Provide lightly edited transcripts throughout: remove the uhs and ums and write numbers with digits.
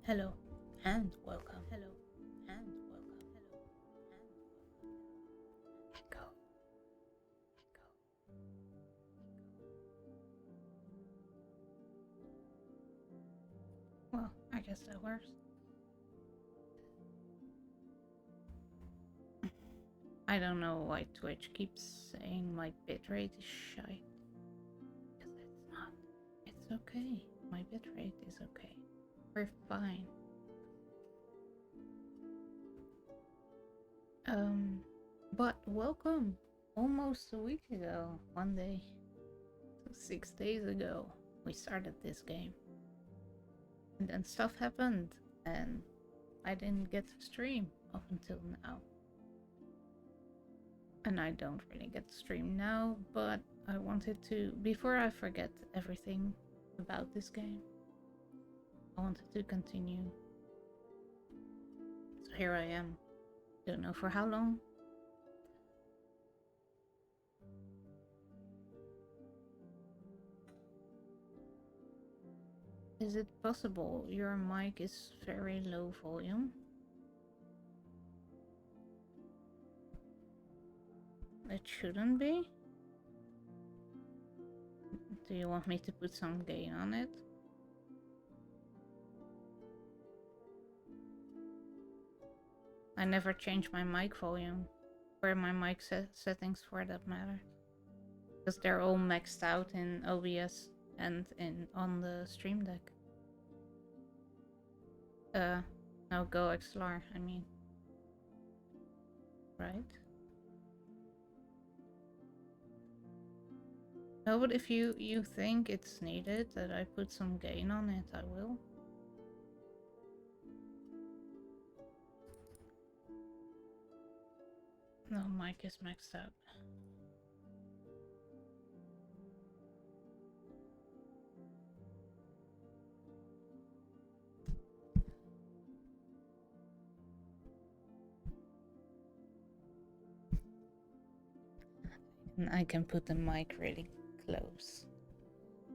Hello and welcome. Hello and welcome. Hello and welcome. Echo. Echo. Well, I guess that works. I don't know why Twitch keeps saying my bitrate is shite. Because it's not. It's okay. My bitrate is okay. We're fine. But welcome. Almost a week ago, one day, 6 days ago, we started this game. And then stuff happened, and I didn't get to stream up until now. And I don't really get to stream now, but I wanted to, before I forget everything about this game, I wanted to continue. So here I am. Don't know for how long. Is it possible your mic is very low volume? It shouldn't be. Do you want me to put some gain on it? I never change my mic volume, or my mic settings for that matter, because they're all maxed out in OBS and on the Stream Deck. No, Go XLR, I mean. Right? No, but if you think it's needed that I put some gain on it, I will. No, mic is maxed out. And I can put the mic really close,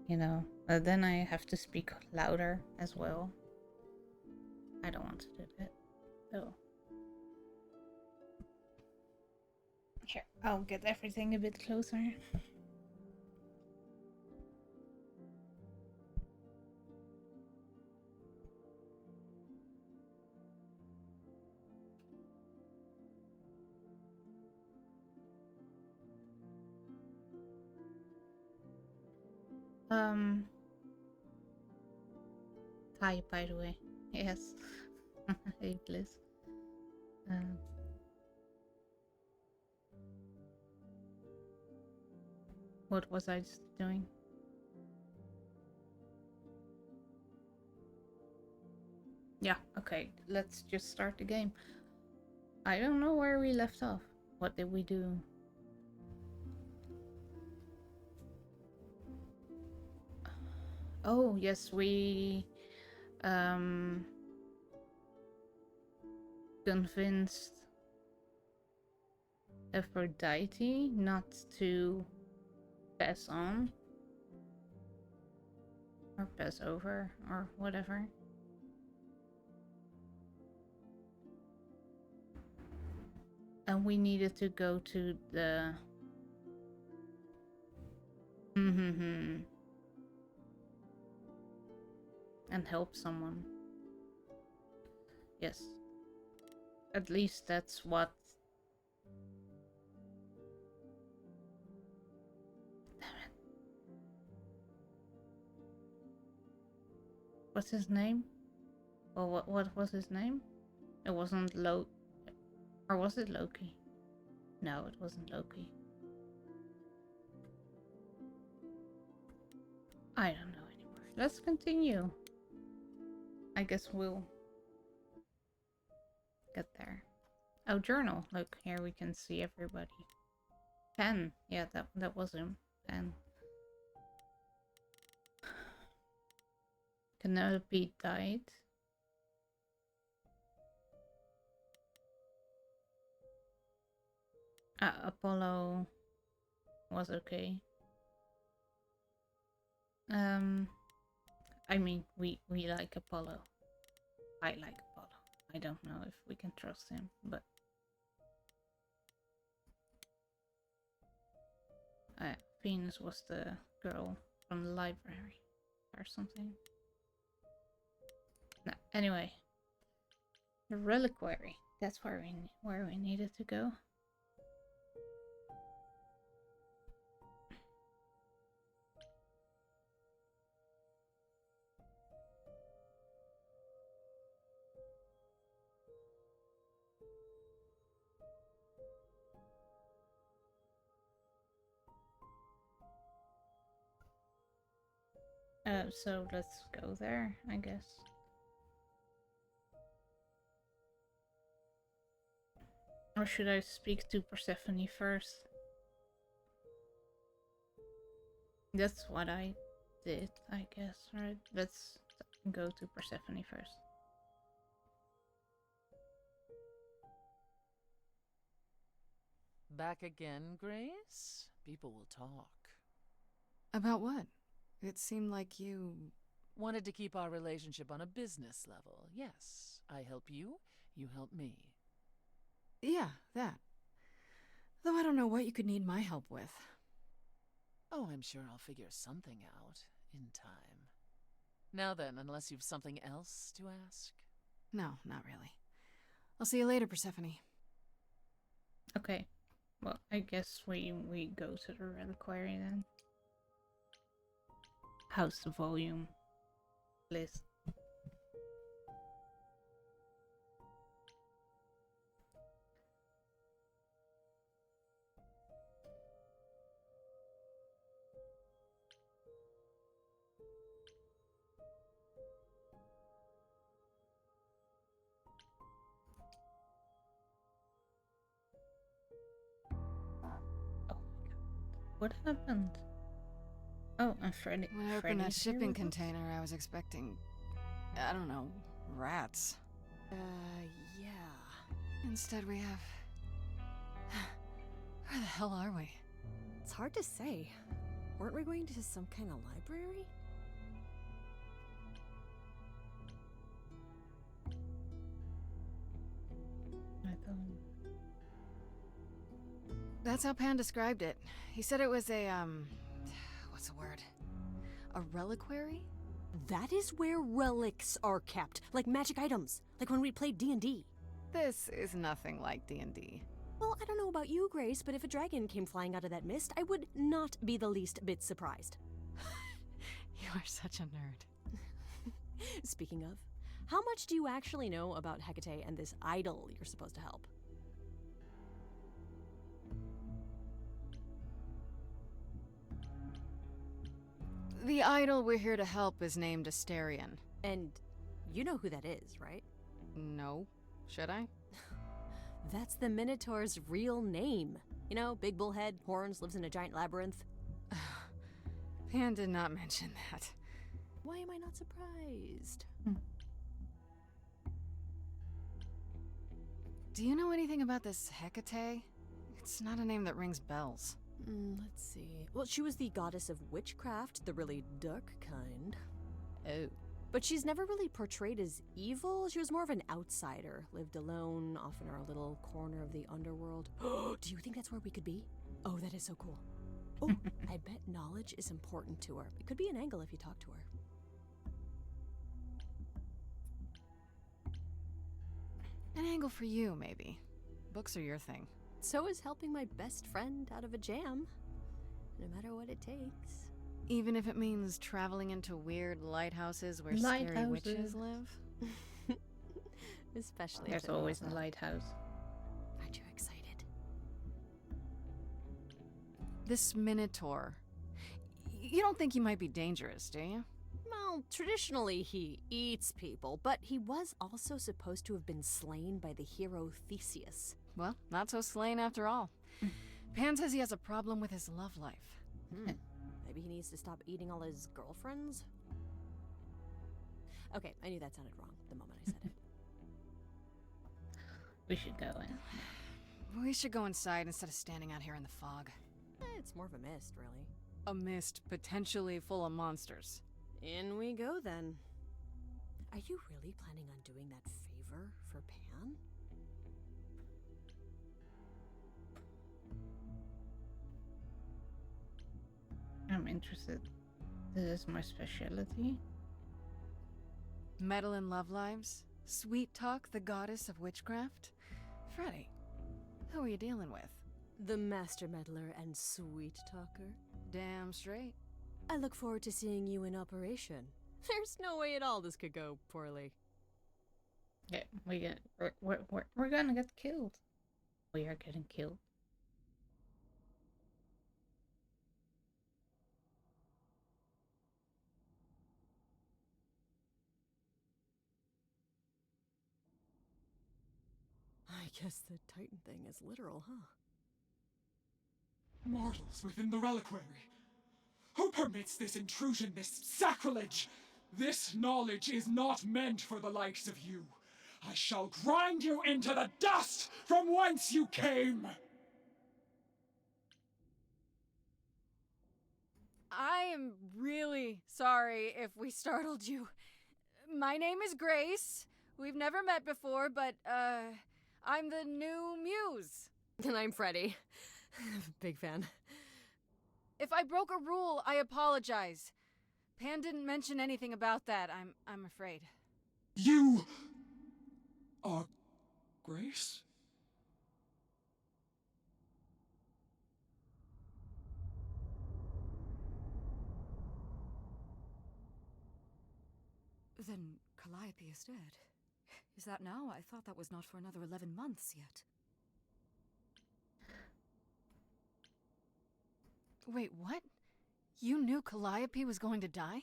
you know. But then I have to speak louder as well. I don't want to do that, though. Here, I'll get everything a bit closer. Hi, by the way. Yes. Hey, Bliss. What was I just doing? Yeah, okay. Let's just start the game. I don't know where we left off. What did we do? Oh, yes, we convinced Aphrodite not to pass on or pass over or whatever. And we needed to go to the and help someone. Yes. At least that's what. Damn it. What's his name? Well, what was his name? It wasn't Loki. Or was it Loki? No, it wasn't Loki. I don't know anymore. Let's continue. I guess we'll get there. Oh, journal. Look, here we can see everybody. Pen. Yeah, that was him. Pen. Penelope died. Apollo was okay. I mean, we like Apollo. I like Apollo. I don't know if we can trust him, but Venus was the girl from the library or something. No, anyway, the reliquary. That's where we needed to go. So let's go there, I guess. Or should I speak to Persephone first? That's what I did, I guess, right? Let's go to Persephone first. Back again, Grace? People will talk. About what? It seemed like you... Wanted to keep our relationship on a business level. Yes, I help you, you help me. Yeah, that. Though I don't know what you could need my help with. Oh, I'm sure I'll figure something out in time. Now then, unless you've something else to ask? No, not really. I'll see you later, Persephone. Okay. Well, I guess we go to the reliquary then. How's the volume list? What happened? Oh, and Freddy. When I opened that shipping container, I was expecting... I don't know, rats. Yeah. Instead we have... Where the hell are we? It's hard to say. Weren't we going to some kind of library? I don't... That's how Pan described it. He said it was a, what's the word? A reliquary? That is where relics are kept, like magic items, like when we played D&D. This is nothing like D&D. Well, I don't know about you, Grace, but if a dragon came flying out of that mist, I would not be the least bit surprised. You are such a nerd. Speaking of, how much do you actually know about Hecate and this idol you're supposed to help? The idol we're here to help is named Asterion. And you know who that is, right? No. Should I? That's the Minotaur's real name. You know, big bullhead, horns, lives in a giant labyrinth. Pan did not mention that. Why am I not surprised? Do you know anything about this Hecate? It's not a name that rings bells. Let's see. Well, she was the goddess of witchcraft, the really dark kind. Oh. But she's never really portrayed as evil. She was more of an outsider, lived alone, off in our little corner of the underworld. Do you think that's where we could be? Oh, that is so cool. Oh, I bet knowledge is important to her. It could be an angle if you talk to her. An angle for you, maybe. Books are your thing. So is helping my best friend out of a jam. No matter what it takes. Even if it means traveling into weird lighthouses where scary witches live? Especially There's always a lighthouse. Aren't you excited? This Minotaur. You don't think he might be dangerous, do you? Well, traditionally he eats people, but he was also supposed to have been slain by the hero Theseus. Well, not so slain after all. Pan says he has a problem with his love life. Maybe he needs to stop eating all his girlfriends? Okay, I knew that sounded wrong the moment I said it. We should go in. We should go inside instead of standing out here in the fog. It's more of a mist, really. A mist potentially full of monsters. In we go, then. Are you really planning on doing that favor for Pan? I'm interested. This is my specialty. Meddle in love lives? Sweet Talk, the goddess of witchcraft? Freddy, who are you dealing with? The master meddler and sweet talker. Damn straight. I look forward to seeing you in operation. There's no way at all this could go poorly. Yeah, we're gonna get killed. We are getting killed. I guess the Titan thing is literal, huh? Mortals within the reliquary. Who permits this intrusion, this sacrilege? This knowledge is not meant for the likes of you. I shall grind you into the dust from whence you came! I am really sorry if we startled you. My name is Grace. We've never met before, but, I'm the new muse. And I'm Freddy. Big fan. If I broke a rule, I apologize. Pan didn't mention anything about that, I'm afraid. You are Grace? Then Calliope is dead. Is that now? I thought that was not for another 11 months yet. Wait, what? You knew Calliope was going to die?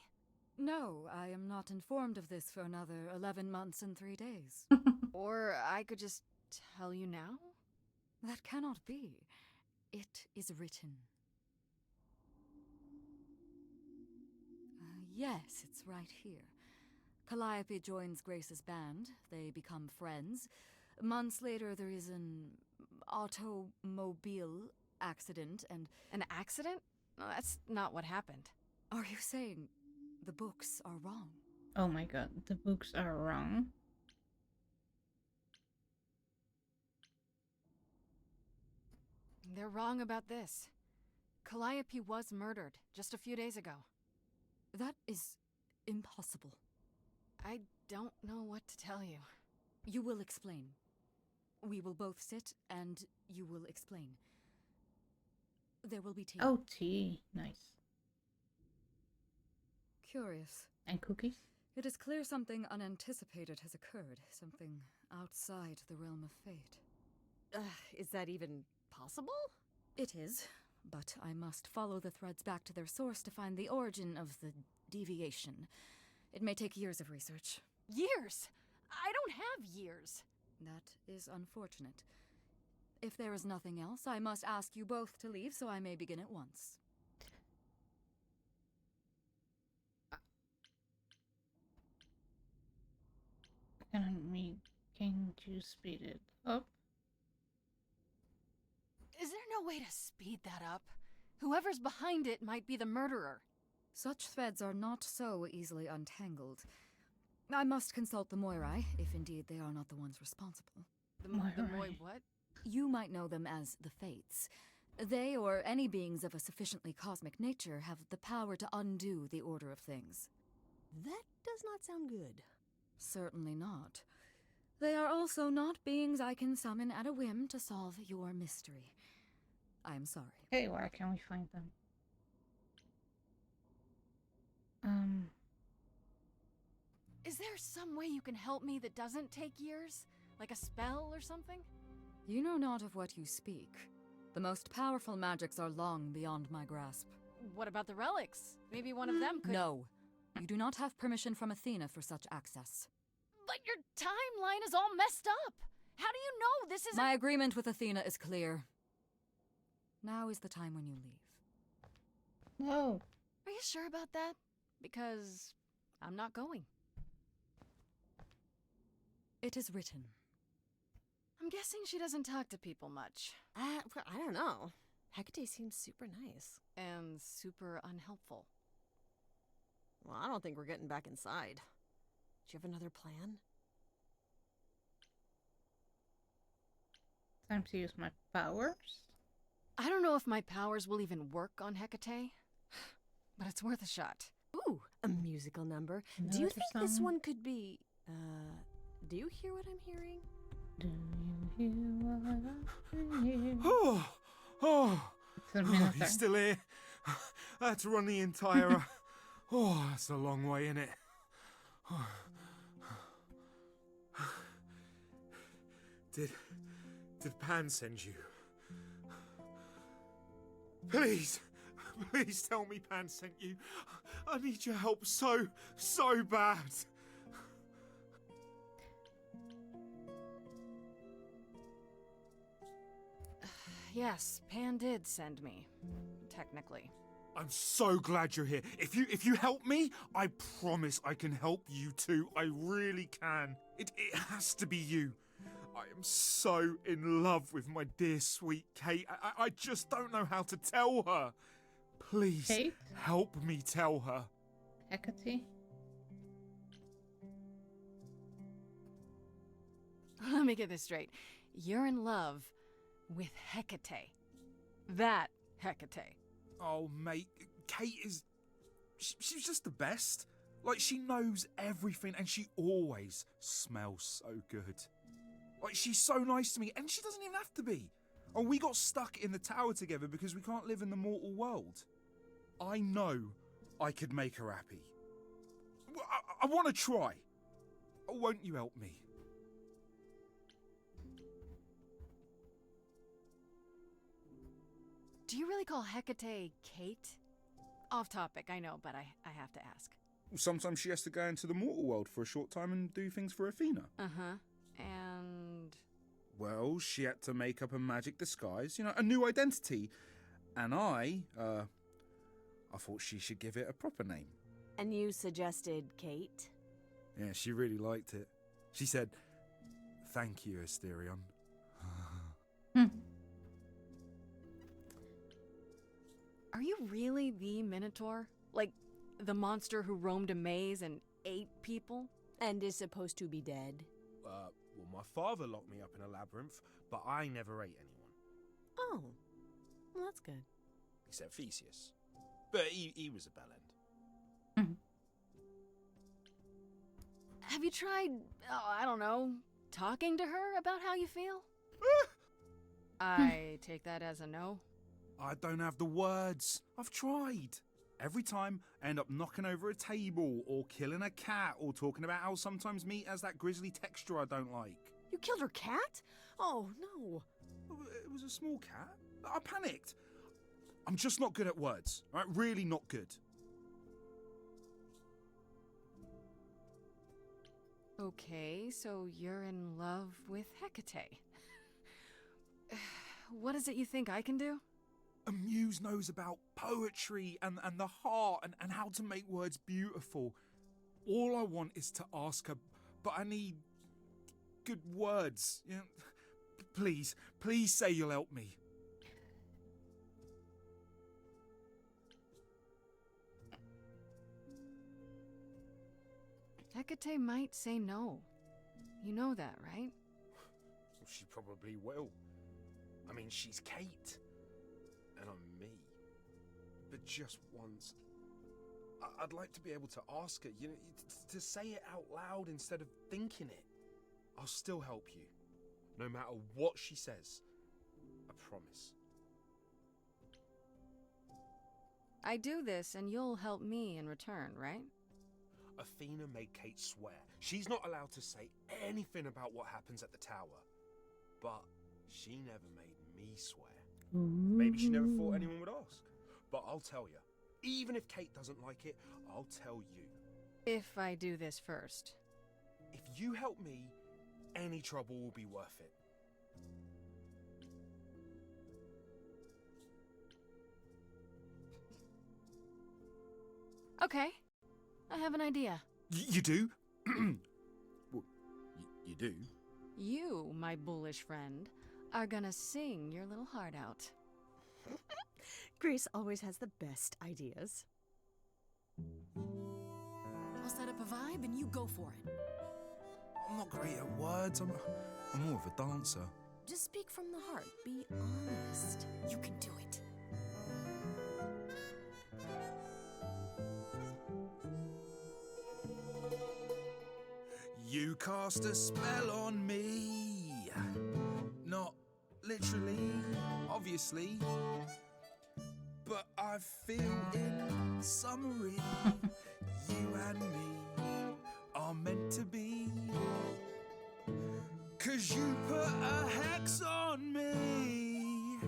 No, I am not informed of this for another 11 months and 3 days. Or I could just tell you now? That cannot be. It is written. Yes, it's right here. Calliope joins Grace's band. They become friends. Months later, there is an automobile accident and... An accident? No, that's not what happened. Are you saying the books are wrong? Oh my god, the books are wrong. They're wrong about this. Calliope was murdered just a few days ago. That is impossible. I don't know what to tell you. You will explain. We will both sit and you will explain. There will be tea. Oh, tea. Nice. Curious. And cookies? It is clear something unanticipated has occurred. Something outside the realm of fate. Is that even possible? It is, but I must follow the threads back to their source to find the origin of the deviation. It may take years of research. Years? I don't have years. That is unfortunate. If there is nothing else, I must ask you both to leave so I may begin at once. Can you speed it up? Is there no way to speed that up? Whoever's behind it might be the murderer. Such threads are not so easily untangled. I must consult the Moirai, if indeed they are not the ones responsible. The Moirai. Moi what? You might know them as the Fates. They, or any beings of a sufficiently cosmic nature, have the power to undo the order of things. That does not sound good. Certainly not. They are also not beings I can summon at a whim to solve your mystery. I am sorry. Hey, where can we find them? Is there some way you can help me that doesn't take years? Like a spell or something? You know not of what you speak. The most powerful magics are long beyond my grasp. What about the relics? Maybe one of them could— No. You do not have permission from Athena for such access. But your timeline is all messed up! How do you know this isn't— My agreement with Athena is clear. Now is the time when you leave. No. Are you sure about that? Because I'm not going. It is written. I'm guessing she doesn't talk to people much. I don't know. Hecate seems super nice. And super unhelpful. Well, I don't think we're getting back inside. you have another plan? Time to use my powers. I don't know if my powers will even work on Hecate, but it's worth a shot. Ooh, a musical number. Do you Another think this song? one could be, do you hear what I'm hearing? Do you hear what I hear? Oh, oh, It's a oh, Minotaur. you still here? I had to run the entire. Oh, that's a long way, innit? Did Pan send you? Please, please tell me Pan sent you. I need your help so bad. Yes, Pan did send me. Technically. I'm so glad you're here. If you help me, I promise I can help you too. I really can. It has to be you. I am so in love with my dear sweet Kate. I just don't know how to tell her. Please Kate? help me tell her. Hecate? Let me get this straight. You're in love with Hecate. That Hecate. Oh, mate, Kate is... She's just the best. Like, she knows everything and she always smells so good. Like, she's so nice to me and she doesn't even have to be. Oh, we got stuck in the tower together because we can't live in the mortal world. I know I could make her happy. I want to try. Won't you help me? Do you really call Hecate Kate? Off topic, I know, but I have to ask. Sometimes she has to go into the mortal world for a short time and do things for Athena. Uh-huh. And... Well, she had to make up a magic disguise, a new identity. And I thought she should give it a proper name. And you suggested Kate? Yeah, she really liked it. She said, "Thank you, Asterion." Are you really the Minotaur? Like, the monster who roamed a maze and ate people? And is supposed to be dead? Well, my father locked me up in a labyrinth, but I never ate anyone. Oh, well, that's good. Except Theseus. But he was a bellend. Have you tried, I don't know, talking to her about how you feel? I take that as a no. I don't have the words. I've tried. Every time, I end up knocking over a table, or killing a cat, or talking about how sometimes meat has that grisly texture I don't like. You killed her cat? Oh, no. It was a small cat. I panicked. I'm just not good at words. All right? Really not good. Okay, so you're in love with Hecate. What is it you think I can do? A muse knows about poetry and the heart and how to make words beautiful. All I want is to ask her, but I need good words. Please say you'll help me. Hecate might say no. You know that, right? Well, she probably will. I mean, she's Kate. And I'm me. But just once, I'd like to be able to ask her, to say it out loud instead of thinking it. I'll still help you, no matter what she says. I promise. I do this and you'll help me in return, right? Athena made Kate swear. She's not allowed to say anything about what happens at the tower. But she never made me swear. Maybe she never thought anyone would ask. But I'll tell you. Even if Kate doesn't like it, I'll tell you. If I do this first. If you help me, any trouble will be worth it. Okay. I have an idea. You do? Well, you do? You, my bullish friend, are gonna sing your little heart out. Grace always has the best ideas. I'll set up a vibe and you go for it. I'm not great at words. I'm more of a dancer. Just speak from the heart. Be honest. You can do it. You cast a spell on me. Not literally, obviously. But I feel in summary, you and me are meant to be. 'Cause you put a hex on me.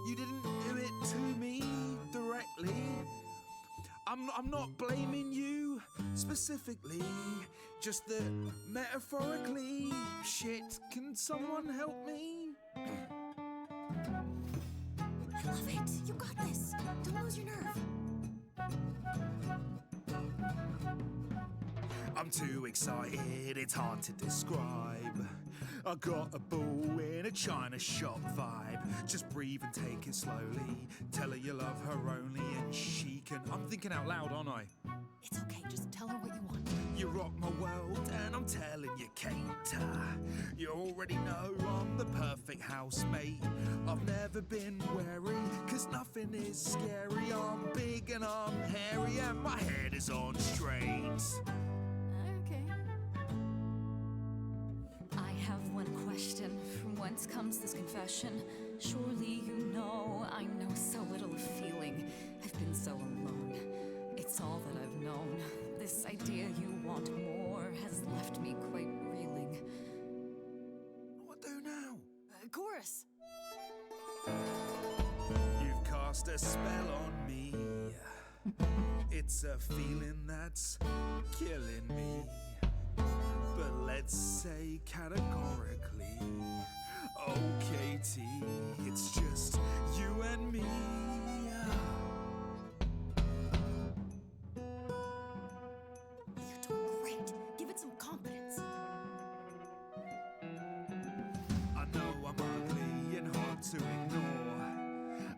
You didn't do it to me directly. I'm not blaming you specifically, just that metaphorically. Shit, can someone help me? I love it. You got this. Don't lose your nerve. I'm too excited, it's hard to describe. I got a bull in a china shop vibe. Just breathe and take it slowly. Tell her you love her only and she can... I'm thinking out loud, aren't I? It's okay. Just tell her what you want. You rock my world and I'm telling you, Kate. You already know I'm the perfect housemate. I've never been wary, 'cause nothing is scary. I'm big and I'm hairy and my head is on straight. Okay. I have one question. From whence comes this confession? Surely you know I know so little of feeling. I've been so alone. It's all that I've known. This idea you want more has left me quite reeling. What do now? Chorus. You've cast a spell on me. It's a feeling that's killing me. But let's say categorically, oh Katie, it's just you and me. You're doing great. Give it some confidence. I know I'm ugly and hard to ignore.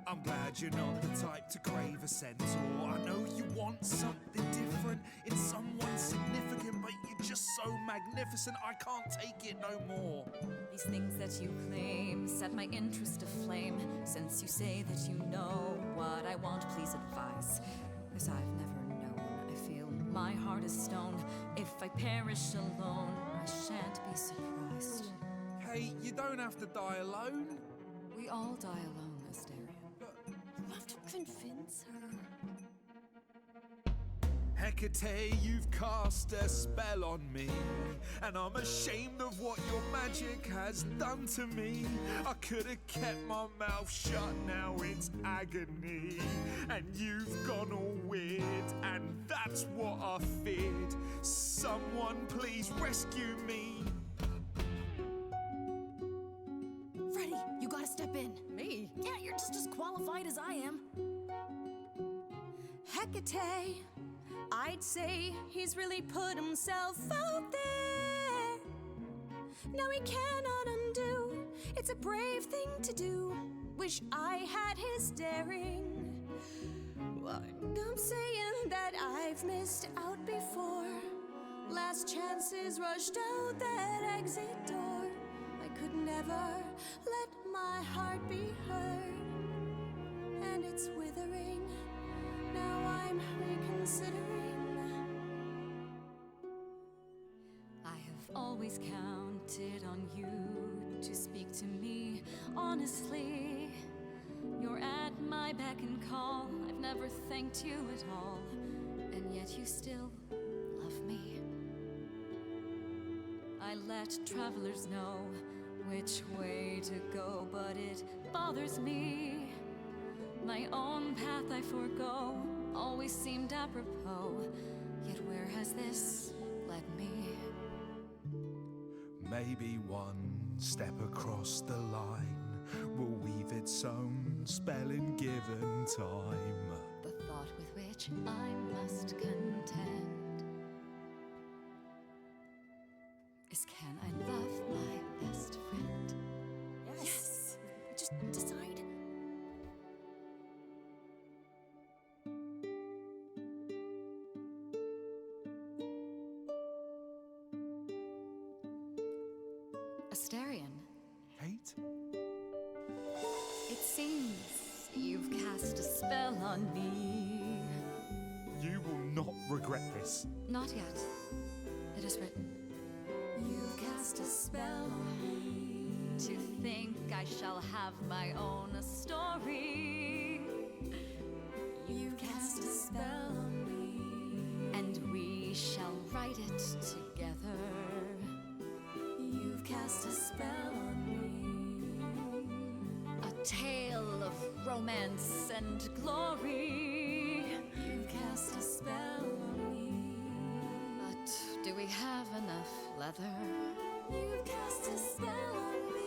I'm glad you're not the type to crave a centaur. I know you want something different in someone significant, but you're just so magnificent, I can't take it no more. These things that you claim set my interest aflame. Since you say that you know what I want, please advise. 'Cause I've never known. I feel my heart is stone. If I perish alone, I shan't be surprised. Hey, you don't have to die alone. We all die alone, Asterion. You have to convince her. Hecate, you've cast a spell on me, and I'm ashamed of what your magic has done to me. I could have kept my mouth shut, now it's agony. And you've gone all weird, and that's what I feared. Someone please rescue me. Freddie, you gotta step in. Me? Yeah, you're just as qualified as I am. Hecate, I'd say he's really put himself out there. Now he cannot undo. It's a brave thing to do. Wish I had his daring. I'm saying that I've missed out before. Last chances rushed out that exit door. I could never let my heart be heard. And it's withering. Now I'm reconsidering. I have always counted on you to speak to me honestly. You're at my beck and call. I've never thanked you at all, and yet you still love me. I let travelers know which way to go, but it bothers me. My own path I forego always seemed apropos. Yet where has this led me? Maybe one step across the line will weave its own spell in given time. The thought with which I must contend is, can I love my best friend? Yes. Just decide. Asterion, Kate? it seems you've cast a spell on me. You will not regret this. Not yet. It is written. You've cast a spell on me. To think I shall have my own story. You've cast a spell on me. And we shall write it together. You've cast a spell on me. A tale of romance and glory. You've cast a spell on me. But do we have enough leather? You've cast a spell on me.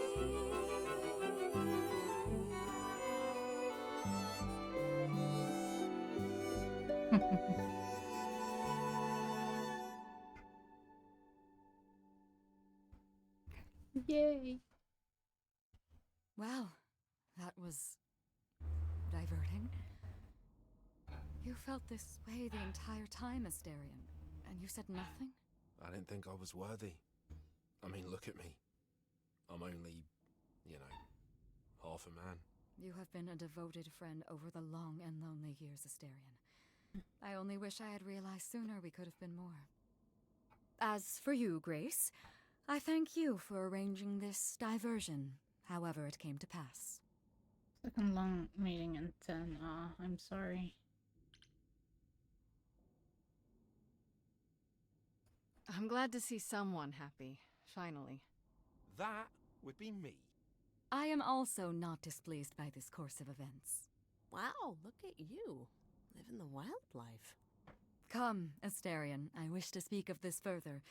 Yay! Well, that was diverting. You felt this way the entire time, Asterion, and you said nothing? I didn't think I was worthy. I mean, look at me. I'm only, half a man. You have been a devoted friend over the long and lonely years, Asterion. I only wish I had realized sooner we could have been more. As for you, Grace, I thank you for arranging this diversion, however it came to pass. Second long meeting in 10. I'm sorry. I'm glad to see someone happy, finally. That would be me. I am also not displeased by this course of events. Wow, look at you. Living the wildlife. Come, Asterion, I wish to speak of this further,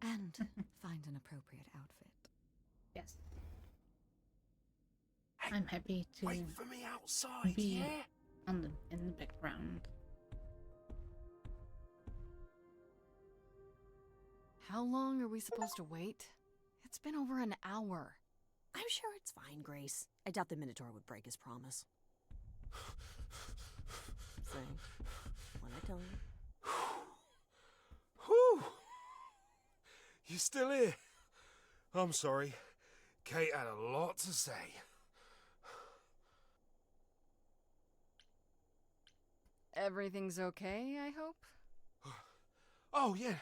and find an appropriate outfit. Yes. Hey, I'm happy to wait for me outside, be yeah? in the background. How long are we supposed to wait? It's been over an hour. I'm sure it's fine, Grace. I doubt the Minotaur would break his promise. So, what I tell you? Whew! You still here? I'm sorry. Kate had a lot to say. Everything's okay, I hope? Oh, yeah.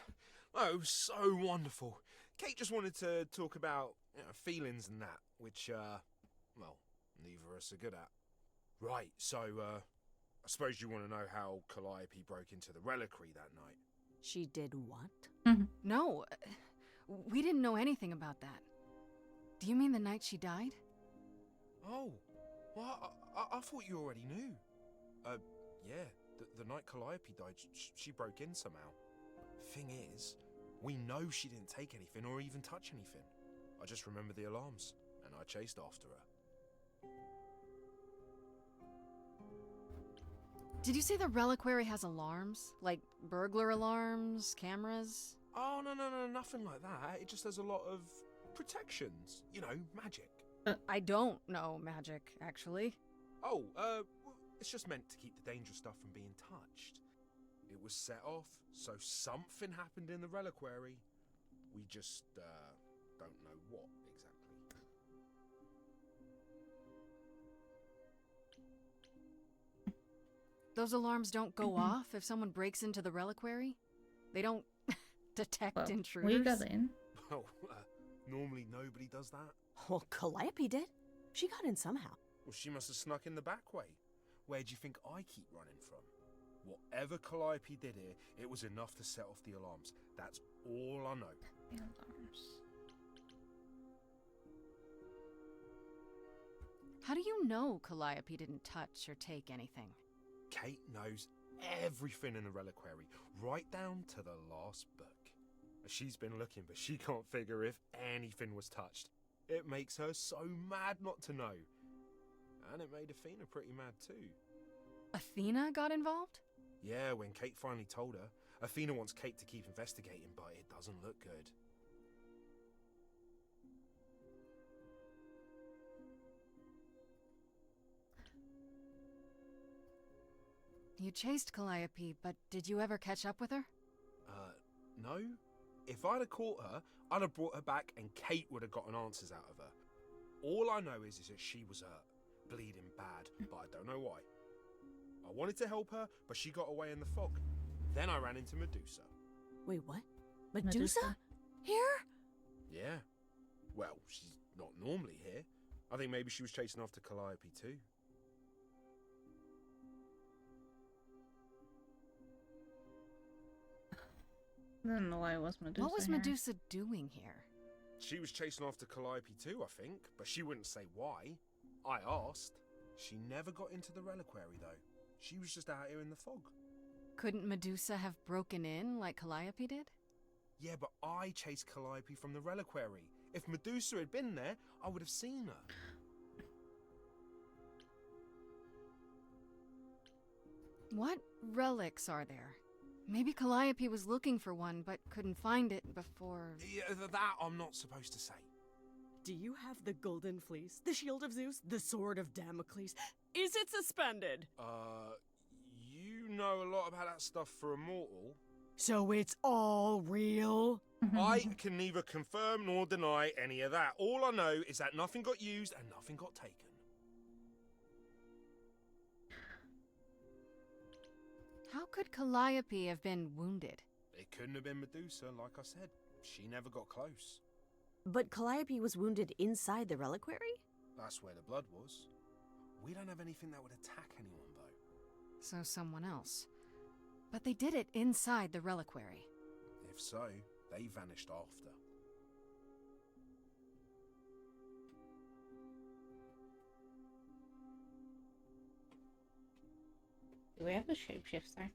Oh, it was so wonderful. Kate just wanted to talk about feelings and that, which, well, neither of us are good at. Right, so, I suppose you want to know how Calliope broke into the reliquary that night. She did what? No, we didn't know anything about that. Do you mean the night she died? Oh, well, I thought you already knew. Yeah, the night Calliope died, she broke in somehow. Thing is, we know she didn't take anything or even touch anything. I just remember the alarms, and I chased after her. Did you say the reliquary has alarms? Like burglar alarms, cameras? Oh, no, nothing like that. It just has a lot of protections. Magic. I don't know magic, actually. Oh, it's just meant to keep the dangerous stuff from being touched. It was set off, so something happened in the reliquary. We just, don't know what exactly. Those alarms don't go off if someone breaks into the reliquary? They don't detect intruders? We got in. Well, normally nobody does that. Well, Calliope did. She got in somehow. Well, she must have snuck in the back way. Where do you think I keep running from? Whatever Calliope did here, it was enough to set off the alarms. That's all I know. The alarms. How do you know Calliope didn't touch or take anything? Kate knows everything in the reliquary, right down to the last book. She's been looking, but she can't figure if anything was touched. It makes her so mad not to know. And it made Athena pretty mad too. Athena got involved? Yeah, when Kate finally told her, Athena wants Kate to keep investigating, but it doesn't look good. You chased Calliope, but did you ever catch up with her? No. if I'd have caught her, I'd have brought her back and Kate would have gotten answers out of her. All I know is that she was hurt, bleeding bad, but I don't know why. I wanted to help her, but she got away in the fog. Then I ran into Medusa. Wait, what? Medusa? Medusa? Here? Yeah. Well, she's not normally here. I think maybe she was chasing after Calliope too. Then why was Medusa What was here? Medusa doing here? She was chasing after Calliope too, I think, but she wouldn't say why. I asked. She never got into the reliquary though. She was just out here in the fog. Couldn't Medusa have broken in like Calliope did? Yeah, but I chased Calliope from the reliquary. If Medusa had been there, I would have seen her. What relics are there? Maybe Calliope was looking for one, but couldn't find it before... Yeah, that I'm not supposed to say. Do you have the golden fleece, the shield of Zeus, the sword of Damocles? Is it suspended? You know a lot about that stuff for a mortal. So it's all real? I can neither confirm nor deny any of that. All I know is that nothing got used and nothing got taken. How could Calliope have been wounded? It couldn't have been Medusa, like I said. She never got close. But Calliope was wounded inside the reliquary? That's where the blood was. We don't have anything that would attack anyone, though. So someone else. But they did it inside the reliquary. If so, they vanished after. Do we have a shapeshifter?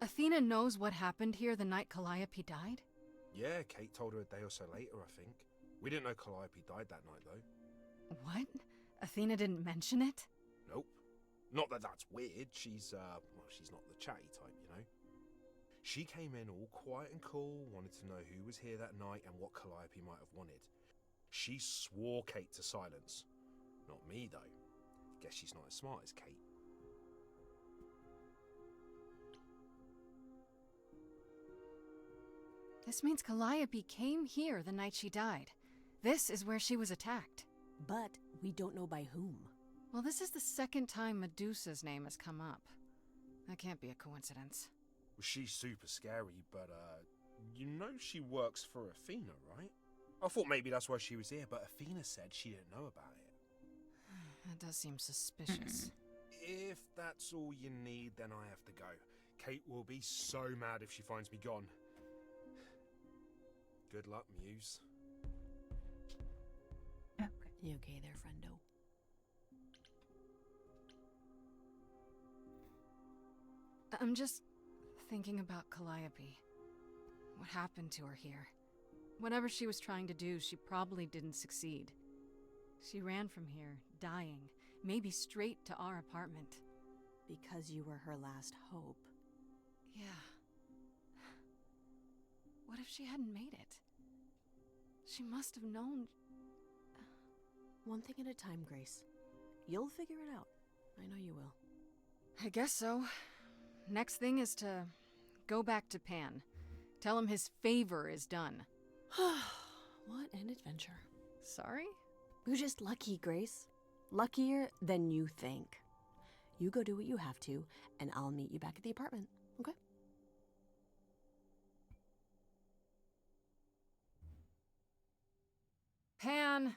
Athena knows what happened here the night Calliope died? Yeah, Kate told her a day or so later, I think. We didn't know Calliope died that night, though. What? Athena didn't mention it? Nope. Not that that's weird. She's not the chatty type, you know. She came in all quiet and cool, wanted to know who was here that night and what Calliope might have wanted. She swore Kate to silence. Not me, though. Guess she's not as smart as Kate. This means Calliope came here the night she died. This is where she was attacked. But we don't know by whom. Well, this is the second time Medusa's name has come up. That can't be a coincidence. Well, she's super scary, but, you know she works for Athena, right? I thought maybe that's why she was here, but Athena said she didn't know about it. That does seem suspicious. If that's all you need, then I have to go. Kate will be so mad if she finds me gone. Good luck, Muse. Okay. You okay there, friendo? I'm just thinking about Calliope. What happened to her here? Whatever she was trying to do, she probably didn't succeed. She ran from here, dying, maybe straight to our apartment. Because you were her last hope. Yeah. What if she hadn't made it? She must have known. One thing at a time, Grace. You'll figure it out. I know you will. I guess so. Next thing is to go back to Pan. Tell him his favor is done. What an adventure. Sorry? You're just lucky, Grace. Luckier than you think. You go do what you have to, and I'll meet you back at the apartment, okay? Pan!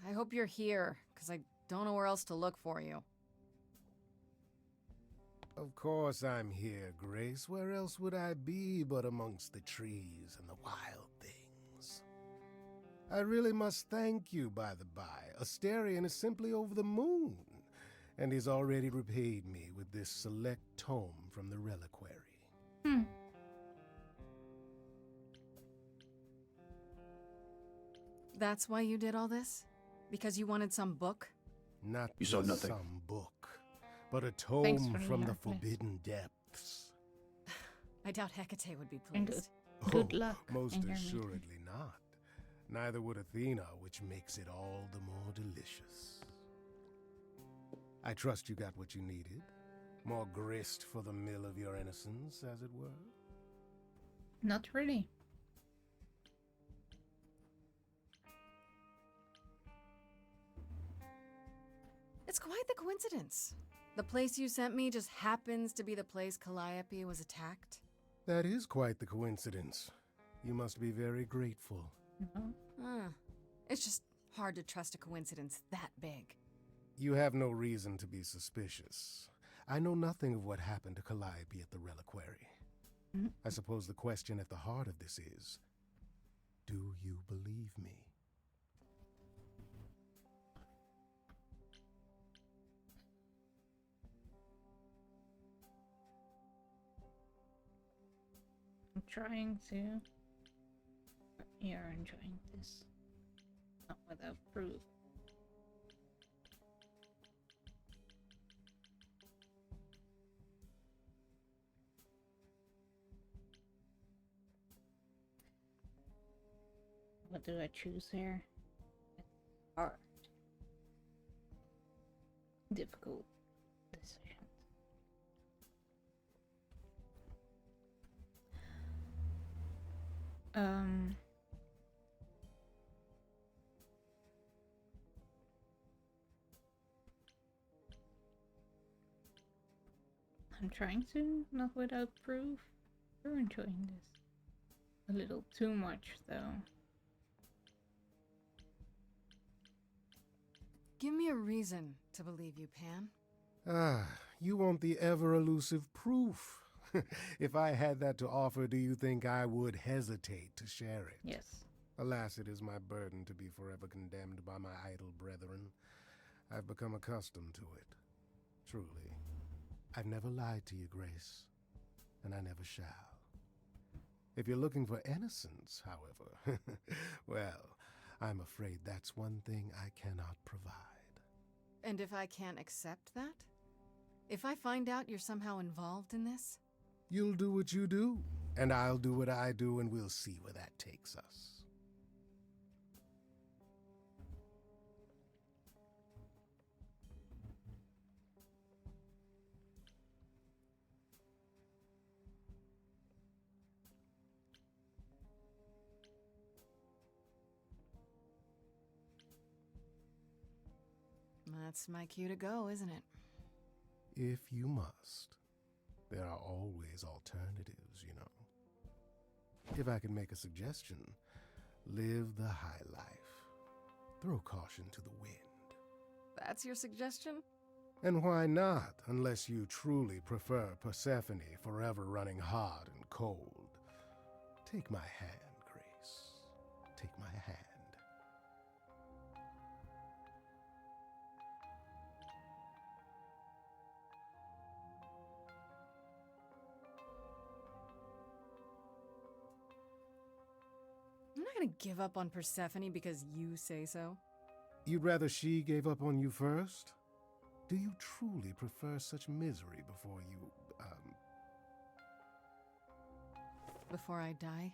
I hope you're here, because I don't know where else to look for you. Of course I'm here, Grace. Where else would I be but amongst the trees and the wild things? I really must thank you, by the by. Asterion is simply over the moon, and he's already repaid me with this select tome from the reliquary. That's why you did all this? Because you wanted some book? Not You saw just nothing. some book, but a Thanks tome for from the the advice. forbidden depths. I doubt Hecate would be And pleased. good luck Most in your assuredly not. Neither would Athena, which makes it all the more delicious. I trust you got what you needed. More grist for the mill of your innocence, as it were? Not really. It's quite the coincidence. The place you sent me just happens to be the place Calliope was attacked. That is quite the coincidence. You must be very grateful. No. It's just hard to trust a coincidence that big. You have no reason to be suspicious. I know nothing of what happened to Calliope at the reliquary. I suppose the question at the heart of this is, do you believe me? I'm trying to. You're enjoying this. Not without proof. What do I choose here? Hard. Difficult decisions. I'm trying to, not without proof. You're enjoying this. A little too much, though. Give me a reason to believe you, Pan. Ah, you want the ever-elusive proof. If I had that to offer, do you think I would hesitate to share it? Yes. Alas, it is my burden to be forever condemned by my idle brethren. I've become accustomed to it. Truly. I've never lied to you, Grace, and I never shall. If you're looking for innocence, however, well, I'm afraid that's one thing I cannot provide. And if I can't accept that? If I find out you're somehow involved in this? You'll do what you do, and I'll do what I do, and we'll see where that takes us. That's my cue to go, isn't it? If you must. There are always alternatives, you know. If I can make a suggestion, live the high life. Throw caution to the wind. That's your suggestion? And why not, unless you truly prefer Persephone forever running hot and cold? Take my hand, Grace. Take my hand. I'm not gonna give up on Persephone because you say so. You'd rather she gave up on you first? Do you truly prefer such misery before you, Before I die?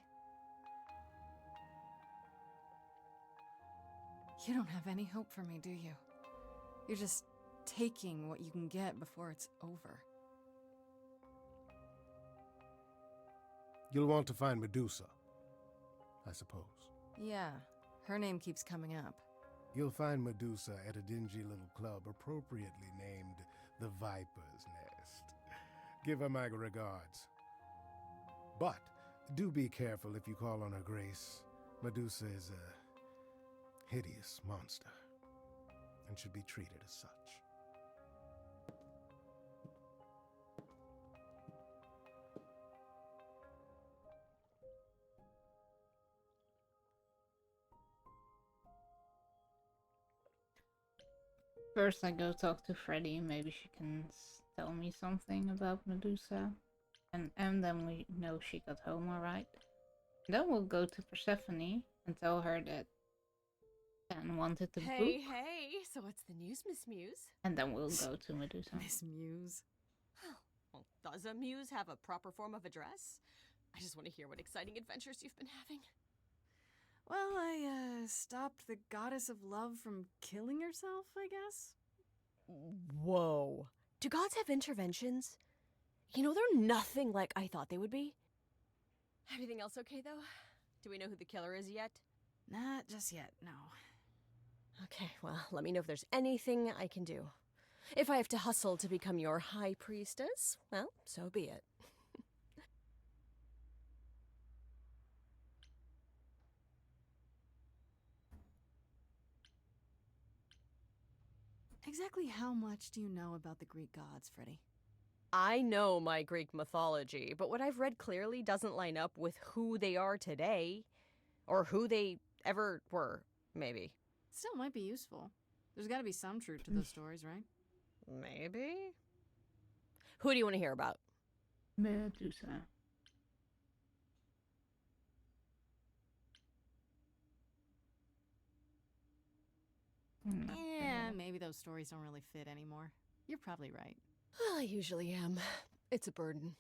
You don't have any hope for me, do you? You're just taking what you can get before it's over. You'll want to find Medusa, I suppose. Yeah, her name keeps coming up. You'll find Medusa at a dingy little club appropriately named the Viper's Nest. Give her my regards. But do be careful if you call on her, Grace. Medusa is a hideous monster and should be treated as such. First I go talk to Freddy, maybe she can tell me something about Medusa. And then we know she got home alright. Then we'll go to Persephone and tell her that Pan wanted the book. Hey, so what's the news, Miss Muse? And then we'll go to Medusa. Miss Muse. Well, does a muse have a proper form of address? I just want to hear what exciting adventures you've been having. Well, I, stopped the goddess of love from killing herself, I guess? Whoa. Do gods have interventions? You know, they're nothing like I thought they would be. Everything else okay, though? Do we know who the killer is yet? Not just yet, no. Okay, well, let me know if there's anything I can do. If I have to hustle to become your high priestess, well, so be it. Exactly how much do you know about the Greek gods, Freddy? I know my Greek mythology, but what I've read clearly doesn't line up with who they are today. Or who they ever were, maybe. Still might be useful. There's gotta be some truth to those stories, right? Maybe? Who do you want to hear about? Medusa. Yeah, maybe those stories don't really fit anymore. You're probably right. Well, I usually am. It's a burden.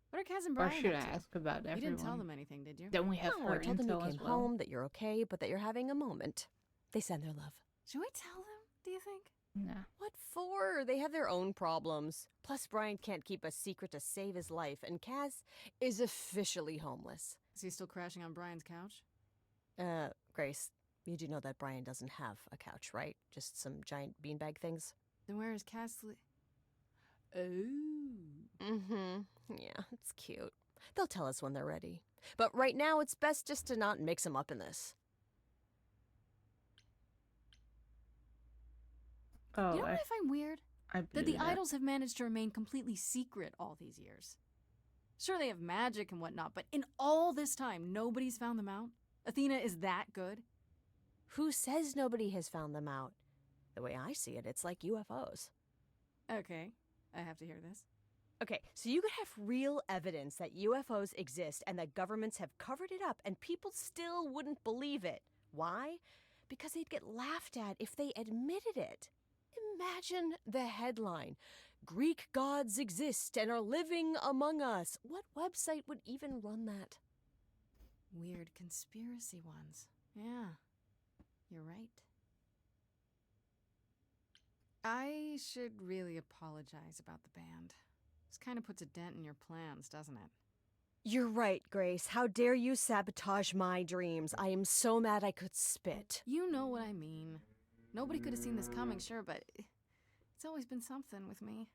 What are Kaz and Or Brian should I up to? ask about everyone? You didn't tell them anything, did you? Don't we have No, her I told them you intel came as well? home, that you're okay, but that you're having a moment. They send their love. Should we tell them, do you think? No. What for? They have their own problems. Plus, Brian can't keep a secret to save his life, and Kaz is officially homeless. Is he still crashing on Brian's couch? Grace, you do know that Brian doesn't have a couch, right? Just some giant beanbag things? Then where is Kaz Oh. Mm-hmm. Yeah, it's cute. They'll tell us when they're ready. But right now, it's best just to not mix them up in this. Oh, You know what I find weird? I That the blew idols have managed to remain completely secret all these years. Sure, they have magic and whatnot, but in all this time, nobody's found them out? Athena is that good? Who says nobody has found them out? The way I see it, it's like UFOs. Okay, I have to hear this. Okay, so you could have real evidence that UFOs exist and that governments have covered it up and people still wouldn't believe it. Why? Because they'd get laughed at if they admitted it. Imagine the headline. Greek gods exist and are living among us. What website would even run that? Weird conspiracy ones. Yeah, you're right. I should really apologize about the band. This kind of puts a dent in your plans, doesn't it? You're right, Grace. How dare you sabotage my dreams? I am so mad I could spit. You know what I mean. Nobody could have seen this coming, sure, but it's always been something with me.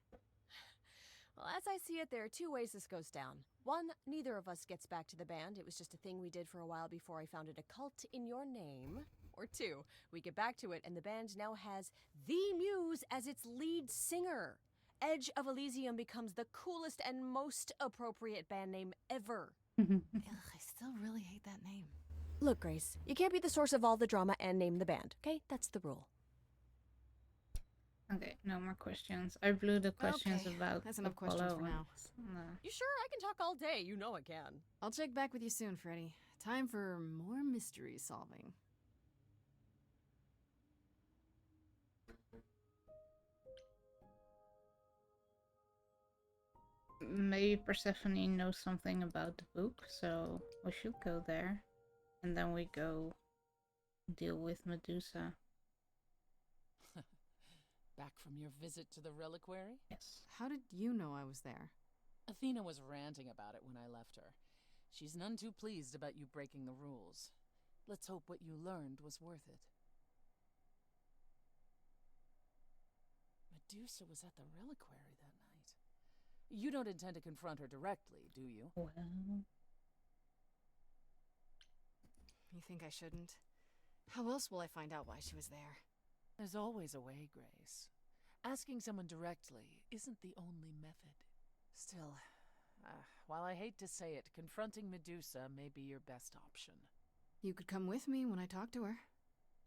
Well, as I see it, there are two ways this goes down. One, neither of us gets back to the band. It was just a thing we did for a while before I founded a cult in your name. Or two, we get back to it and the band now has the Muse as its lead singer. Edge of Elysium becomes the coolest and most appropriate band name ever. Ugh, I still really hate that name. Look, Grace, you can't be the source of all the drama and name the band, okay? That's the rule. Okay, no more questions. I blew the questions Okay, about that's enough questions Apollo for now. and- No. You sure? I can talk all day. You know I can. I'll check back with you soon, Freddy. Time for more mystery solving. Maybe Persephone knows something about the book, so we should go there. And then we go deal with Medusa. Back from your visit to the reliquary? Yes. How did you know I was there? Athena was ranting about it when I left her. She's none too pleased about you breaking the rules. Let's hope what you learned was worth it. Medusa was at the reliquary that night. You don't intend to confront her directly, do you? Well, You think I shouldn't? How else will I find out why she was there? There's always a way, Grace. Asking someone directly isn't the only method. Still, while I hate to say it, confronting Medusa may be your best option. You could come with me when I talk to her.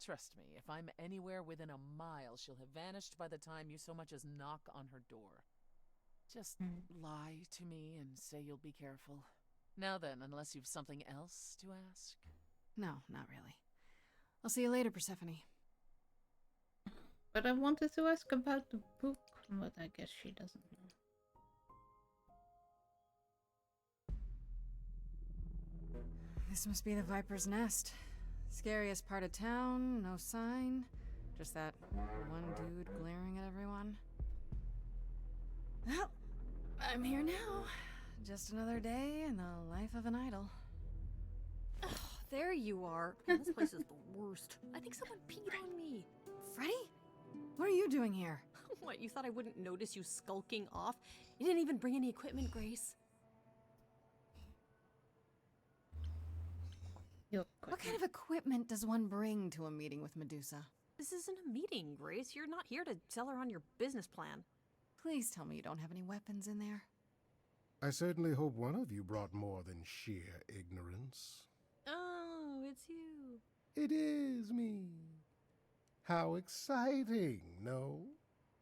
Trust me, if I'm anywhere within a mile, she'll have vanished by the time you so much as knock on her door. Just lie to me and say you'll be careful. Now then, unless you've something else to ask? No, not really. I'll see you later, Persephone. but I wanted to ask about the book, but I guess she doesn't know. This must be the Viper's Nest. Scariest part of town, no sign. Just that one dude glaring at everyone. Well, I'm here now. Just another day in the life of an idol. There you are. Man, this place is the worst. I think someone peed on me. Freddie? What are you doing here? What, you thought I wouldn't notice you skulking off? You didn't even bring any equipment, Grace. What kind of equipment does one bring to a meeting with Medusa? This isn't a meeting, Grace. You're not here to sell her on your business plan. Please tell me you don't have any weapons in there. I certainly hope one of you brought more than sheer ignorance. Oh, it's you. It is me. How exciting, no?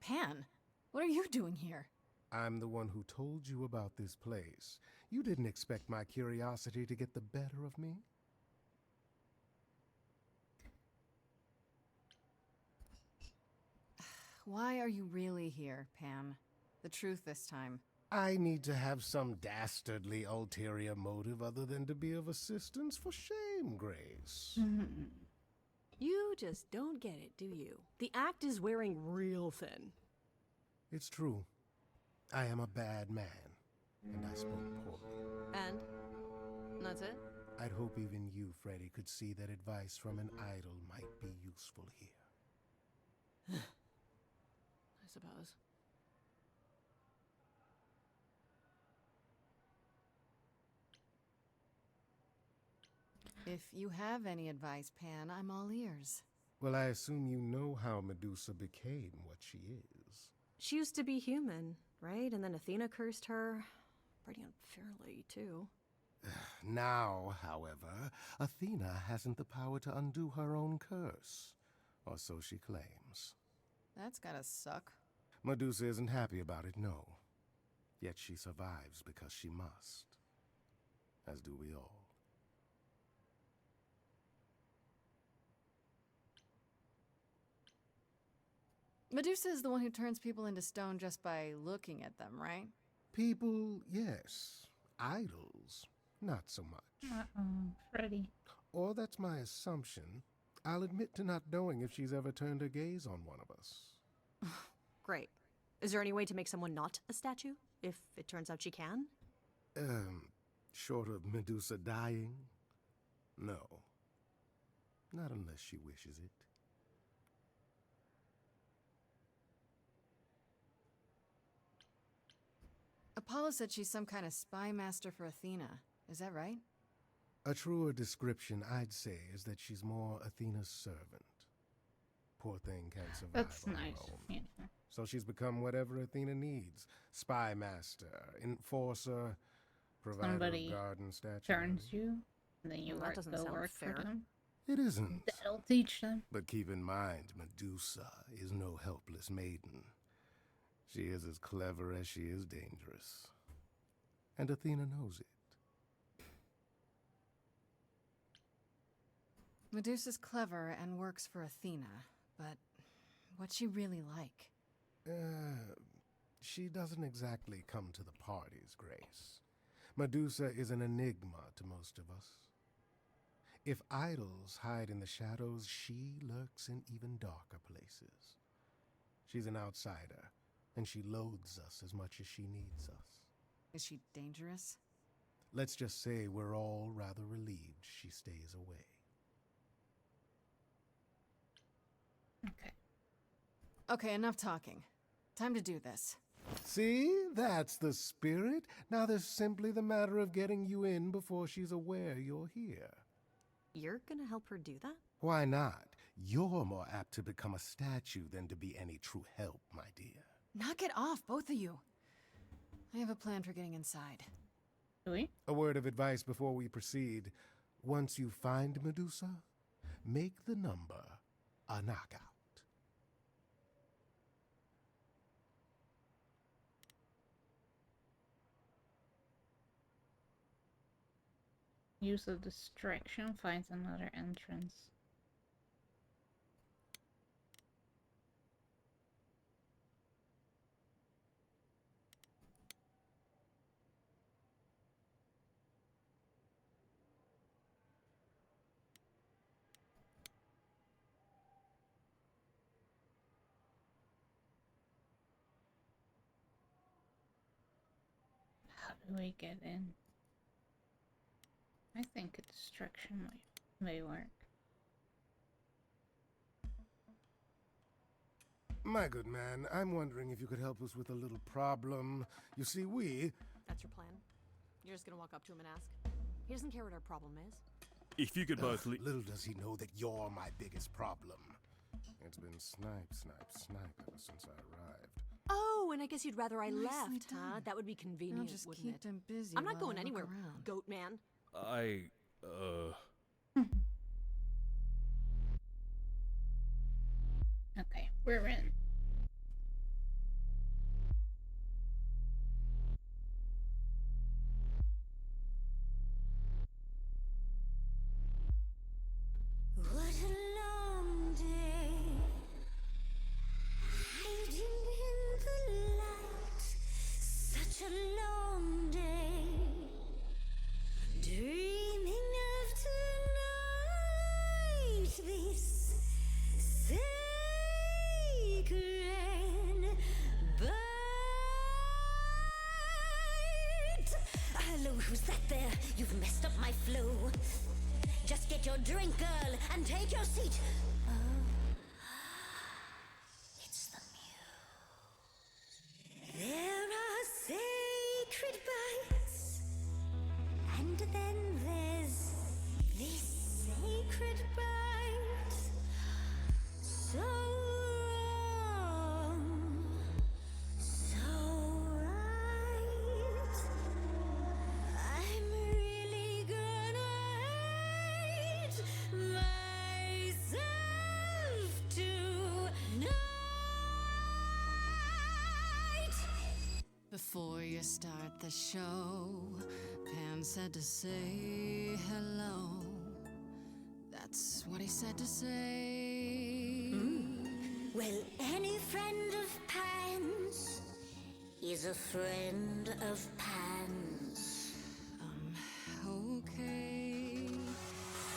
Pan, what are you doing here? I'm the one who told you about this place. You didn't expect my curiosity to get the better of me? Why are you really here, Pan? The truth this time. I need to have some dastardly ulterior motive other than to be of assistance. For shame, Grace. You just don't get it, do you? The act is wearing real thin. It's true. I am a bad man, and I spoke poorly. And? That's it? I'd hope even you, Freddy, could see that advice from an idol might be useful here. I suppose. If you have any advice, Pan, I'm all ears. Well, I assume you know how Medusa became what she is. She used to be human, right? And then Athena cursed her. Pretty unfairly, too. Now, however, Athena hasn't the power to undo her own curse. Or so she claims. That's gotta suck. Medusa isn't happy about it, no. Yet she survives because she must. As do we all. Medusa is the one who turns people into stone just by looking at them, right? People, yes. Idols, not so much. Freddy. Or that's my assumption. I'll admit to not knowing if she's ever turned her gaze on one of us. Great. Is there any way to make someone not a statue? If it turns out she can? Short of Medusa dying? No. Not unless she wishes it. Apollo said she's some kind of spy master for Athena. Is that right? A truer description, I'd say, is that she's more Athena's servant. Poor thing can't survive That's on her nice. own. Yeah. So she's become whatever Athena needs. Spy master, enforcer, provider Somebody of garden statues. Turns you, and then you Well, that doesn't go sound work fair. for them. It isn't. That'll teach them. But keep in mind, Medusa is no helpless maiden. She is as clever as she is dangerous. And Athena knows it. Medusa's clever and works for Athena, but what's she really like? She doesn't exactly come to the parties, Grace. Medusa is an enigma to most of us. If idols hide in the shadows, she lurks in even darker places. She's an outsider, and she loathes us as much as she needs us. Is she dangerous? Let's just say we're all rather relieved she stays away. Okay. Okay, enough talking. Time to do this. See? That's the spirit. Now there's simply the matter of getting you in before she's aware you're here. You're gonna help her do that? Why not? You're more apt to become a statue than to be any true help, my dear. Knock it off, both of you. I have a plan for getting inside. Do we? A word of advice before we proceed. Once you find Medusa, make the number a knockout. Use of distraction finds another entrance. do we get in? I think a distraction may work. My good man, I'm wondering if you could help us with a little problem. You see, That's your plan? You're just gonna walk up to him and ask? He doesn't care what our problem is. If you could both little does he know that you're my biggest problem. It's been snipe, ever since I arrived. Oh, and I guess you'd rather I Nicely left, huh? done. That would be convenient, I'll just wouldn't keep it? them busy. I'm not while going I look anywhere, around. goat man. Okay, we're in. What a long day, hiding in the light. Such a long day, dreaming of tonight. This sacred bite. Hello, who's that there? You've messed up my flow. Just get your drink, girl, and take your seat. Oh, it's the muse. There are sacred bites, and then there's this sacred bite. So wrong, so right. I'm really gonna hate myself tonight. Before you start the show, Pan said to say hello. That's what he said to say. Well, any friend of Pan's is a friend of Pan's. Okay.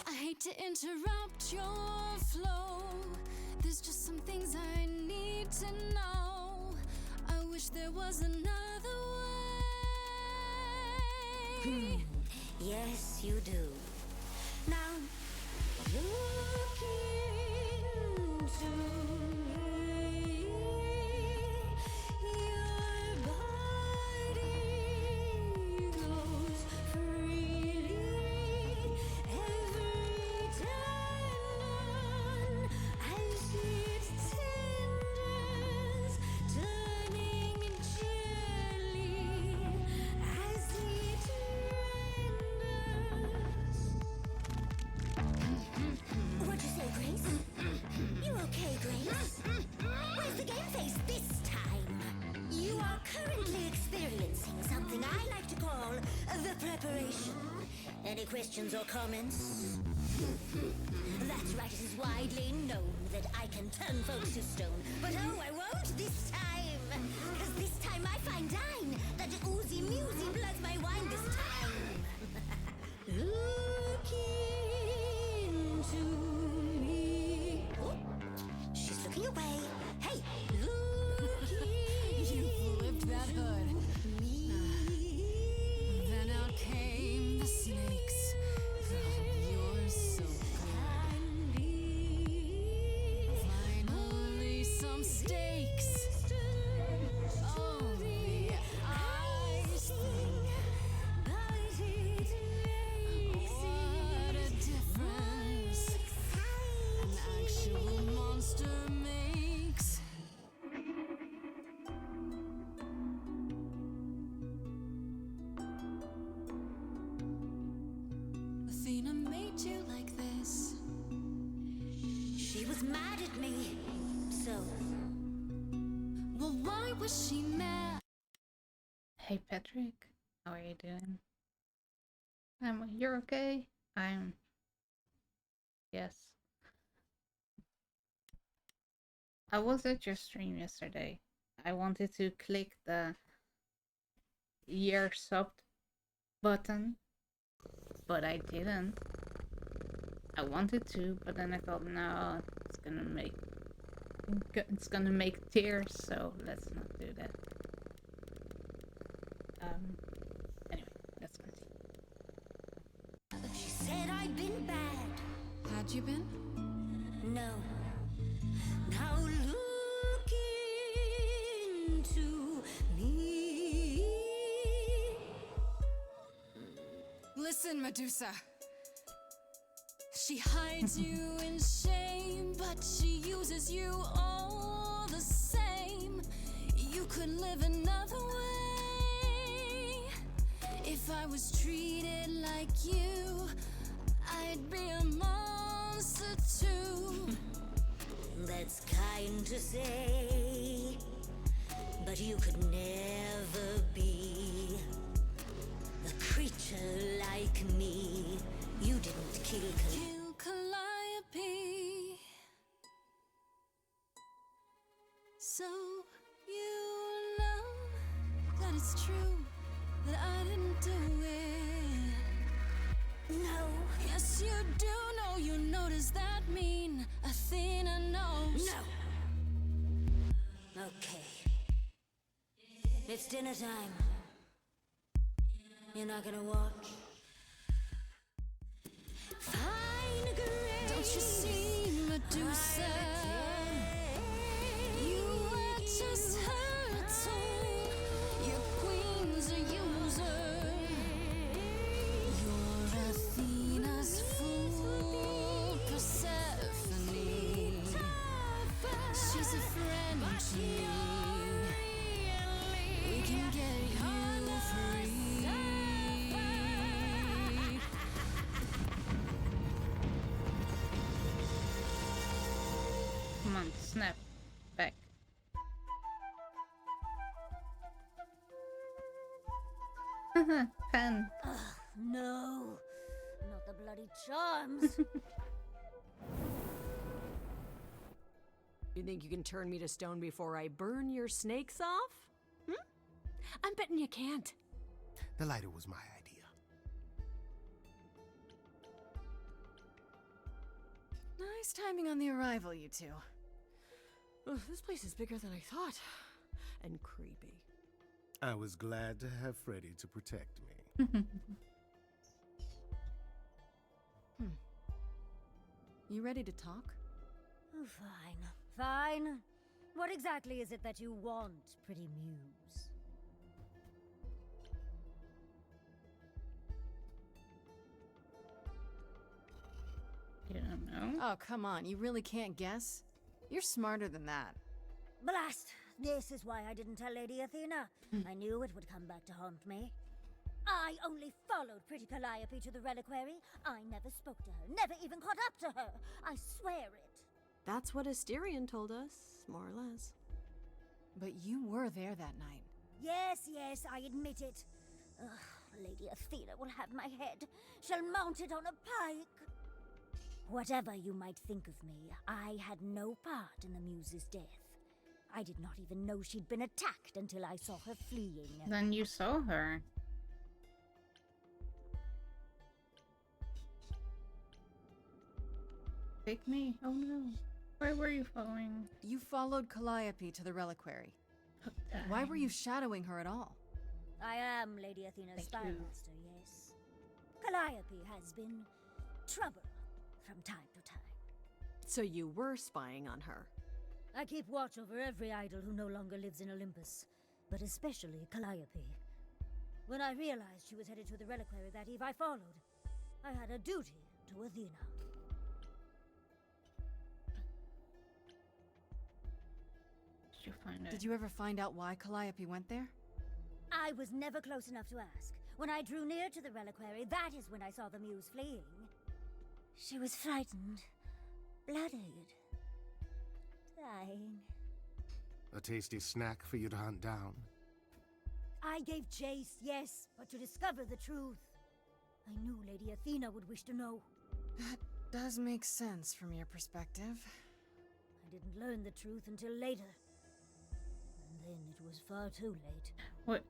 I hate to interrupt your flow. There's just some things I need to know. I wish there was another way. Yes, you do. Now, look into me. Your body goes freely every time as it tenders, turning jelly as it renders. What'd you say, Grace? You okay, Grace? Where's the game face this time? You are currently experiencing something I like to call the preparation. Any questions or comments? That's right, it is widely known that I can turn folks to stone. But oh, I won't this time. Because this time I find dine that oozy musy bloods my wine this time. Look into me. Oh, she's looking away. Hey, look You flipped that hood. me. Then out came the snakes. Oh, you're so good. Finally, some steaks. Oh, the ice thing. What a difference an actual monster makes. Athena made you like this. She was mad at me. So, Well, why was she mad? Hey Patrick, how are you doing? You're okay? Yes. I was at your stream yesterday. I wanted to click the year subbed button, but I didn't. I wanted to, but then I thought, no, it's gonna make tears, so let's not do that. I'd been bad. Had you been? No. Now look into me. Listen, Medusa. She hides you in shame, but she uses you all the same. You could live another way. If I was treated like you, I'd be a monster too. That's kind to say, but you could never be a creature like me. You didn't kill Calliope. So you know that it's true that I didn't do it. No. Yes, you do know. You know, does that mean Athena knows? No. Okay. It's dinner time. You're not gonna watch? Fine, Grace. Don't you see, Medusa? You are just her tool. Your queen's a user. You're Athena's fool, Persephone. She's a friend to me. We can get you free. Come on, snap back. Pen. No. Not the bloody charms. You think you can turn me to stone before I burn your snakes off? I'm betting you can't. The lighter was my idea. Nice timing on the arrival, you two. Ugh, this place is bigger than I thought. And creepy. I was glad to have Freddy to protect me. You ready to talk? Oh, fine. Fine. What exactly is it that you want, pretty muse? You don't know? Oh, come on. You really can't guess? You're smarter than that. Blast! This is why I didn't tell Lady Athena. I knew it would come back to haunt me. I only followed pretty Calliope to the reliquary. I never spoke to her, never even caught up to her. I swear it. That's what Asterion told us, more or less. But you were there that night. Yes, I admit it. Ugh, Lady Athena will have my head. She'll mount it on a pike. Whatever you might think of me, I had no part in the muse's death. I did not even know she'd been attacked until I saw her fleeing. Then you saw her. Take me? Oh no. Where were you following? You followed Calliope to the reliquary. Why were you shadowing her at all? I am Lady Athena's Thank you. spymaster, yes. Calliope has been trouble from time to time. So you were spying on her. I keep watch over every idol who no longer lives in Olympus, but especially Calliope. When I realized she was headed to the reliquary that eve, I followed. I had a duty to Athena. Did you find it? Did you ever find out why Calliope went there? I was never close enough to ask. When I drew near to the reliquary, that is when I saw the muse fleeing. She was frightened, bloodied, dying. A tasty snack for you to hunt down. I gave chase, yes, but to discover the truth. I knew Lady Athena would wish to know. That does make sense from your perspective. I didn't learn the truth until later. And then it was far too late. What?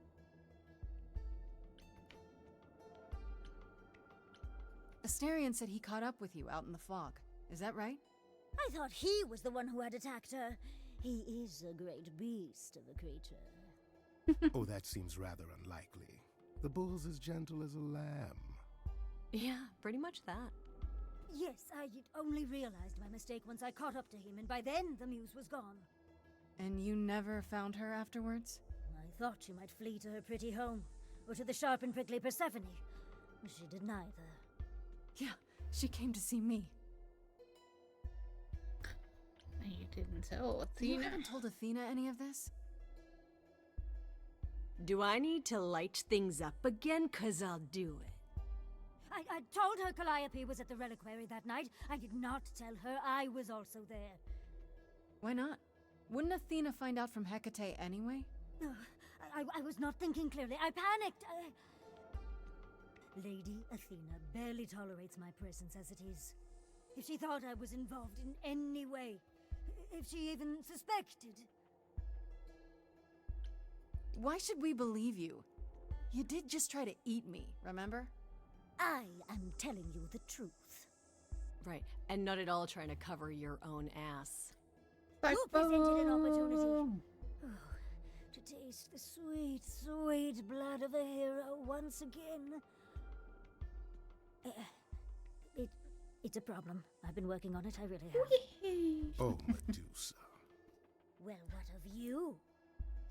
Asterion said he caught up with you out in the fog. Is that right? I thought he was the one who had attacked her. He is a great beast of a creature. Oh, that seems rather unlikely. The bull's as gentle as a lamb. Yeah, pretty much that. Yes, I only realized my mistake once I caught up to him, and by then the muse was gone. And you never found her afterwards? I thought she might flee to her pretty home, or to the sharp and prickly Persephone. She did neither. Yeah, she came to see me. You didn't tell Athena. You haven't told Athena any of this? Do I need to light things up again? 'Cause I'll do it. I told her Calliope was at the reliquary that night. I did not tell her I was also there. Why not? Wouldn't Athena find out from Hecate anyway? I was not thinking clearly. I panicked. Lady Athena barely tolerates my presence as it is. If she thought I was involved in any way, if she even suspected... Why should we believe you? You did just try to eat me, remember? I am telling you the truth. Right, and not at all trying to cover your own ass. You presented an opportunity. To taste the sweet, sweet blood of a hero once again. It's a problem. I've been working on it, I really have. Oh, Medusa. Well, what of you?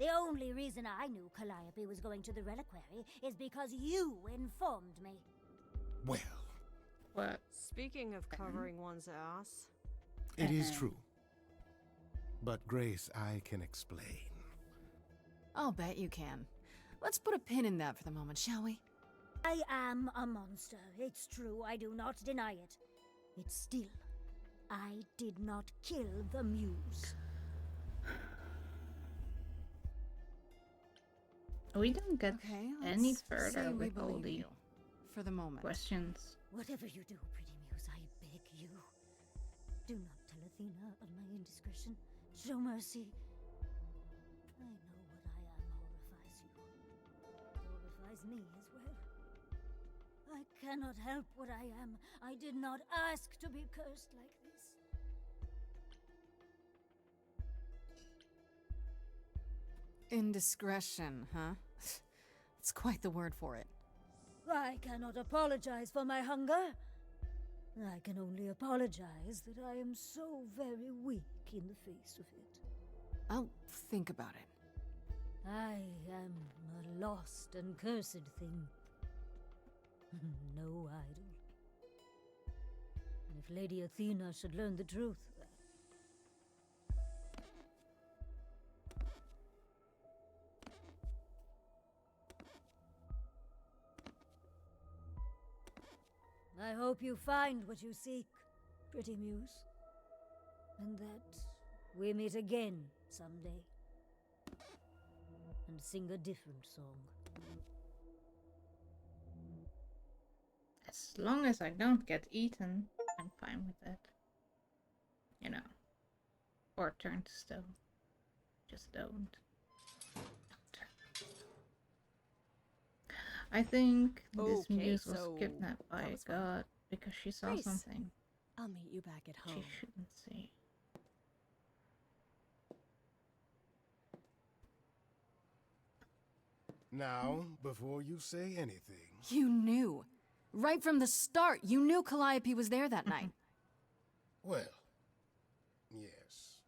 The only reason I knew Calliope was going to the reliquary is because you informed me. Well, What? Speaking of covering one's ass... it is true. But Grace, I can explain. I'll bet you can. Let's put a pin in that for the moment, shall we? I am a monster. It's true. I do not deny it. It's still, I did not kill the muse. We don't get any further say we with all believe the you, for the moment. questions. Whatever you do, pretty muse, I beg you. Do not tell Athena of my indiscretion. Show mercy. I know what I am horrifies you. It horrifies me as well. I cannot help what I am. I did not ask to be cursed like this. Indiscretion, huh? It's quite the word for it. I cannot apologize for my hunger. I can only apologize that I am so very weak in the face of it. I'll think about it. I am a lost and cursed thing. No idol. And if Lady Athena should learn the truth, I hope you find what you seek, pretty muse. And that we meet again someday. And sing a different song. As long as I don't get eaten, I'm fine with that. You know. Or turn to stone. Just don't. I think this Okay, muse was so kidnapped by that a was fun. god because she saw Grace, something I'll meet you back at she home. shouldn't see. Now, before you say anything... You knew. Right from the start, you knew Calliope was there that night. Well, yes.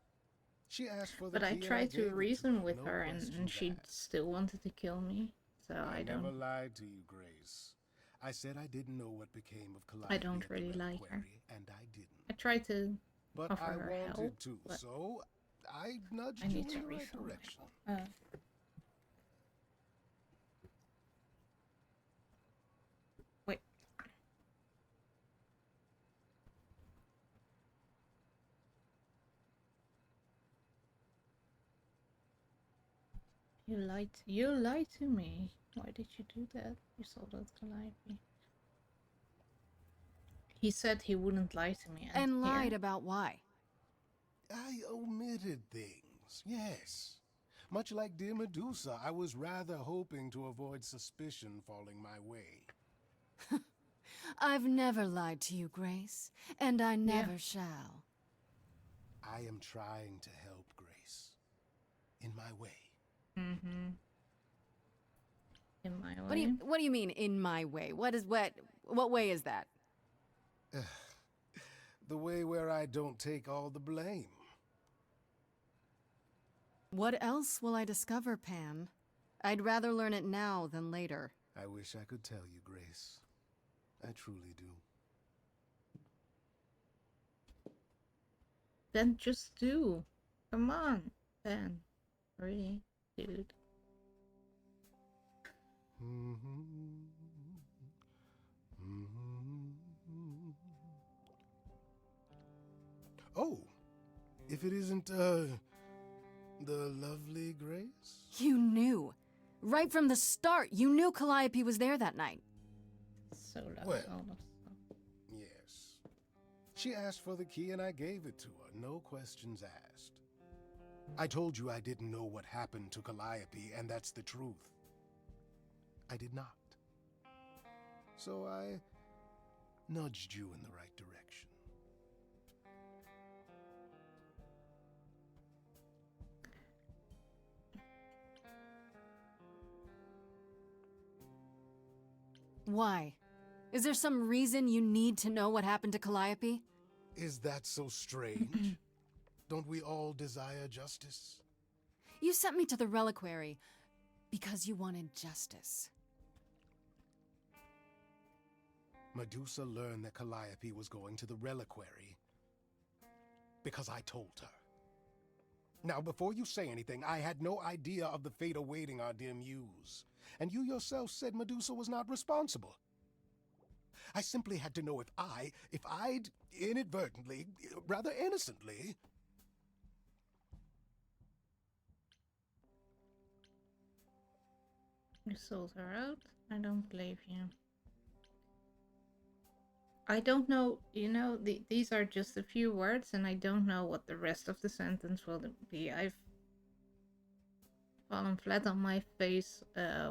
She asked for the But I key and tried gave to it reason her, with no her and questions she asked. still wanted to kill me. So I never don't lied to you, Grace. I said I didn't know what became of Calliope I don't at the really like her. reliquary, and I didn't. I tried to But offer I her wanted help, to, but so I nudged I you need to in the right refill direction. Wait. You lied to me. Why did you do that? You saw that Calliope. He said he wouldn't lie to me. And here- lied about why? I omitted things, yes. Much like dear Medusa, I was rather hoping to avoid suspicion falling my way. I've never lied to you, Grace, and I never shall. I am trying to help, Grace. In my way. Mm-hmm. In my way. What do you mean in my way? What way is that? The way where I don't take all the blame. What else will I discover, Pan? I'd rather learn it now than later. I wish I could tell you, Grace. I truly do. Then just do. Come on, Ben. Really, dude. Oh, if it isn't, the lovely Grace? You knew. Right from the start, you knew Calliope was there that night. So loud. Well. all of stuff. Yes. She asked for the key and I gave it to her, no questions asked. I told you I didn't know what happened to Calliope, and that's the truth. I did not. So I nudged you in the right direction. Why? Is there some reason you need to know what happened to Calliope? Is that so strange? Don't we all desire justice? You sent me to the reliquary because you wanted justice. Medusa learned that Calliope was going to the reliquary because I told her. Now, before you say anything, I had no idea of the fate awaiting our dear muse. And you yourself said Medusa was not responsible. I simply had to know if I'd inadvertently, rather innocently... You sold her out? I don't believe you. I don't know, these are just a few words and I don't know what the rest of the sentence will be. I've fallen flat on my face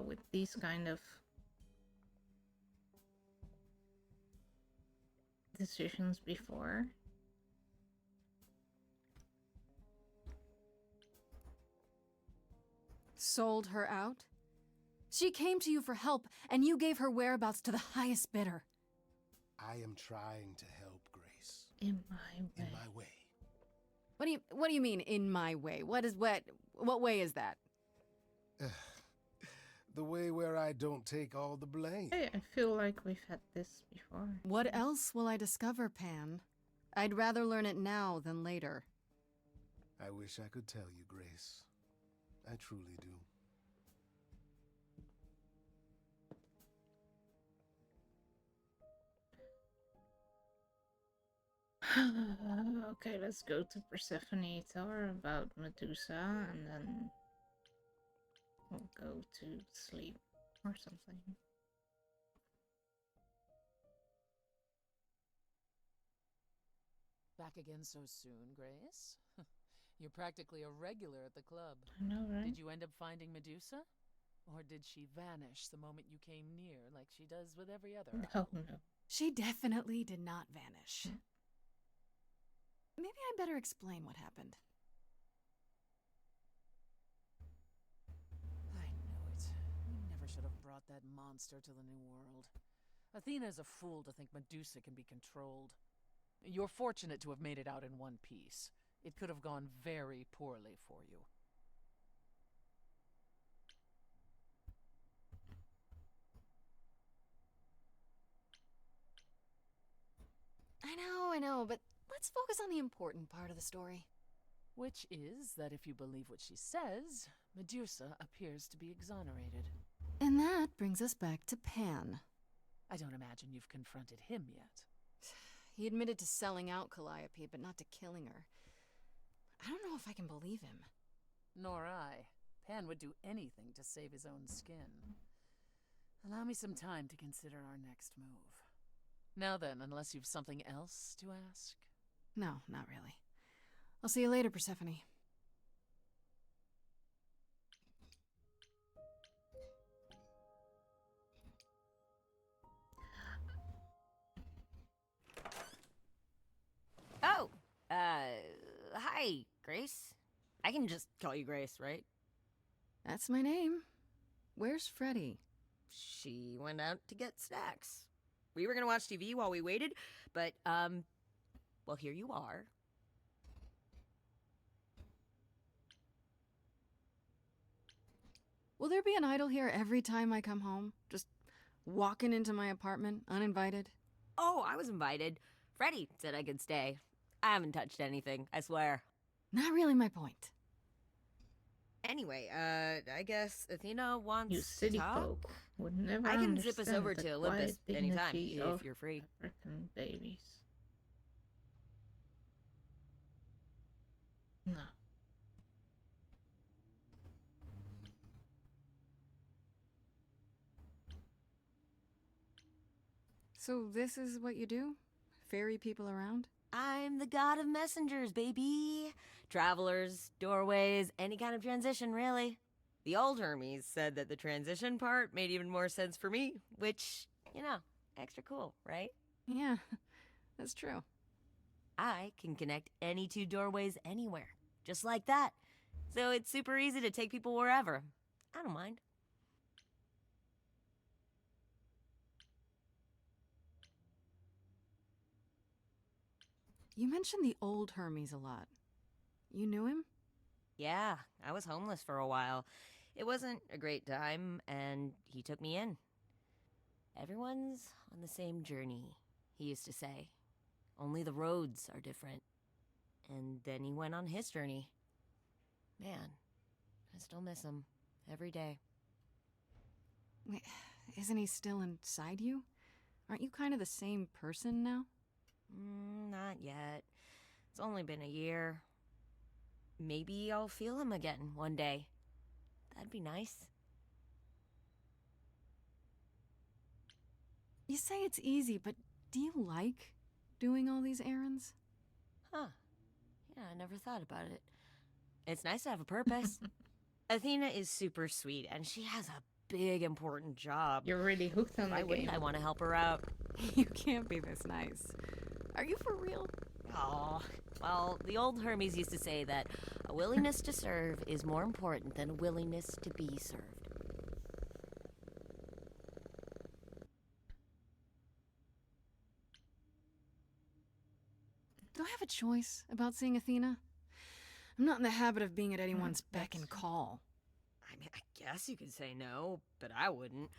with these kind of decisions before. Sold her out? She came to you for help, and you gave her whereabouts to the highest bidder. I am trying to help, Grace. In my way. In my way. What do you mean, in my way? What way is that? The way where I don't take all the blame. Hey, I feel like we've had this before. What else will I discover, Pan? I'd rather learn it now than later. I wish I could tell you, Grace. I truly do. Okay, let's go to Persephone, tell her about Medusa, and then we'll go to sleep or something. Back again so soon, Grace? You're practically a regular at the club. I know, right? Did you end up finding Medusa? Or did she vanish the moment you came near, like she does with every other? No, no. She definitely did not vanish. Maybe I better explain what happened. I knew it. We never should have brought that monster to the New World. Athena is a fool to think Medusa can be controlled. You're fortunate to have made it out in one piece. It could have gone very poorly for you. I know, but let's focus on the important part of the story. Which is that if you believe what she says, Medusa appears to be exonerated. And that brings us back to Pan. I don't imagine you've confronted him yet. He admitted to selling out Calliope, but not to killing her. I don't know if I can believe him. Nor I. Pan would do anything to save his own skin. Allow me some time to consider our next move. Now then, unless you've something else to ask? No, not really. I'll see you later, Persephone. Oh, hi, Grace. I can just call you Grace, right? That's my name. Where's Freddy? She went out to get snacks. We were gonna watch TV while we waited, but, well, well, here you are. Will there be an idol here every time I come home? Just walking into my apartment, uninvited? Oh, I was invited. Freddie said I could stay. I haven't touched anything, I swear. Not really my point. Anyway, I guess Athena wants You city to talk? folk would never I can zip us understand over the to Olympus quiet anytime, dignity if of you're free. African babies. No. So this is what you do? Ferry people around? I'm the god of messengers, baby. Travelers, doorways, any kind of transition, really. The old Hermes said that the transition part made even more sense for me, which, you know, extra cool, right? Yeah, that's true. I can connect any two doorways anywhere, just like that. So it's super easy to take people wherever. I don't mind. You mentioned the old Hermes a lot. You knew him? Yeah, I was homeless for a while. It wasn't a great time, and he took me in. Everyone's on the same journey, he used to say. Only the roads are different. And then he went on his journey. Man, I still miss him every day. Wait, isn't he still inside you? Aren't you kind of the same person now? Not yet. It's only been a year. Maybe I'll feel him again one day. That'd be nice. You say it's easy, but do you like doing all these errands? Huh. Yeah, I never thought about it. It's nice to have a purpose. Athena is super sweet, and she has a big, important job. You're really hooked on Why the wouldn't game. I want to help her out? You can't be this nice. Are you for real? Oh, well, the old Hermes used to say that a willingness to serve is more important than a willingness to be served. Do I have a choice about seeing Athena? I'm not in the habit of being at anyone's beck and call. I mean, I guess you could say no, but I wouldn't.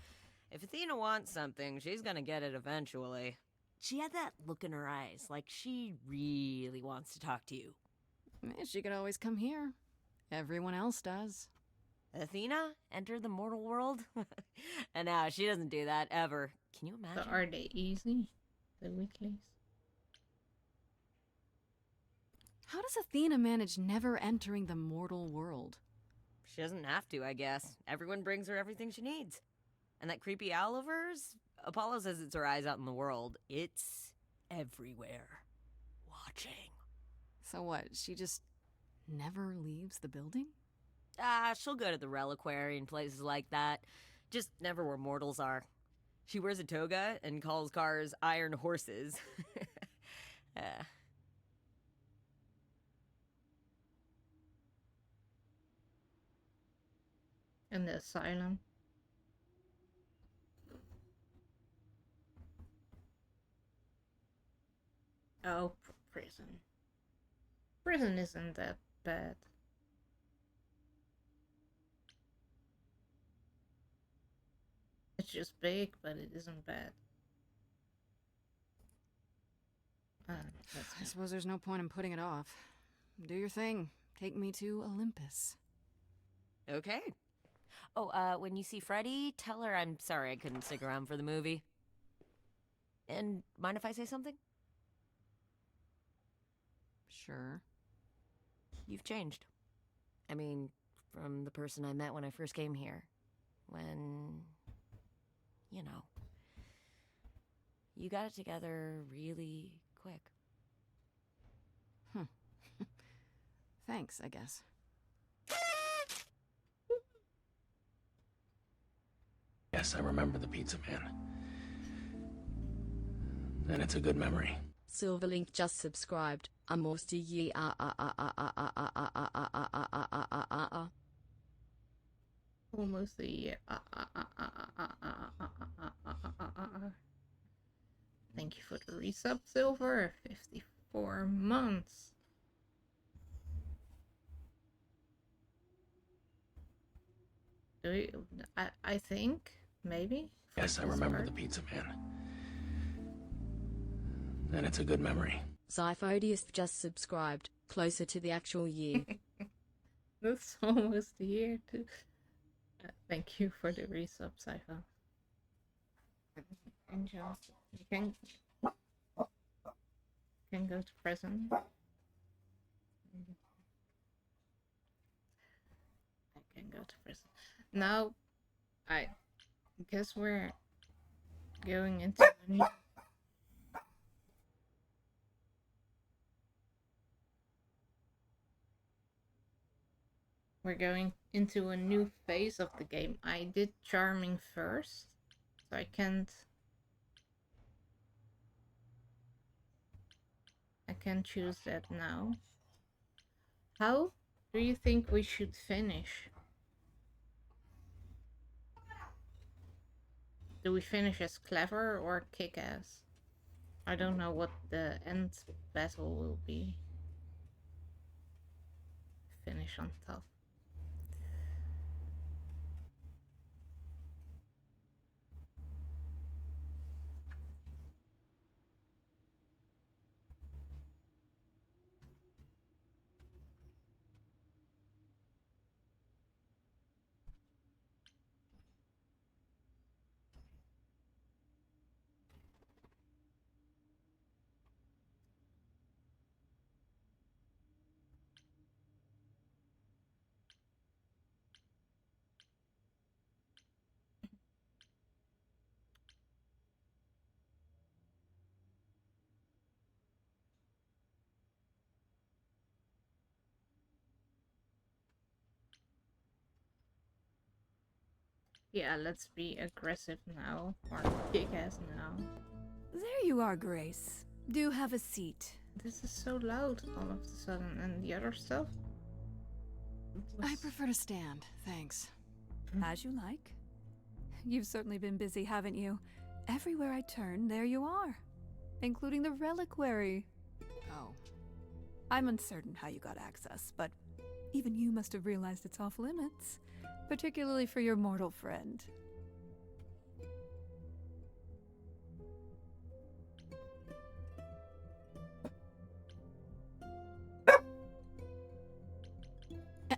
If Athena wants something, she's gonna get it eventually. She had that look in her eyes, like she really wants to talk to you. She could always come here. Everyone else does. Athena entered the mortal world? And now she doesn't do that ever. Can you imagine? So are they easy? The weeklies? How does Athena manage never entering the mortal world? She doesn't have to, I guess. Everyone brings her everything she needs. And that creepy owl of hers? Apollo says it's her eyes out in the world. It's everywhere. Watching. So what, she just never leaves the building? She'll go to the reliquary and places like that. Just never where mortals are. She wears a toga and calls cars iron horses. In the asylum? Oh, prison. Prison isn't that bad. It's just big, but it isn't bad. I suppose there's no point in putting it off. Do your thing. Take me to Olympus. Okay. Oh, when you see Freddie, tell her I'm sorry I couldn't stick around for the movie. And mind if I say something? Sure. You've changed. I mean, from the person I met when I first came here. When, you know, you got it together really quick. Thanks, I guess. Yes, I remember the pizza man. And it's a good memory. Silverlink just subscribed. Almost a year. Almost a year. Thank you for the resub, Silver. for months. Do you, I think maybe. Yes, I this remember part. the pizza man. And it's a good memory. Zyphodius just subscribed, closer to the actual year. That's almost a year too. Thank you for the resub, Cypher. Enjoy. You can go to prison. I can go to prison. Now, I guess we're going into a new... We're going into a new phase of the game. I did charming first, so I can't choose that now. How do you think we should finish? Do we finish as clever or kick-ass? I don't know what the end battle will be. Finish on top. Yeah, let's be aggressive now, or kick-ass now. There you are, Grace. Do have a seat. This is so loud all of a sudden, and the other stuff? I prefer to stand, thanks. As you like. You've certainly been busy, haven't you? Everywhere I turn, there you are. Including the reliquary. Oh. I'm uncertain how you got access, but even you must have realized its off limits. Particularly for your mortal friend.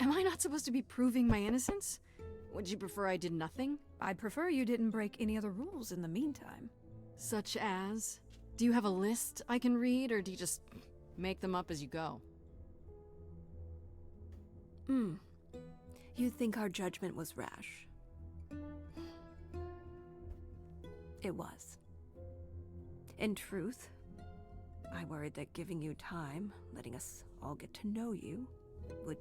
Am I not supposed to be proving my innocence? Would you prefer I did nothing? I'd prefer you didn't break any other rules in the meantime. Such as? Do you have a list I can read, or do you just make them up as you go? You think our judgment was rash? It was. In truth, I worried that giving you time, letting us all get to know you, would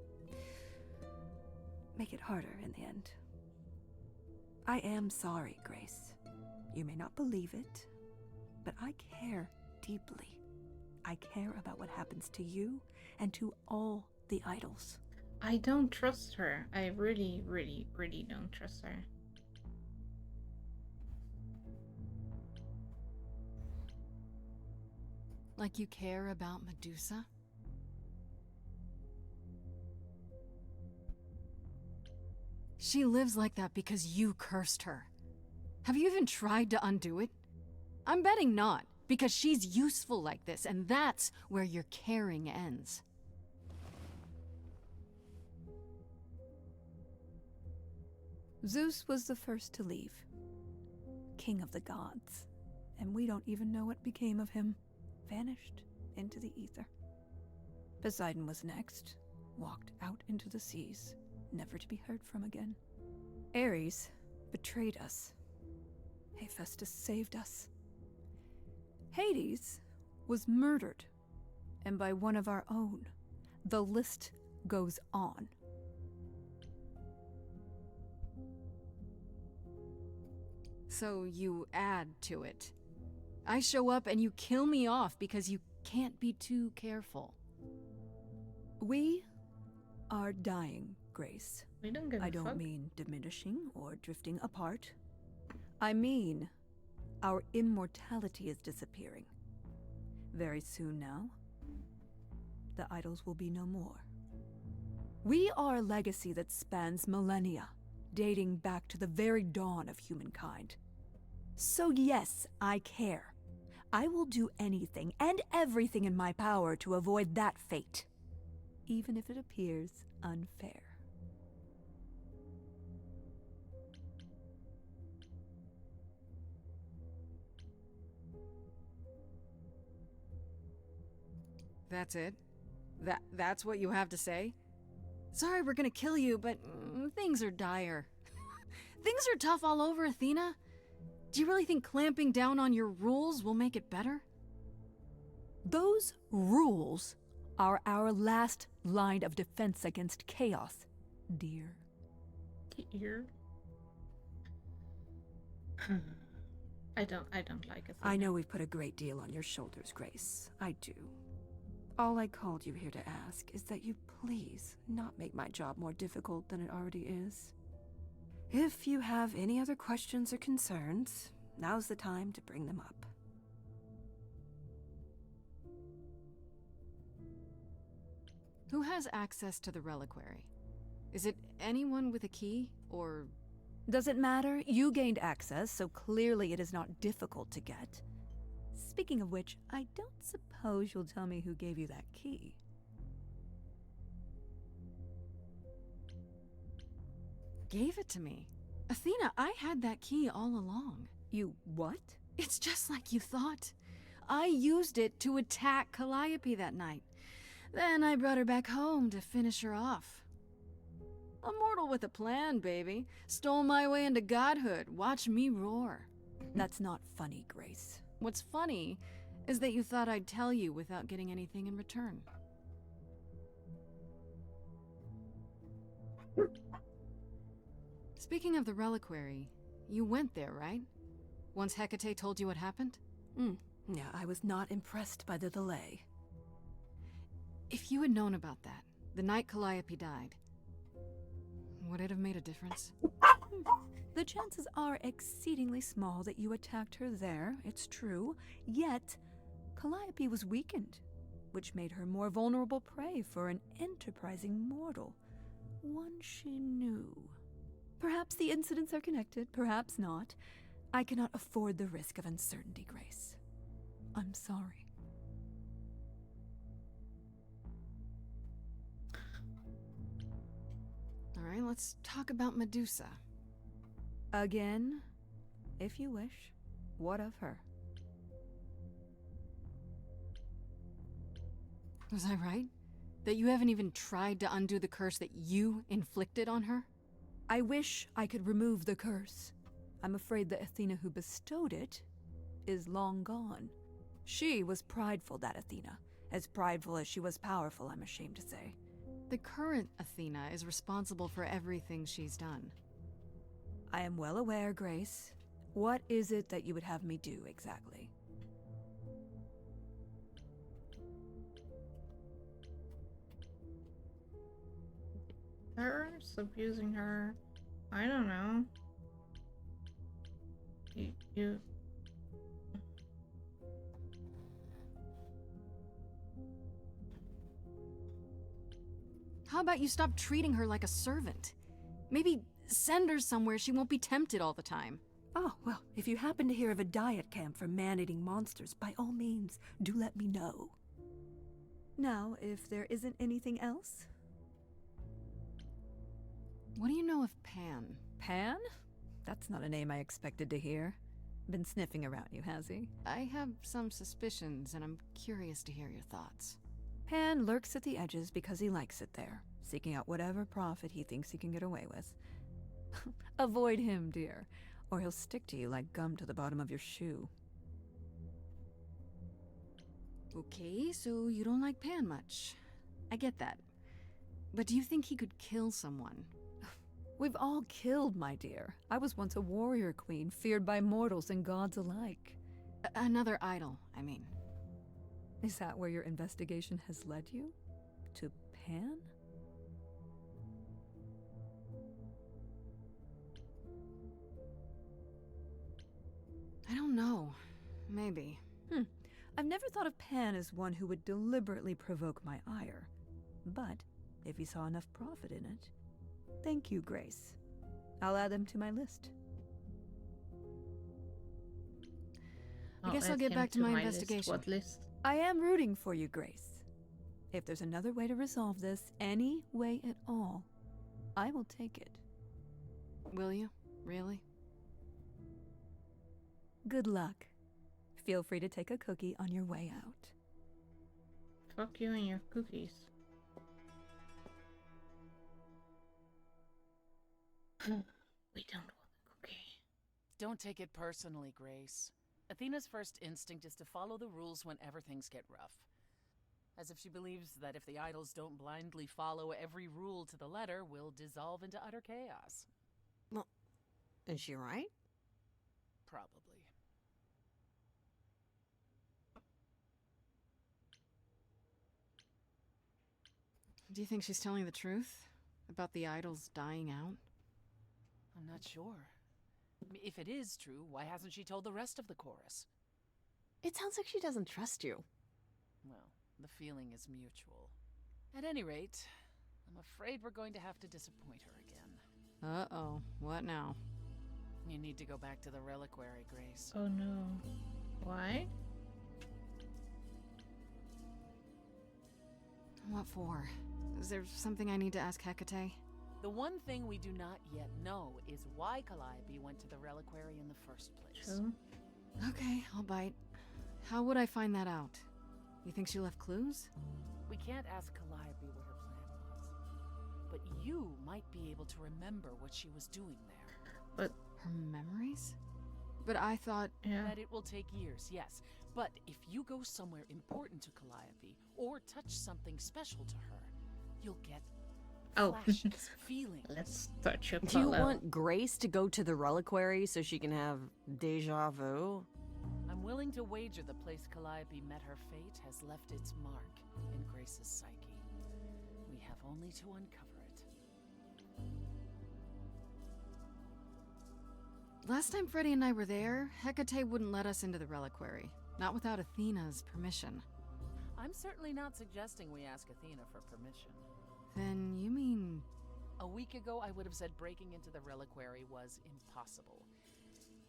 make it harder in the end. I am sorry, Grace. You may not believe it, but I care deeply. I care about what happens to you and to all the idols. I don't trust her. I really, really, really don't trust her. Like you care about Medusa? She lives like that because you cursed her. Have you even tried to undo it? I'm betting not, because she's useful like this, and that's where your caring ends. Zeus was the first to leave. King of the gods. And we don't even know what became of him. Vanished into the ether. Poseidon was next. Walked out into the seas, never to be heard from again. Ares betrayed us. Hephaestus saved us. Hades was murdered. And by one of our own. The list goes on. So you add to it. I show up and you kill me off because you can't be too careful. We are dying, Grace. We don't give a I don't fuck. mean diminishing or drifting apart. I mean, our immortality is disappearing. Very soon now, the idols will be no more. We are a legacy that spans millennia, dating back to the very dawn of humankind. So yes, I care. I will do anything and everything in my power to avoid that fate, even if it appears unfair. That's it? That's what you have to say? Sorry we're gonna kill you, but things are dire. Things are tough all over, Athena. Do you really think clamping down on your rules will make it better? Those rules are our last line of defense against chaos, dear. Dear? I don't like it. I know we've put a great deal on your shoulders, Grace. I do. All I called you here to ask is that you please not make my job more difficult than it already is. If you have any other questions or concerns, now's the time to bring them up. Who has access to the reliquary? Is it anyone with a key, or... Does it matter? You gained access, so clearly it is not difficult to get. Speaking of which, I don't suppose you'll tell me who gave you that key. Gave it to me. Athena, I had that key all along. You what? It's just like you thought. I used it to attack Calliope that night. Then I brought her back home to finish her off. A mortal with a plan, baby. Stole my way into godhood. Watch me roar. That's not funny, Grace. What's funny is that you thought I'd tell you without getting anything in return. Speaking of the reliquary, you went there, right? Once Hecate told you what happened? Yeah, I was not impressed by the delay. If you had known about that, the night Calliope died, would it have made a difference? The chances are exceedingly small that you attacked her there, it's true. Yet, Calliope was weakened, which made her more vulnerable prey for an enterprising mortal. One she knew. Perhaps the incidents are connected, perhaps not. I cannot afford the risk of uncertainty, Grace. I'm sorry. All right, let's talk about Medusa. Again, if you wish. What of her? Was I right? That you haven't even tried to undo the curse that you inflicted on her? I wish I could remove the curse. I'm afraid the Athena who bestowed it is long gone. She was prideful, that Athena. As prideful as she was powerful, I'm ashamed to say. The current Athena is responsible for everything she's done. I am well aware, Grace. What is it that you would have me do, exactly? Parents abusing her. I don't know. You... How about you stop treating her like a servant? Maybe send her somewhere she won't be tempted all the time. Oh, well, if you happen to hear of a diet camp for man-eating monsters, by all means, do let me know. Now, if there isn't anything else... What do you know of Pan? Pan? That's not a name I expected to hear. Been sniffing around you, has he? I have some suspicions, and I'm curious to hear your thoughts. Pan lurks at the edges because he likes it there, seeking out whatever profit he thinks he can get away with. Avoid him, dear, or he'll stick to you like gum to the bottom of your shoe. Okay, so you don't like Pan much. I get that. But do you think he could kill someone? We've all killed, my dear. I was once a warrior queen, feared by mortals and gods alike. Another idol, I mean. Is that where your investigation has led you? To Pan? I don't know. Maybe. I've never thought of Pan as one who would deliberately provoke my ire. But if he saw enough profit in it... Thank you, Grace. I'll add them to my list. I guess I'll get back to my investigation. What list? I am rooting for you, Grace. If there's another way to resolve this, any way at all, I will take it. Will you? Really? Good luck. Feel free to take a cookie on your way out. Fuck you and your cookies. We don't want a cookie. Don't take it personally, Grace. Athena's first instinct is to follow the rules whenever things get rough. As if she believes that if the idols don't blindly follow every rule to the letter, we'll dissolve into utter chaos. Well, is she right? Probably. Do you think she's telling the truth? About the idols dying out? I'm not sure. If it is true, why hasn't she told the rest of the chorus? It sounds like she doesn't trust you. Well, the feeling is mutual. At any rate, I'm afraid we're going to have to disappoint her again. Uh-oh. What now? You need to go back to the reliquary, Grace. Oh no. Why? What for? Is there something I need to ask Hecate? The one thing we do not yet know is why Calliope went to the reliquary in the first place. True. Okay, I'll bite. How would I find that out? You think she left clues? We can't ask Calliope what her plan was. But you might be able to remember what she was doing there. But... Her memories? But I thought... Yeah. That it will take years, yes. But if you go somewhere important to Calliope, or touch something special to her, you'll get flashes, feelings. Let's touch a Do you want Grace to go to the reliquary so she can have deja vu? I'm willing to wager the place Calliope met her fate has left its mark in Grace's psyche. We have only to uncover it. Last time Freddie and I were there, Hecate wouldn't let us into the reliquary. Not without Athena's permission. I'm certainly not suggesting we ask Athena for permission. Then you mean... A week ago, I would have said breaking into the reliquary was impossible.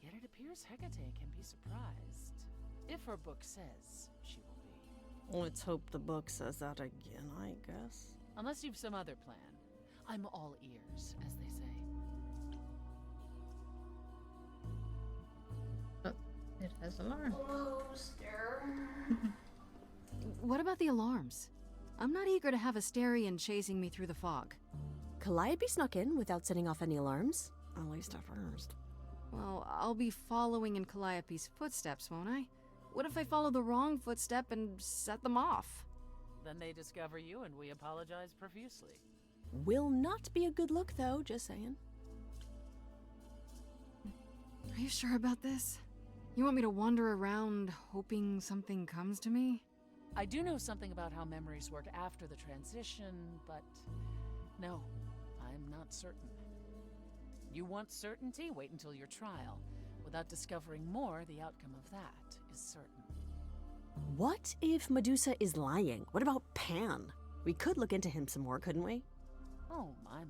Yet it appears Hecate can be surprised. If her book says she will be. Let's hope the book says that again, I guess. Unless you've some other plan. I'm all ears, as they say. But it has alarm. What about the alarms? I'm not eager to have Asterion chasing me through the fog. Calliope snuck in without setting off any alarms. At least at first. Well, I'll be following in Calliope's footsteps, won't I? What if I follow the wrong footstep and set them off? Then they discover you and we apologize profusely. Will not be a good look, though, just saying. Are you sure about this? You want me to wander around hoping something comes to me? I do know something about how memories work after the transition, but no, I'm not certain. You want certainty? Wait until your trial. Without discovering more, the outcome of that is certain. What if Medusa is lying? What about Pan? We could look into him some more, couldn't we? Oh, my,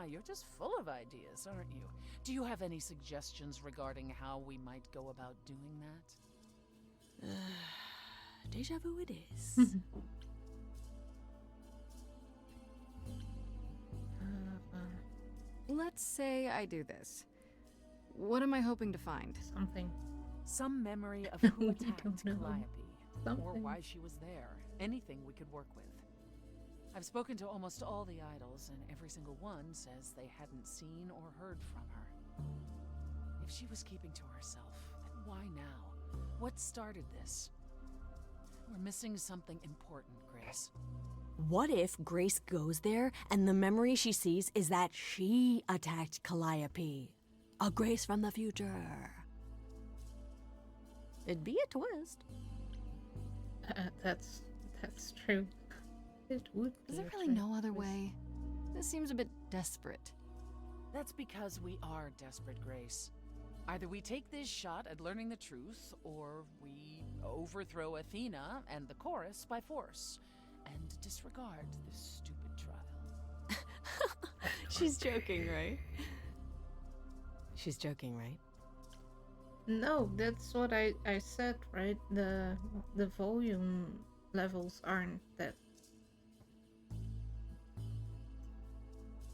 you're just full of ideas, aren't you? Do you have any suggestions regarding how we might go about doing that? Deja vu it is. Let's say I do this. What am I hoping to find? Something. Some memory of who attacked Calliope, or Something. why she was there. Anything we could work with. I've spoken to almost all the idols, and every single one says they hadn't seen or heard from her. If she was keeping to herself, then why now? What started this? We're missing something important, Grace. What if Grace goes there and the memory she sees is that she attacked Calliope? A Grace from the future. It'd be a twist. That's true. It would be. Is there a really twist. no other way? This seems a bit desperate. That's because we are desperate, Grace. Either we take this shot at learning the truth, or we overthrow Athena and the chorus by force, and disregard this stupid trial. She's joking, right? She's joking, right? No, that's what I said, right? The volume levels aren't that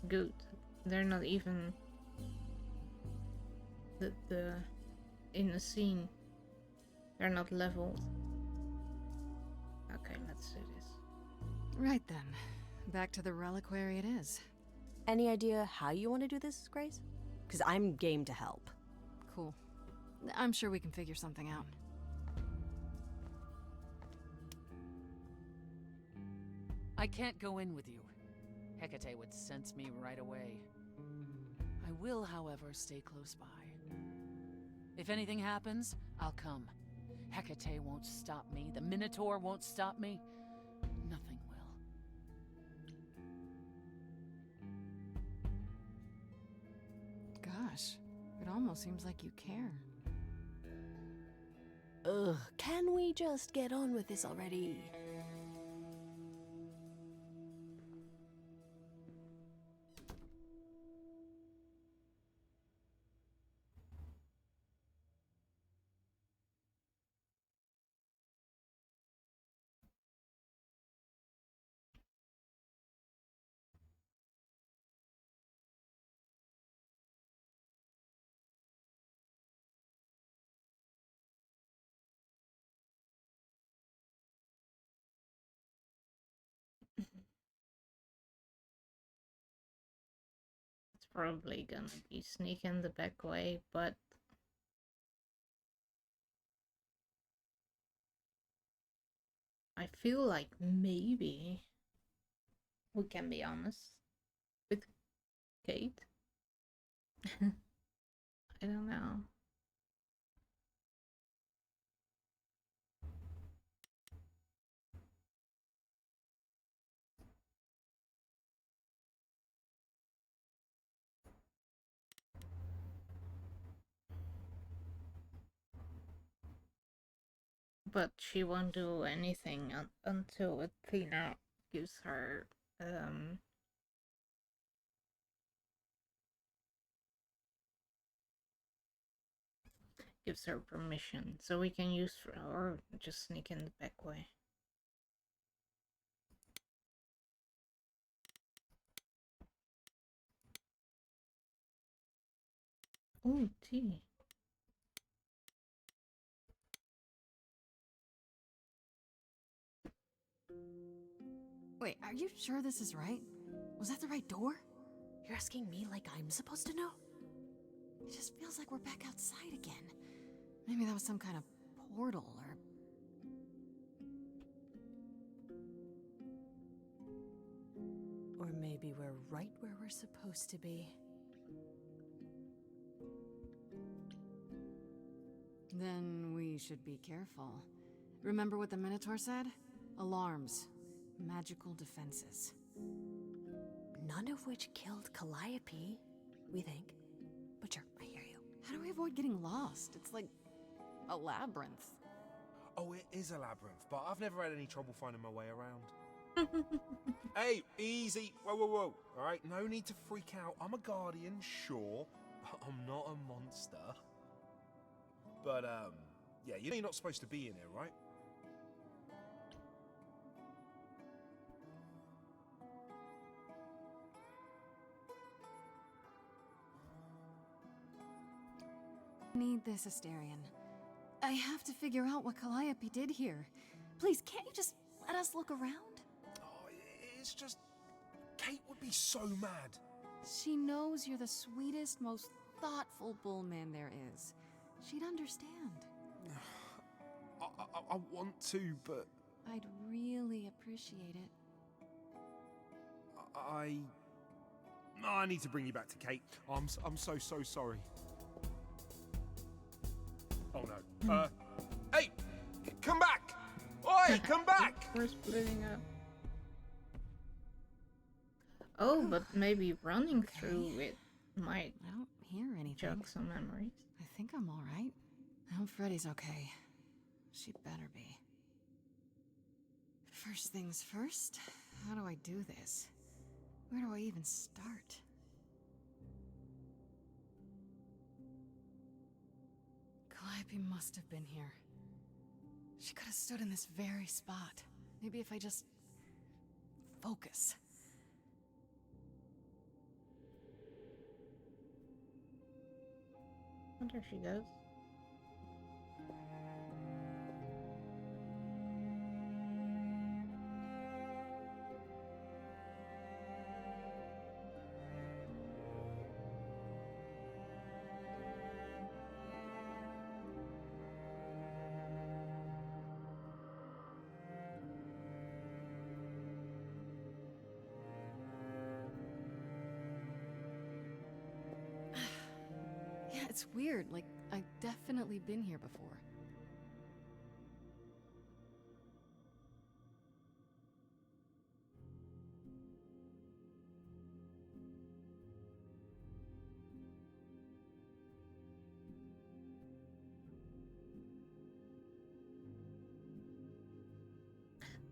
good. They're not even the in the scene. They're not leveled. Okay, let's do this. Right then. Back to the reliquary it is. Any idea how you want to do this, Grace? Because I'm game to help. Cool. I'm sure we can figure something out. I can't go in with you. Hecate would sense me right away. I will, however, stay close by. If anything happens, I'll come. Hecate won't stop me. The Minotaur won't stop me. Nothing will. Gosh, it almost seems like you care. Ugh, can we just get on with this already? It's probably gonna be sneaking the back way, but I feel like maybe we can be honest with Kate. I don't know. But she won't do anything until Athena gives her permission, so we can use or just sneak in the back way. Ooh, tea. Wait, are you sure this is right? Was that the right door? You're asking me like I'm supposed to know? It just feels like we're back outside again. Maybe that was some kind of portal or... Or maybe we're right where we're supposed to be. Then we should be careful. Remember what the Minotaur said? Alarms. Magical defenses. None of which killed Calliope, we think. But sure, I hear you. How do we avoid getting lost? It's like a labyrinth. Oh, it is a labyrinth, but I've never had any trouble finding my way around. Hey, easy. Whoa, whoa, whoa. All right, no need to freak out. I'm a guardian, sure, but I'm not a monster. But, yeah, you know you're not supposed to be in here, right? Need this, Asterion. I have to figure out what Calliope did here. Please, can't you just let us look around? Oh, it's just... Kate would be so mad. She knows you're the sweetest, most thoughtful bullman there is. She'd understand. I want to, but... I'd really appreciate it. I need to bring you back to Kate. I'm so sorry. Oh no. Hey! Come back! Oi, come back! We're splitting up. Oh, but maybe running through it might I don't hear anything. jog some memories. I think I'm all right. I hope Freddy's okay. She better be. First things first, how do I do this? Where do I even start? Calliope must have been here. She could have stood in this very spot. Maybe if I just... focus. Oh, there she goes. Yeah, it's weird. Like, I've definitely been here before.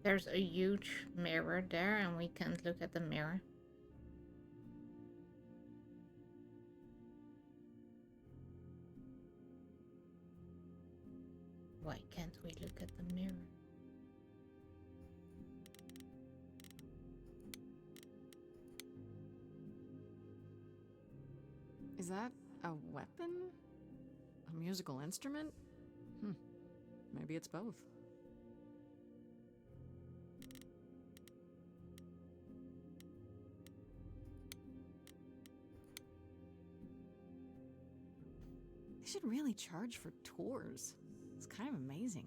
There's a huge mirror there, and we can't look at the mirror. Why can't we look at the mirror? Is that a weapon? A musical instrument? Maybe it's both. They should really charge for tours. It's kind of amazing.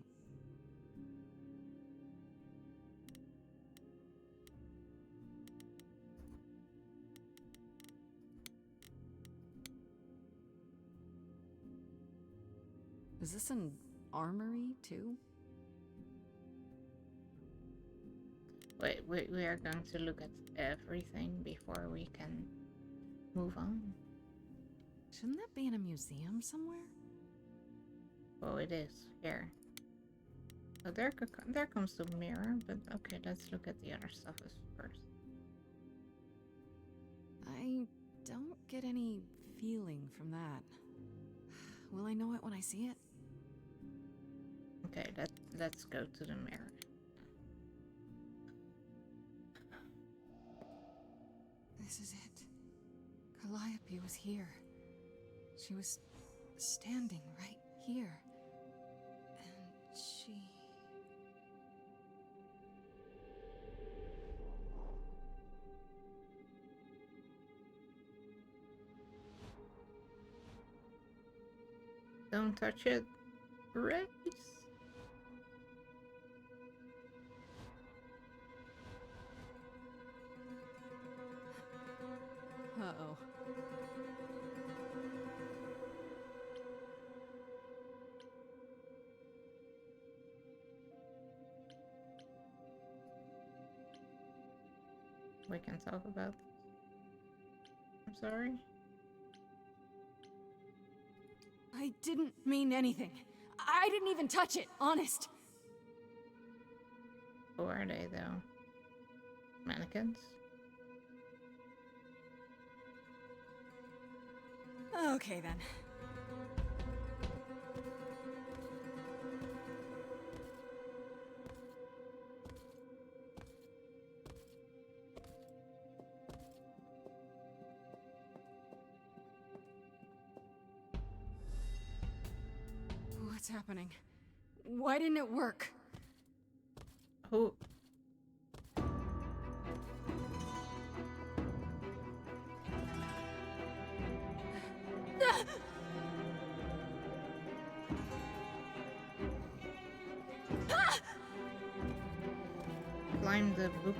Is this an armory, too? Wait, we are going to look at everything before we can move on. Shouldn't that be in a museum somewhere? Oh, it is here. Oh, there comes the mirror, but okay, let's look at the other stuff first. I don't get any feeling from that. Will I know it when I see it? Okay, let's go to the mirror. This is it. Calliope was here. She was standing right here. And she... Don't touch it. Race. Uh-oh. We can talk about this. I'm sorry. I didn't mean anything. I didn't even touch it, honest. Who are they, though? Mannequins? Okay, then. What's happening? Why didn't it work? Who? Climb the book.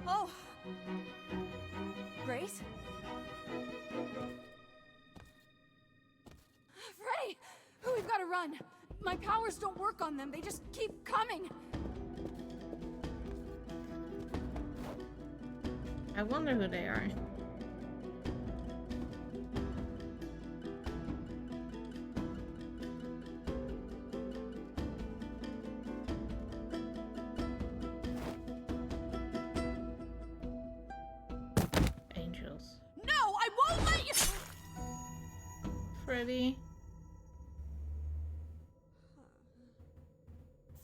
Oh! Grace? Freddy! We've got to run! My powers don't work on them, they just keep coming! I wonder who they are. shadows. No, I won't let you! Freddy.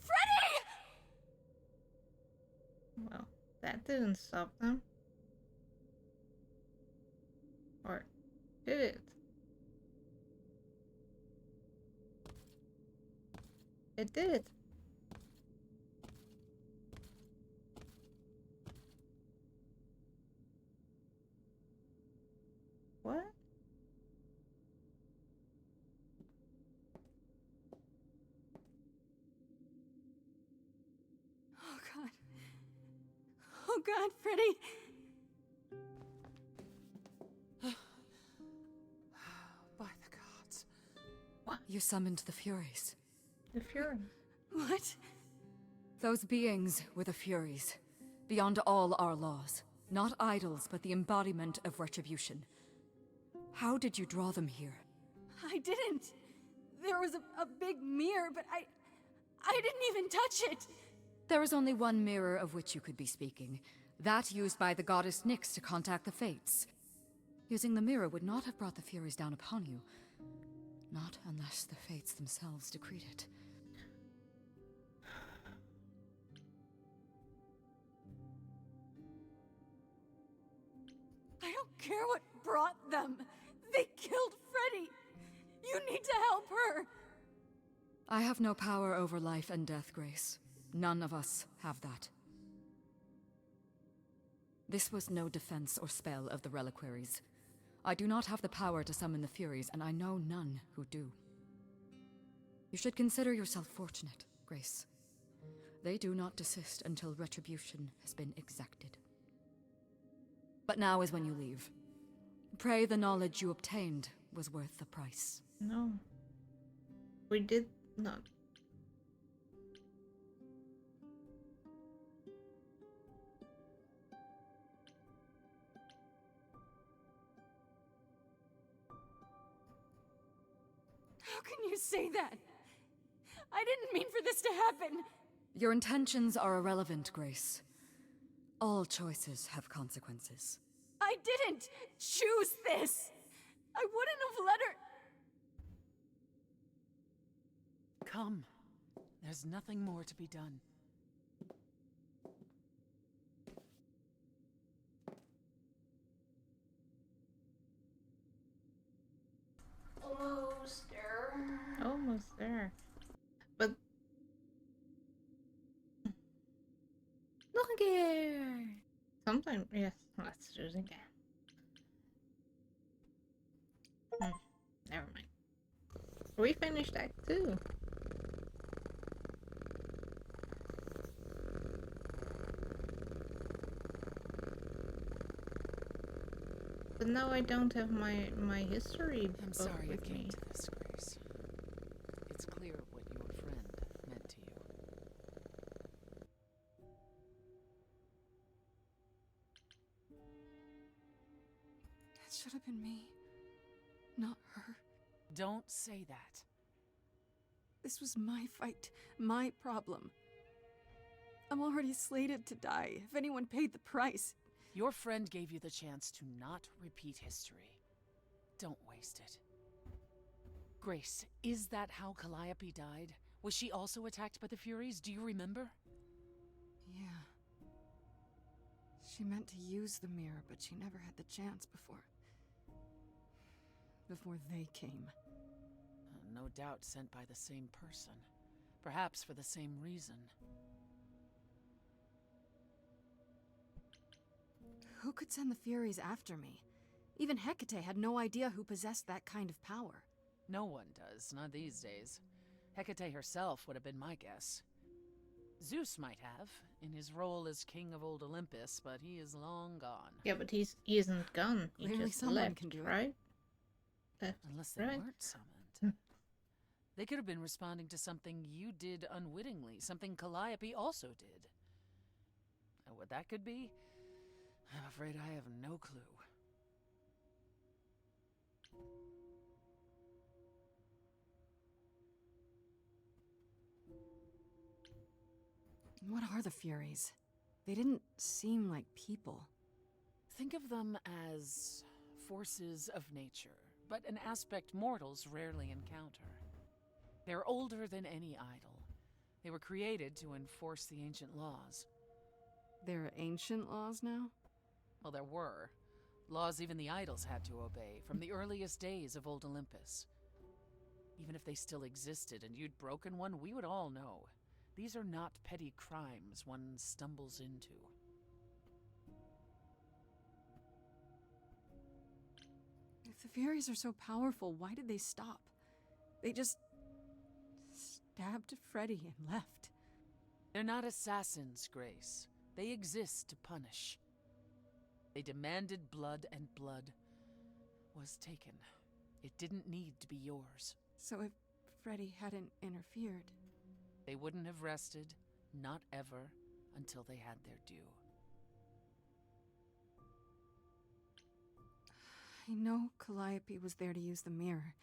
Freddy! Well, that didn't stop them. Or did it? It did. What? Oh god. Oh god, Freddy! By the gods. What? You summoned the Furies. The Fury. What? Those beings were the Furies, beyond all our laws. Not idols, but the embodiment of retribution. How did you draw them here? I didn't. There was a big mirror, but I didn't even touch it. There is only one mirror of which you could be speaking. That used by the goddess Nyx to contact the Fates. Using the mirror would not have brought the Furies down upon you. Not unless the Fates themselves decreed it. I don't care what brought them. They killed Freddy. You need to help her. I have no power over life and death, Grace. None of us have that. This was no defense or spell of the reliquaries. I do not have the power to summon the Furies, and I know none who do. You should consider yourself fortunate, Grace. They do not desist until retribution has been exacted. But now is when you leave. Pray the knowledge you obtained was worth the price. No. We did not. How can you say that? I didn't mean for this to happen. Your intentions are irrelevant, Grace. All choices have consequences. I didn't choose this. I wouldn't have let her. Come. There's nothing more to be done. Almost there. Almost there. But look here. Sometimes, yes. Let's do it again. Never mind. We finished Act 2. But now I don't have my history I'm book sorry with it came me. to this, Grace. It's clear what your friend meant to you. That should have been me, not her. Don't say that. This was my fight, my problem. I'm already slated to die if anyone paid the price. Your friend gave you the chance to not repeat history. Don't waste it. Grace, is that how Calliope died? Was she also attacked by the Furies? Do you remember? Yeah. She meant to use the mirror, but she never had the chance before they came. No doubt sent by the same person. Perhaps for the same reason. Who could send the Furies after me? Even Hecate had no idea who possessed that kind of power. No one does, not these days. Hecate herself would have been my guess. Zeus might have, in his role as king of old Olympus, but he is long gone. Yeah, but he isn't gone. He Clearly just someone left, can do it. right? Unless they right. weren't summoned. They could have been responding to something you did unwittingly, something Calliope also did. And what that could be? I'm afraid I have no clue. What are the Furies? They didn't seem like people. Think of them as forces of nature, but an aspect mortals rarely encounter. They're older than any idol. They were created to enforce the ancient laws. There are ancient laws now? Well, there were. Laws even the idols had to obey, from the earliest days of old Olympus. Even if they still existed and you'd broken one, we would all know. These are not petty crimes one stumbles into. If the fairies are so powerful, why did they stop? They just stabbed Freddy and left. They're not assassins, Grace. They exist to punish. They demanded blood, and blood was taken. It didn't need to be yours. So if Freddy hadn't interfered... They wouldn't have rested, not ever, until they had their due. I know Calliope was there to use the mirror,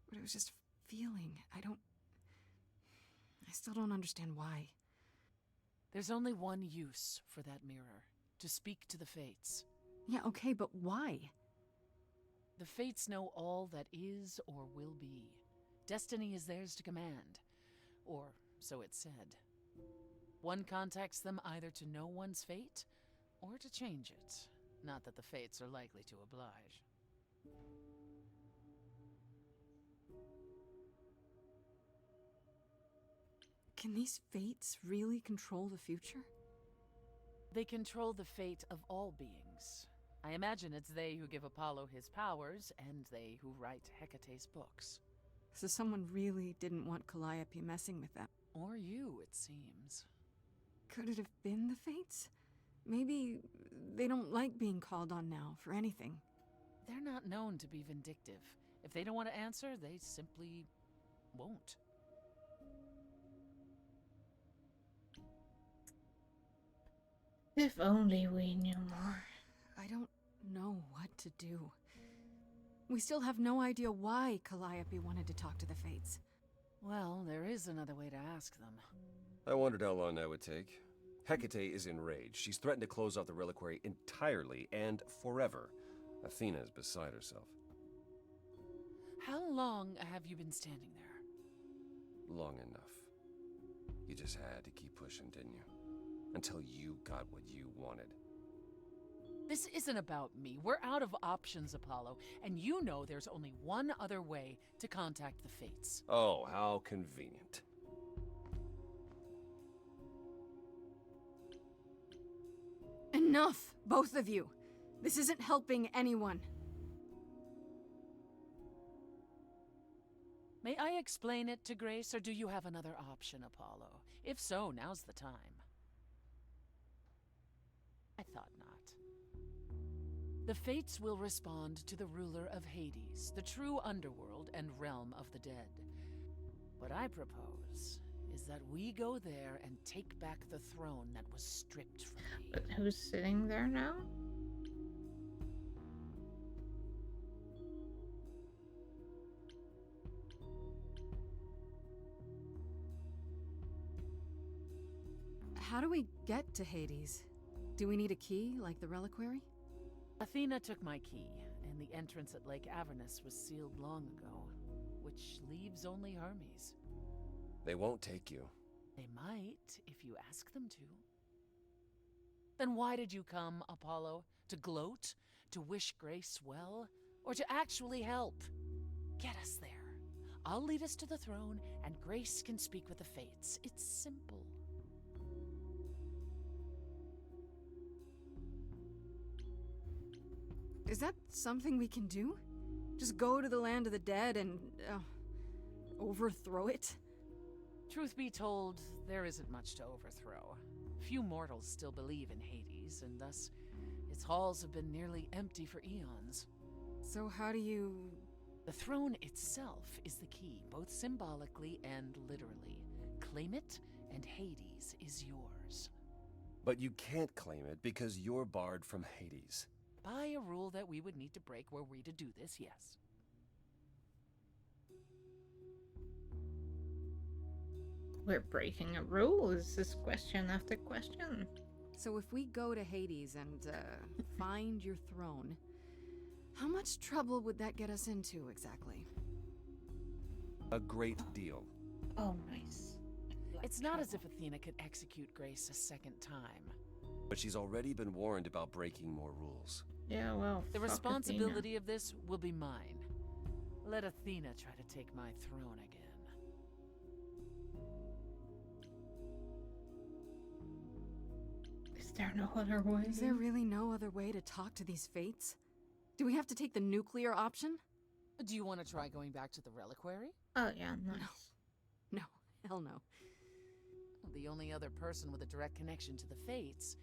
but it was just a feeling. I still don't understand why. There's only one use for that mirror, to speak to the Fates. Yeah, okay, but why? The Fates know all that is or will be. Destiny is theirs to command, or so it's said. One contacts them either to know one's fate, or to change it. Not that the Fates are likely to oblige. Can these Fates really control the future? They control the fate of all beings. I imagine it's they who give Apollo his powers, and they who write Hecate's books. So someone really didn't want Calliope messing with them. Or you, it seems. Could it have been the Fates? Maybe they don't like being called on now for anything. They're not known to be vindictive. If they don't want to answer, they simply won't. If only we knew more. I don't know what to do. We still have no idea why Calliope wanted to talk to the Fates. Well, there is another way to ask them. I wondered how long that would take. Hecate is enraged. She's threatened to close off the reliquary entirely and forever. Athena is beside herself. How long have you been standing there? Long enough. You just had to keep pushing, didn't you? Until you got what you wanted. This isn't about me. We're out of options, Apollo, and you know there's only one other way to contact the Fates. Oh, how convenient. Enough, both of you. This isn't helping anyone. May I explain it to Grace, or do you have another option, Apollo? If so, now's the time. I thought not. The Fates will respond to the ruler of Hades, the true underworld and realm of the dead. What I propose is that we go there and take back the throne that was stripped from me. But who's sitting there now? How do we get to Hades? Do we need a key, like the reliquary? Athena took my key, and the entrance at Lake Avernus was sealed long ago, which leaves only Hermes. They won't take you. They might, if you ask them to. Then why did you come, Apollo? To gloat? To wish Grace well? Or to actually help? Get us there. I'll lead us to the throne, and Grace can speak with the Fates. It's simple. Is that something we can do? Just go to the land of the dead and, overthrow it? Truth be told, there isn't much to overthrow. Few mortals still believe in Hades, and thus its halls have been nearly empty for eons. So how do you... The throne itself is the key, both symbolically and literally. Claim it, and Hades is yours. But you can't claim it because you're barred from Hades. By a rule that we would need to break were we to do this, yes. We're breaking a rule. Is this question after question? So if we go to Hades and find your throne, how much trouble would that get us into exactly? A great deal. Oh, nice. It's not as if Athena could execute Grace a second time. But she's already been warned about breaking more rules. Yeah, well, The fuck responsibility of this will be mine. Let Athena try to take my throne again. Is there no other way? Is there really no other way to talk to these fates? Do we have to take the nuclear option? Do you want to try going back to the reliquary? Oh, yeah, nice. No, hell no. The only other person with a direct connection to the fates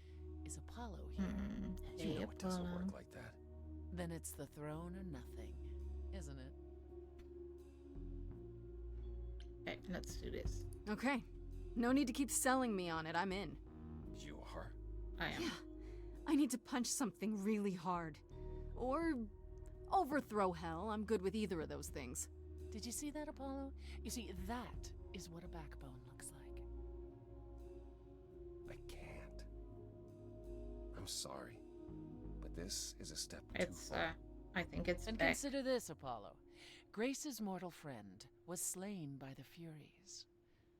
is Apollo here. You know it doesn't work like that. Then it's the throne or nothing, isn't it? Okay, let's do this. Okay. No need to keep selling me on it. I'm in. You are? I am. Yeah. I need to punch something really hard. Or overthrow hell. I'm good with either of those things. Did you see that, Apollo? You see, that is what a backbone looks like. I can't. I'm sorry. But this is a step It's, too far. I think it's And back. consider this, Apollo. Grace's mortal friend was slain by the Furies.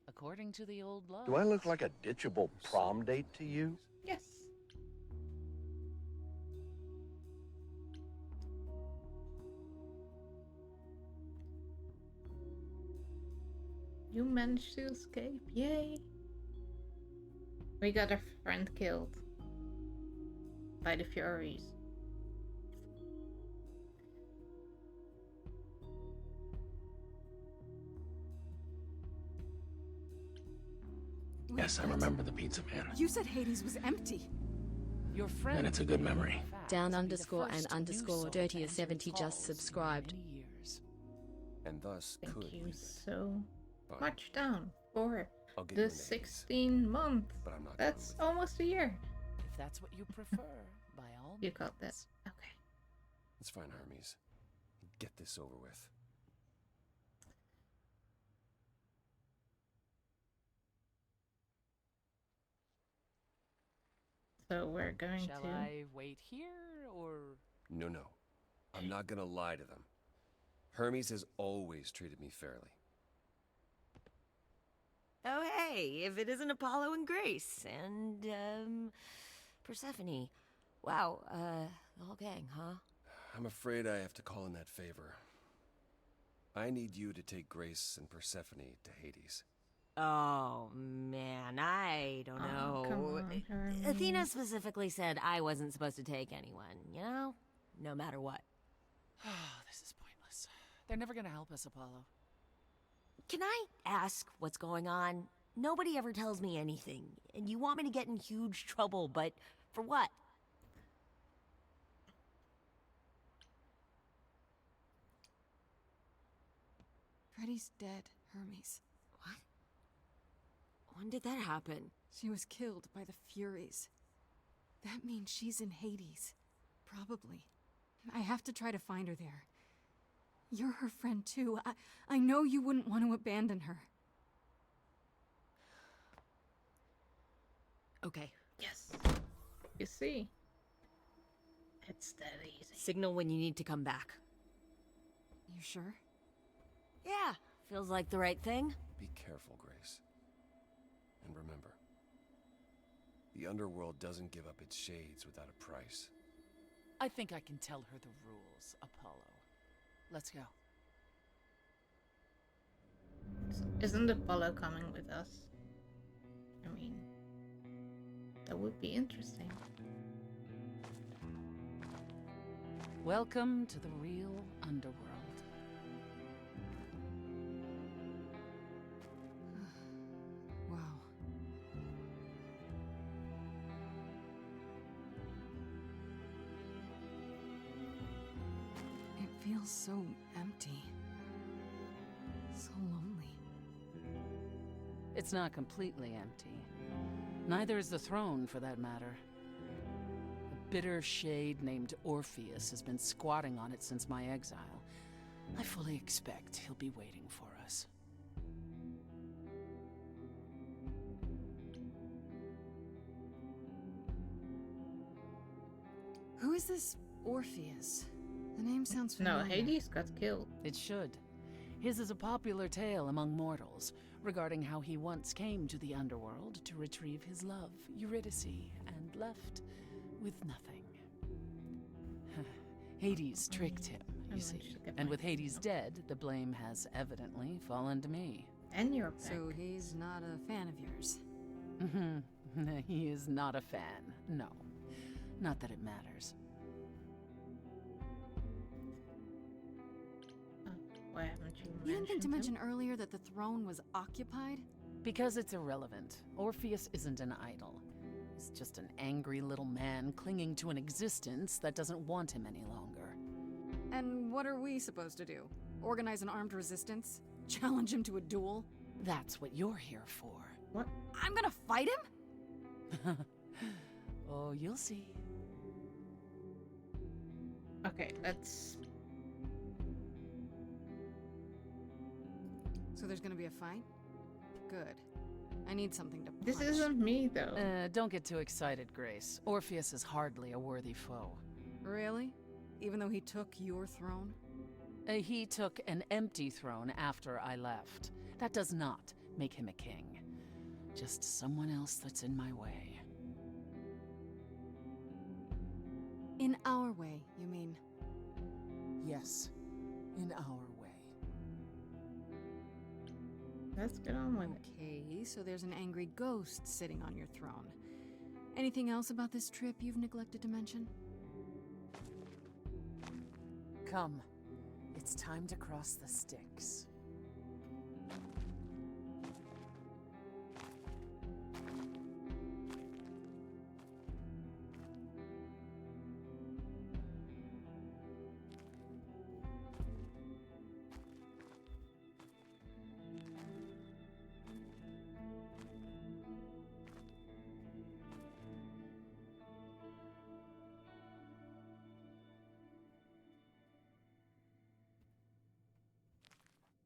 According to the old law. Do I look like a ditchable prom date to you? Yes. You managed to escape. Yay. We got a friend killed by the Furies. Yes, I remember the pizza man. You said Hades was empty. Your friend. And it's a good memory. Down underscore and underscore dirtier 70 just subscribed. And thus Thank could you leave it. so Fine. much down for I'll get you the into Hades, 16 month. but I'm not That's going with almost a year. If that's what you prefer, by all You means. got this. Okay. you. It's fine, Hermes. Get this over with. So we're going Shall to. I wait here, or... No, no. I'm not gonna lie to them. Hermes has always treated me fairly. Oh, hey, if it isn't Apollo and Grace and, Persephone. Wow, the whole gang, huh? I'm afraid I have to call in that favor. I need you to take Grace and Persephone to Hades. Oh, man, I don't know. come on, Hermes. Athena specifically said I wasn't supposed to take anyone, you know? No matter what. This is pointless. They're never gonna help us, Apollo. Can I ask what's going on? Nobody ever tells me anything, and you want me to get in huge trouble, but for what? Freddy's dead, Hermes. What? When did that happen? She was killed by the Furies. That means she's in Hades. Probably. I have to try to find her there. You're her friend too. I know you wouldn't want to abandon her. Okay. Yes. You see? It's that easy. Signal when you need to come back. You sure? Yeah, feels like the right thing. Be careful, Grace. And remember, the underworld doesn't give up its shades without a price. I think I can tell her the rules, Apollo. Let's go. Isn't Apollo coming with us? I mean, that would be interesting. Welcome to the real underworld. Wow. It feels so empty. So lonely. It's not completely empty. Neither is the throne, for that matter. A bitter shade named Orpheus has been squatting on it since my exile. I fully expect he'll be waiting for us. Who is this Orpheus? The name sounds No, familiar. Hades got killed. It should. His is a popular tale among mortals regarding how he once came to the underworld to retrieve his love, Eurydice, and left with nothing. Hades tricked him, you see. And with Hades dead, the blame has evidently fallen to me. And you're back. So he's not a fan of yours? He is not a fan, no. Not that it matters. Why haven't you You didn't think to mentioned mention earlier that the throne was occupied? Because it's irrelevant. Orpheus isn't an idol. He's just an angry little man clinging to an existence that doesn't want him any longer. And what are we supposed to do? Organize an armed resistance? Challenge him to a duel? That's what you're here for. What? I'm gonna fight him? Oh, you'll see. Okay, let's... So there's gonna be a fight? Good. I need something to punch. This isn't me, though. Don't get too excited, Grace. Orpheus is hardly a worthy foe. Really? Even though he took your throne? He took an empty throne after I left. That does not make him a king. Just someone else that's in my way. In our way, you mean? Yes, in our way. Let's get on with it. Okay, so there's an angry ghost sitting on your throne. Anything else about this trip you've neglected to mention? Come. It's time to cross the Styx.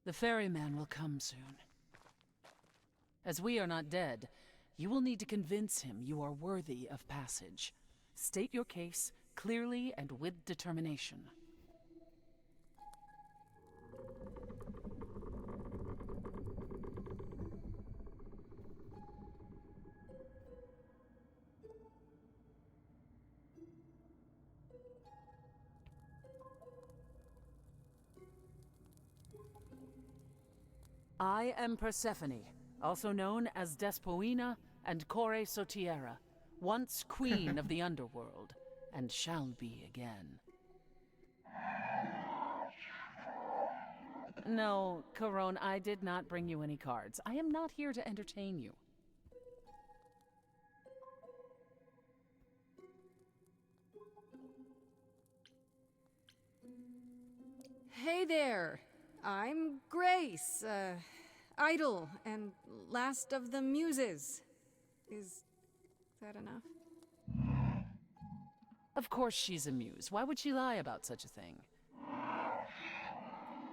The ferryman will come soon. As we are not dead, you will need to convince him you are worthy of passage. State your case clearly and with determination. I am Persephone, also known as Despoina and Core Sotiera, once queen of the underworld, and shall be again. No, Caron, I did not bring you any cards. I am not here to entertain you. Hey there! I'm Grace, idol and last of the muses. Is that enough? Of course she's a muse. Why would she lie about such a thing?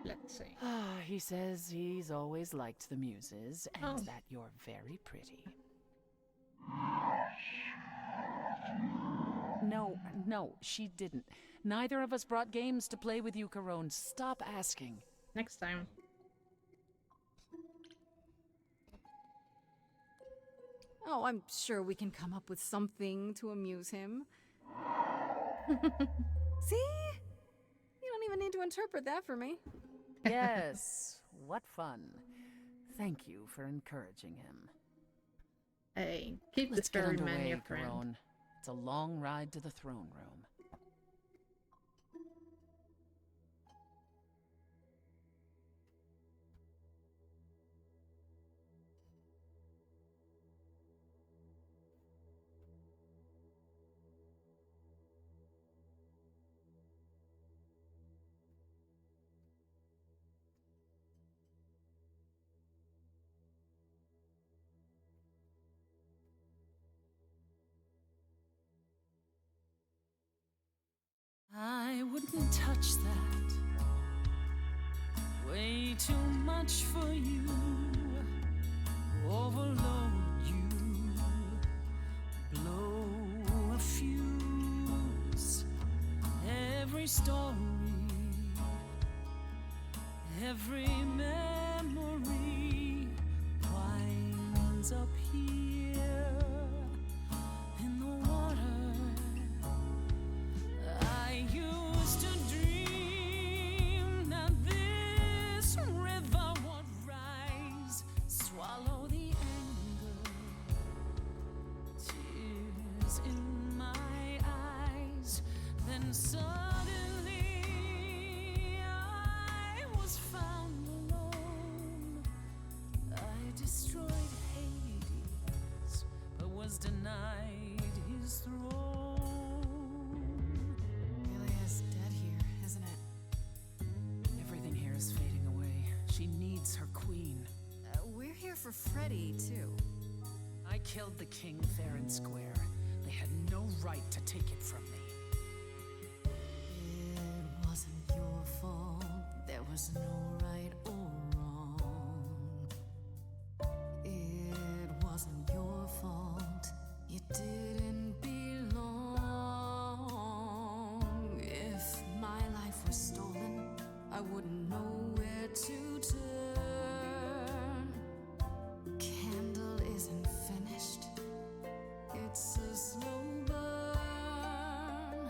Let's see. He says he's always liked the muses, and that you're very pretty. No, she didn't. Neither of us brought games to play with you, Caron. Stop asking. Next time. Oh, I'm sure we can come up with something to amuse him. See? You don't even need to interpret that for me. Yes, what fun. Thank you for encouraging him. Hey, keep Let's the get ferryman underway, your friend. Caron. It's a long ride to the throne room. I wouldn't touch that. Way too much for you. Overload you. Blow a fuse. story, every memory winds up here in the water. I used to dream that this river would rise, swallow the anger, tears in my eyes. Then suddenly I was found alone. I destroyed Hades, but was denied his throne. Ilia's dead here, isn't it? Everything here is fading away. She needs her queen. We're here for Freddy, too. I killed the king fair and square. They had no right to take it from me. It wasn't your fault. There was no right or wrong. It wasn't your fault. You didn't belong. If my life was stolen, I wouldn't know where to turn. Candle isn't finished. It's a slow burn.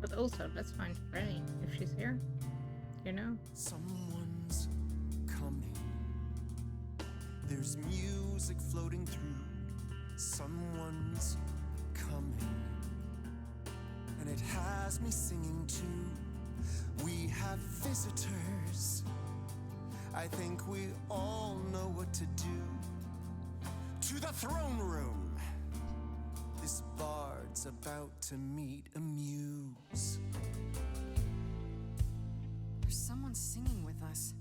But also, let's find Freddy if she's here. You know? Someone's coming. There's music floating through. Someone's coming. And it has me singing too. We have visitors. I think we all know what to do. To the throne room. This bard's about to meet a muse. There's someone singing with us.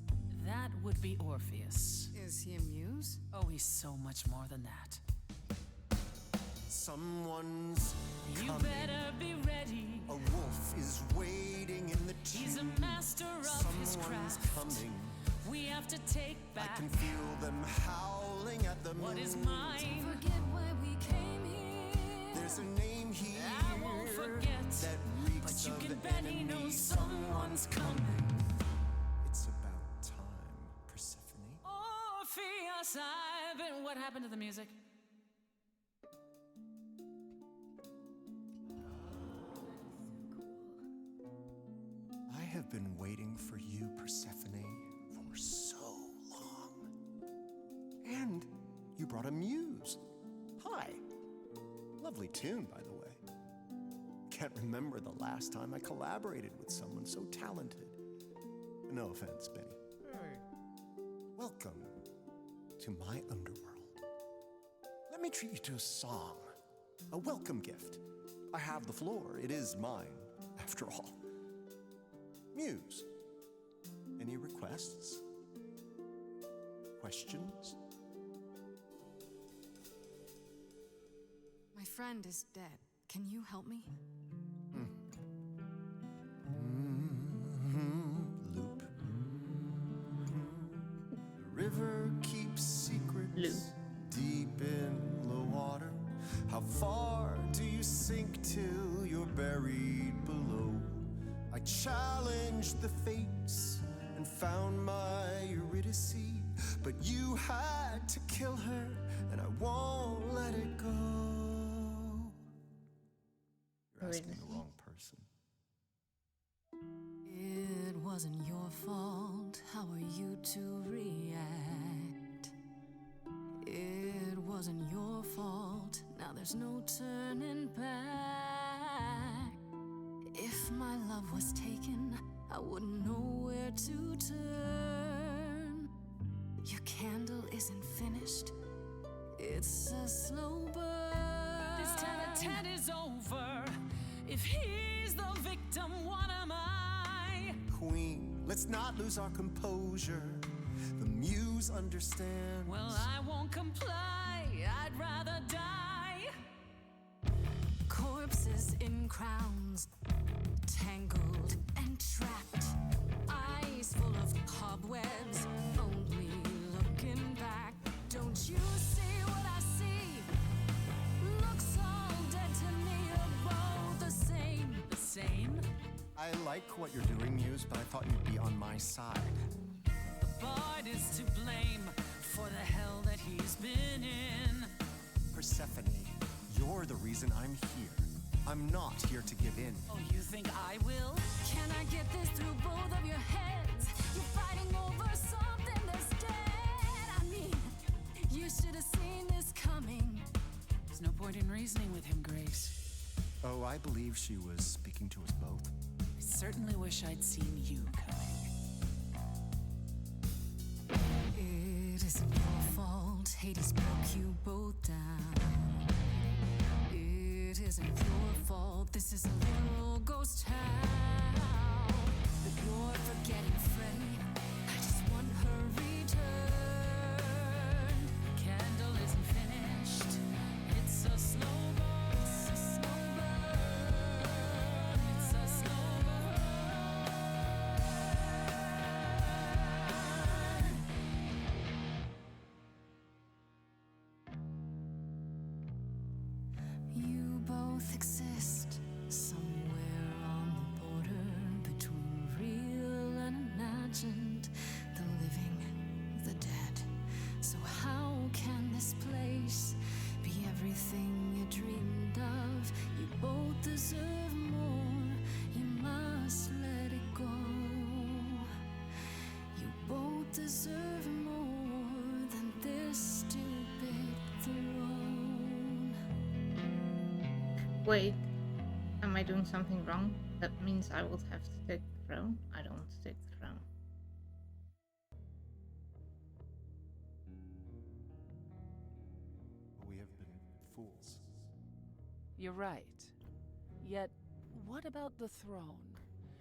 That would be Orpheus. Is he a muse? Oh, he's so much more than that. Someone's You coming. better be ready. A wolf is waiting in the tomb. He's a master of his Someone's craft. coming. We have to take back I can feel them howling at the what moon. is mine. Forget why we came here. There's a name here I won't forget, that reeks but you of can bet he enemy. knows someone's coming. It's about time, Persephone. Orpheus, I've been. What happened to the music? I have been waiting for you, Persephone, for so long. And you brought a muse. Hi. Lovely tune, by the way. Can't remember the last time I collaborated with someone so talented. No offense, Benny. Welcome to my underworld. Let me treat you to a song, a welcome gift. I have the floor. It is mine, after all. Muse, any requests? Questions? My friend is dead. Can you help me? Loop. The river keeps secrets deep in the water. How far do you sink till you're buried below? I challenged the fates and found my Eurydice, but you had to kill her, and I won't let it go. You're asking the wrong person. It wasn't your fault. How are you to react? It wasn't your fault. Now there's no turning back. If my love was taken, I wouldn't know where to turn. Your candle isn't finished. It's a slow burn. This tete-a-tete is over. If he's the victim, what am I? Queen, let's not lose our composure. The muse understands. Well, I won't comply. I'd rather die. Corpses in crowns, tangled and trapped. Eyes full of cobwebs, only looking back. Don't you see what I see? Looks all dead to me, you're both the same. I like what you're doing, Muse, but I thought you'd be on my side. The bard is to blame for the hell that he's been in. Persephone, you're the reason I'm here. I'm not here to give in. Oh, you think I will? Can I get this through both of your heads? You're fighting over something that's dead. I mean, you should have seen this coming. There's no point in reasoning with him, Grace. Oh, I believe she was speaking to us both. I certainly wish I'd seen you coming. It isn't your fault. Hades broke you both down. It isn't your fault. This is a little ghost town. But you're forgetting Freddy. I just want her return. Candle isn't finished. It's a slow burn. It's a slow burn. It's a slow burn. You both exist somewhere on the border between real and imagined, the living, the dead. So how can this place be everything you dreamed of? You both deserve more. You must let it go. You both deserve more than this stupid throne. Wait, am I doing something wrong? That means I will have to take the throne? I don't want to take the throne. We have been fools. You're right. Yet, what about the throne?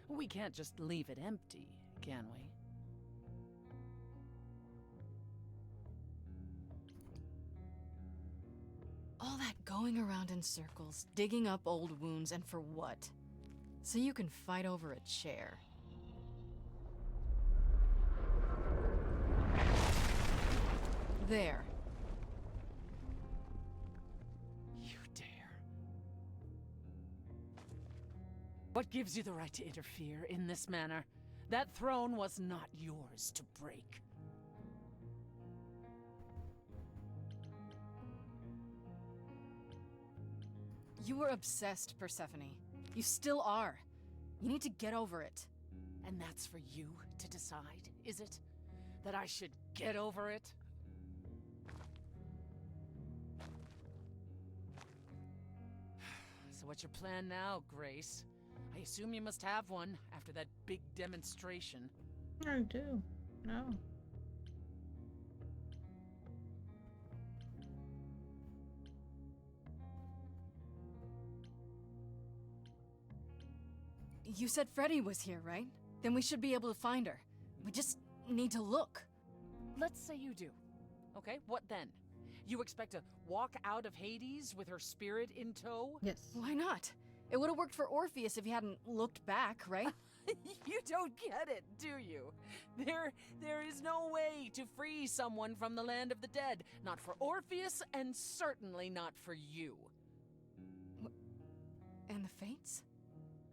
We can't just leave it empty, can we? All that going around in circles, digging up old wounds, and for what? So you can fight over a chair. There. You dare. What gives you the right to interfere in this manner? That throne was not yours to break. You were obsessed, Persephone. You still are. You need to get over it. And that's for you to decide, is it? That I should get over it? So what's your plan now, Grace? I assume you must have one after that big demonstration. I do. No. You said Freddy was here, right? Then we should be able to find her. We just need to look. Let's say you do. Okay, what then? You expect to walk out of Hades with her spirit in tow? Yes. Why not? It would have worked for Orpheus if he hadn't looked back, right? You don't get it, do you? There is no way to free someone from the land of the dead. Not for Orpheus, and certainly not for you. And the Fates?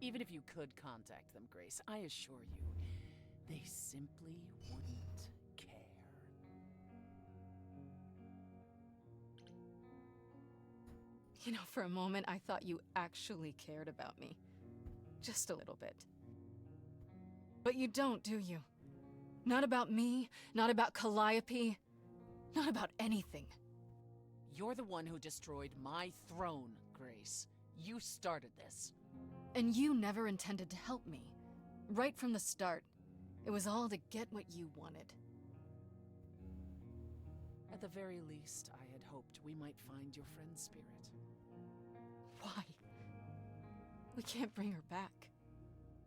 Even if you could contact them, Grace, I assure you, they simply wouldn't care. You know, for a moment, I thought you actually cared about me. Just a little bit. But you don't, do you? Not about me, not about Calliope, not about anything. You're the one who destroyed my throne, Grace. You started this. And you never intended to help me. Right from the start. It was all to get what you wanted. At the very least, I had hoped we might find your friend's spirit. Why? We can't bring her back.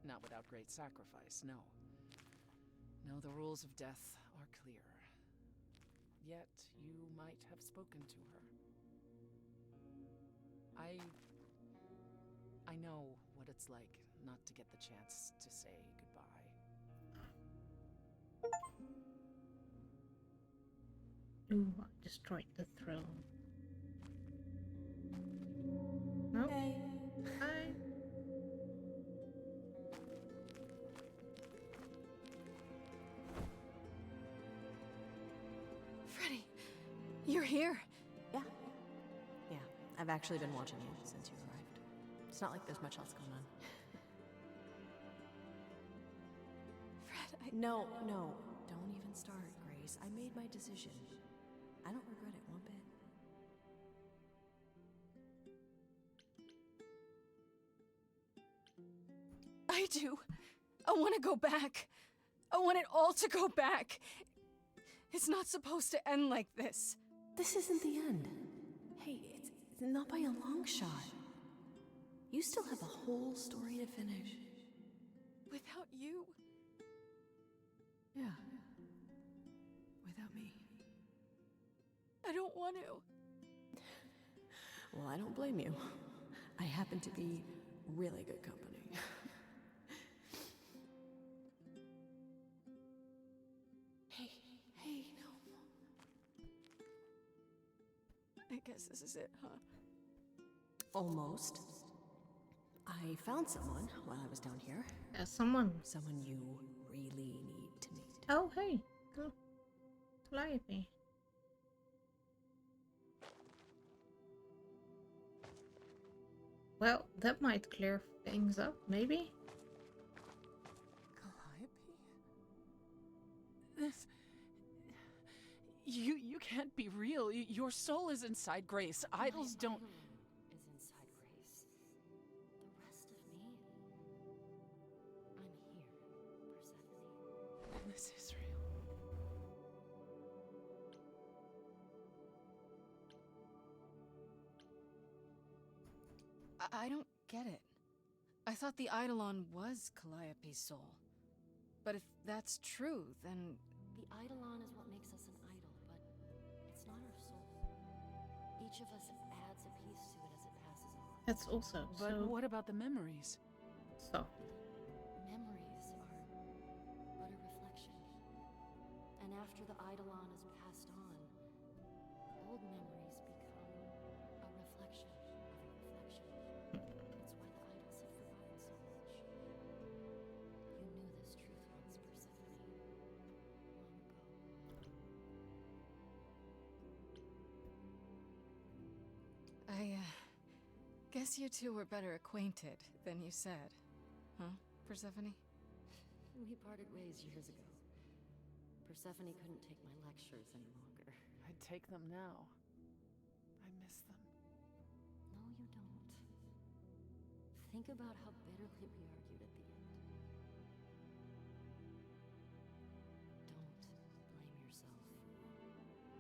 Not without great sacrifice, no. No, the rules of death are clear. Yet, you might have spoken to her. I know what it's like not to get the chance to say goodbye. Ooh, I destroyed the throne. No? Hi. here? Yeah. Yeah, I've actually been watching you since you arrived. It's not like there's much else going on. Fred, No, don't even start, Grace. I made my decision. I don't regret it one bit. I do. I want to go back. I want it all to go back. It's not supposed to end like this. This isn't the end. Hey, it's not by a long shot. You still have a whole story to finish. Without you? Yeah. Without me. I don't want to. Well, I don't blame you. I happen to be really good company. Hey, no. I guess this is it, huh? Almost. I found someone while I was down here. Someone. Someone you really need to meet. Oh, hey. Calliope. Well, that might clear things up, maybe? Calliope? This... You can't be real. Your soul is inside Grace. Idols don't... Is inside Grace. The rest of me... I'm here, Persephone. This is real. I don't get it. I thought the Eidolon was Calliope's soul. But if that's true, then... The Eidolon is what makes us an idol, but it's not our soul. Each of us adds a piece to it as it passes on. That's also But so... what about the memories? Soft. Memories are but a reflection. And after the Eidolon is passed on, old memories become a reflection of a reflection. It's why the idols have forgotten so much. You knew this truth once, Persephone, long ago. I guess you two were better acquainted than you said. Huh, Persephone? We parted ways years ago. Persephone couldn't take my lectures any longer. I'd take them now. I miss them. No, you don't. Think about how bitterly we argued at the end. Don't blame yourself.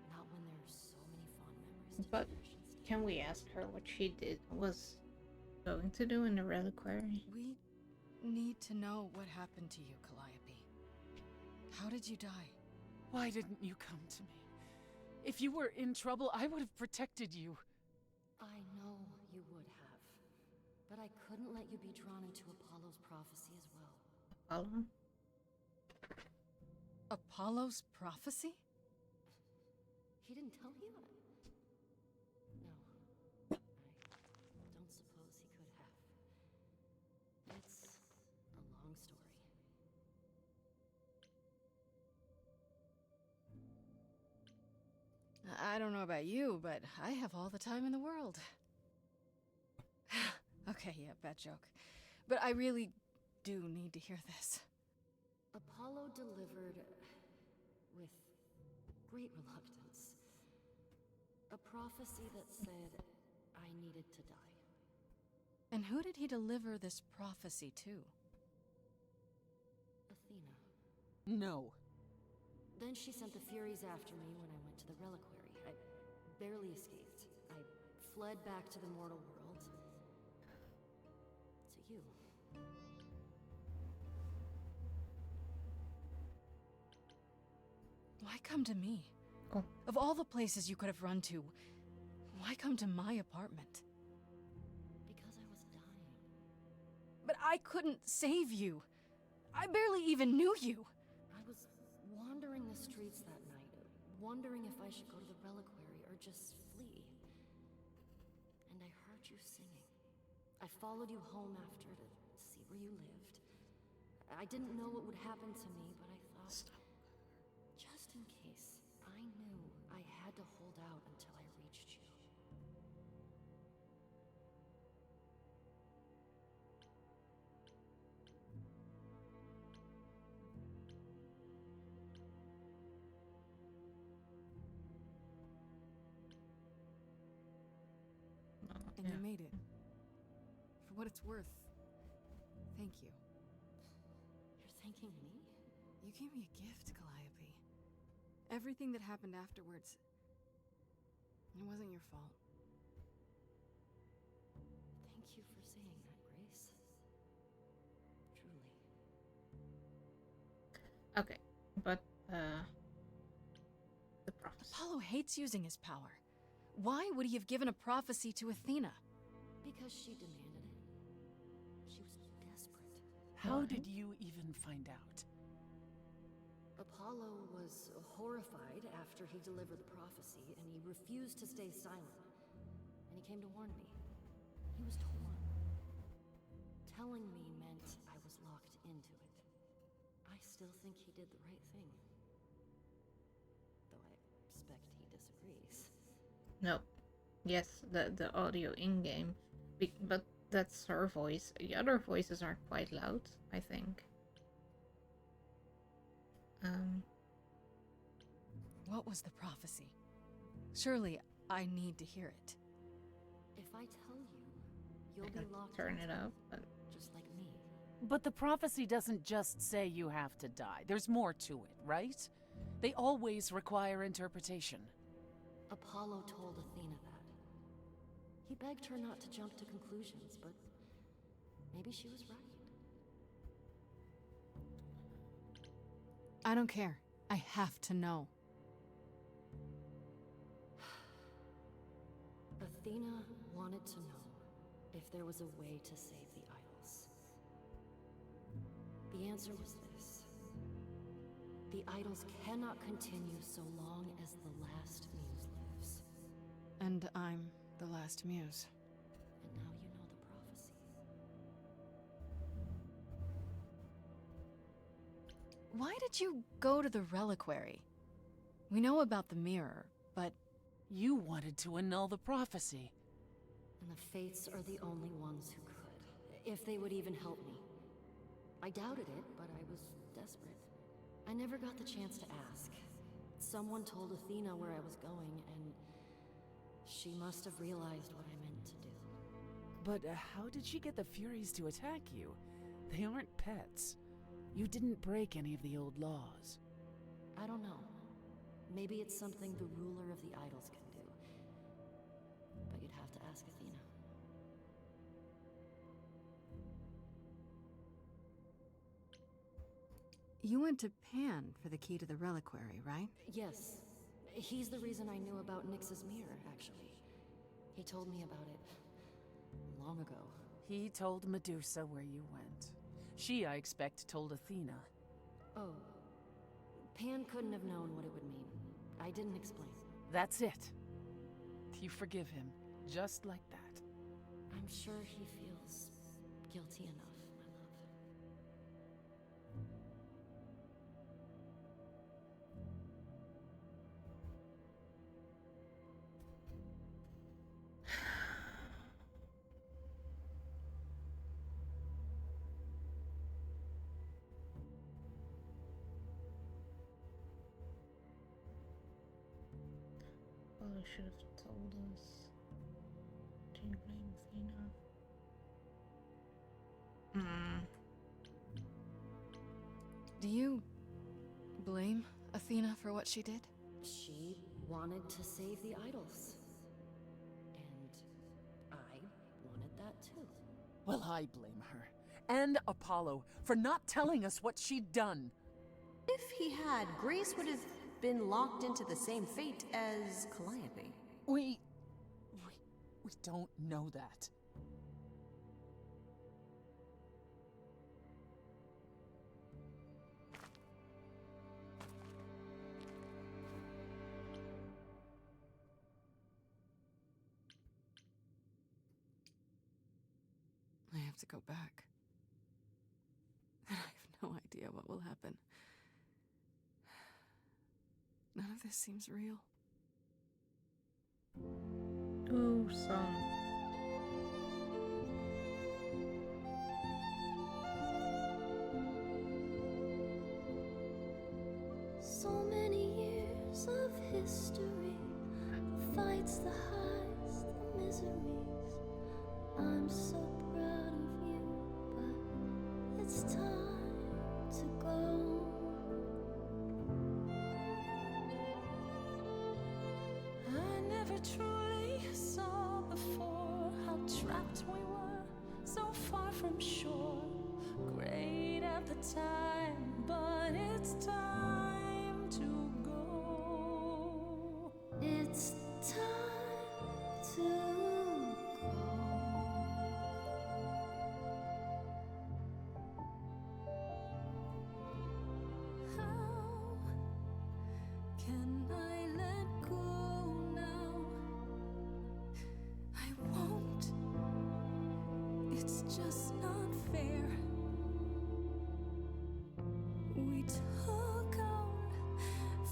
Not when there are so many fond memories to But cherish instead. can we ask her what she was going to do in the reliquary? We need to know what happened to you, Calliope. How did you die? Why didn't you come to me? If you were in trouble, I would have protected you. I know you would have. But I couldn't let you be drawn into Apollo's prophecy as well. Apollo? Apollo's prophecy? He didn't tell you? No. I don't suppose he could have. It's a long story. I don't know about you, but I have all the time in the world. Okay, yeah, bad joke. But I really do need to hear this. Apollo delivered with great reluctance a prophecy that said I needed to die. And who did he deliver this prophecy to? Athena. No. Then she sent the Furies after me when I went to the reliquary. I barely escaped. I fled back to the mortal world. To you. Why come to me? Oh. Of all the places you could have run to, why come to my apartment? Because I was dying. But I couldn't save you. I barely even knew you. I was wandering the streets that night, wondering if I should go to the reliquary or just flee. And I heard you singing. I followed you home after to see where you lived. I didn't know what would happen to me, but I thought, just in case, I knew I had had to hold out until I reached you. And you made it. For what it's worth, thank you. You're thanking me? You gave me a gift, Calliope. Everything that happened afterwards, it wasn't your fault. Thank you for saying that, Grace. Truly. Okay, but the prophecy. Apollo hates using his power. Why would he have given a prophecy to Athena? Because she demanded it. She was desperate. How did you even find out? Apollo was horrified after he delivered the prophecy, and he refused to stay silent. And he came to warn me. He was torn. Telling me meant I was locked into it. I still think he did the right thing. Though I expect he disagrees. No. Yes, the audio in-game. But that's her voice. The other voices are quite loud, I think. What was the prophecy? Surely I need to hear it. If I tell you, you'll be locked Turn it into up. But... just like me. But the prophecy doesn't just say you have to die. There's more to it, right? They always require interpretation. Apollo told Athena that. He begged her not to jump to conclusions, but maybe she was right. I don't care. I have to know. Athena wanted to know if there was a way to save the idols. The answer was this. The idols cannot continue so long as the last muse lives. And I'm the last muse. And now you know the prophecy. Why did you go to the reliquary? We know about the mirror, but... You wanted to annul the prophecy. And the Fates are the only ones who could, if they would even help me. I doubted it, but I was desperate. I never got the chance to ask. Someone told Athena where I was going, and she must have realized what I meant to do. But how did she get the Furies to attack you? They aren't pets. You didn't break any of the old laws. I don't know. Maybe it's something the ruler of the idols can do. But you'd have to ask Athena. You went to Pan for the key to the reliquary, right? Yes. He's the reason I knew about Nyx's mirror, actually. He told me about it long ago. He told Medusa where you went. She, I expect, told Athena. Oh. Pan couldn't have known what it would mean. I didn't explain. That's it. You forgive him, just like that. I'm sure he feels guilty enough, my love. Well, should have told us. Didn't blame Athena. Do you blame Athena for what she did? She wanted to save the idols. And I wanted that too. Well, I blame her. And Apollo for not telling us what she'd done. If he had, Grace would have been locked into the same fate as Calliope. We don't know that. I have to go back. And I have no idea what will happen. None of this seems real. Ooh, some. So many years of history, fights, the highs, the miseries. I'm so proud of you, but it's time to go. I never truly saw before how trapped we were, so far from shore. Great at the time, but it's time to go. It's time to go. How can I let go now? I won't. It's just not fair. We took our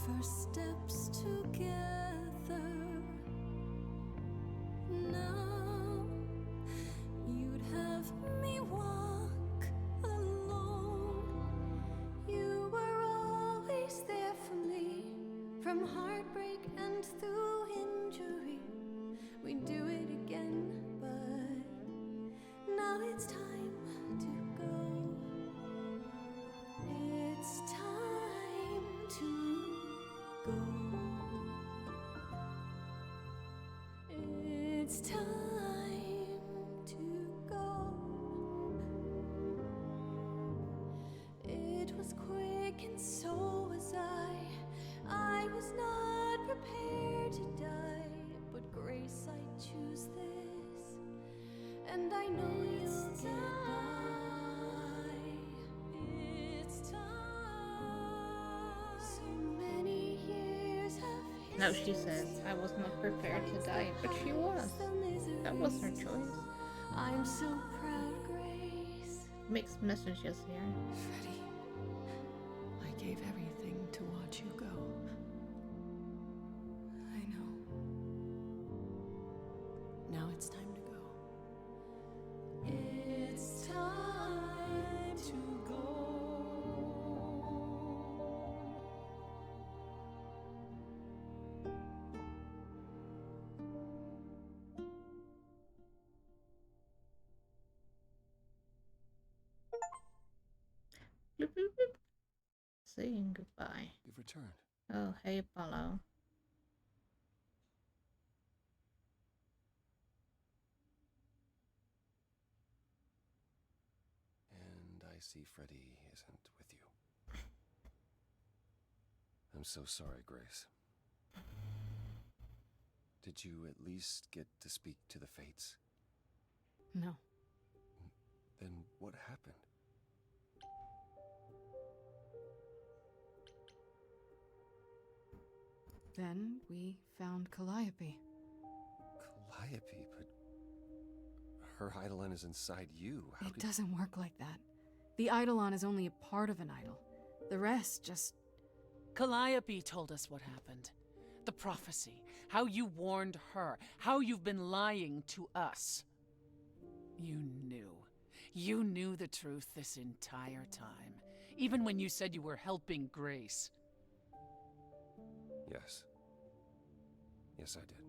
first steps together. Now you'd have me walk alone. You were always there for me, from heartbreak and through injury. We'd do it again, but now it's time to go. It's time to go. It's time to go. It was quick and so was I. I was not prepared to die, but Grace, I choose this, and I know you'll get by. It's time. So many years have No, she says, I was not prepared to die, but she was. That was her choice. I'm so proud, Grace. Mixed messages here. Freddie, I gave everything to watch you go. I know. Now it's time to go. It's time to go. Bloop, bloop, bloop. Saying goodbye. You've returned. Oh, hey, Apollo. And I see Freddie isn't with you. I'm so sorry, Grace. Did you at least get to speak to the Fates? No. Then what happened? Then we found Calliope. Calliope, but her Eidolon is inside you. How It doesn't work like that. The Eidolon is only a part of an idol. The rest just... Calliope told us what happened. The prophecy. How you warned her. How you've been lying to us. You knew. You knew the truth this entire time. Even when you said you were helping Grace. Yes. Yes, I did.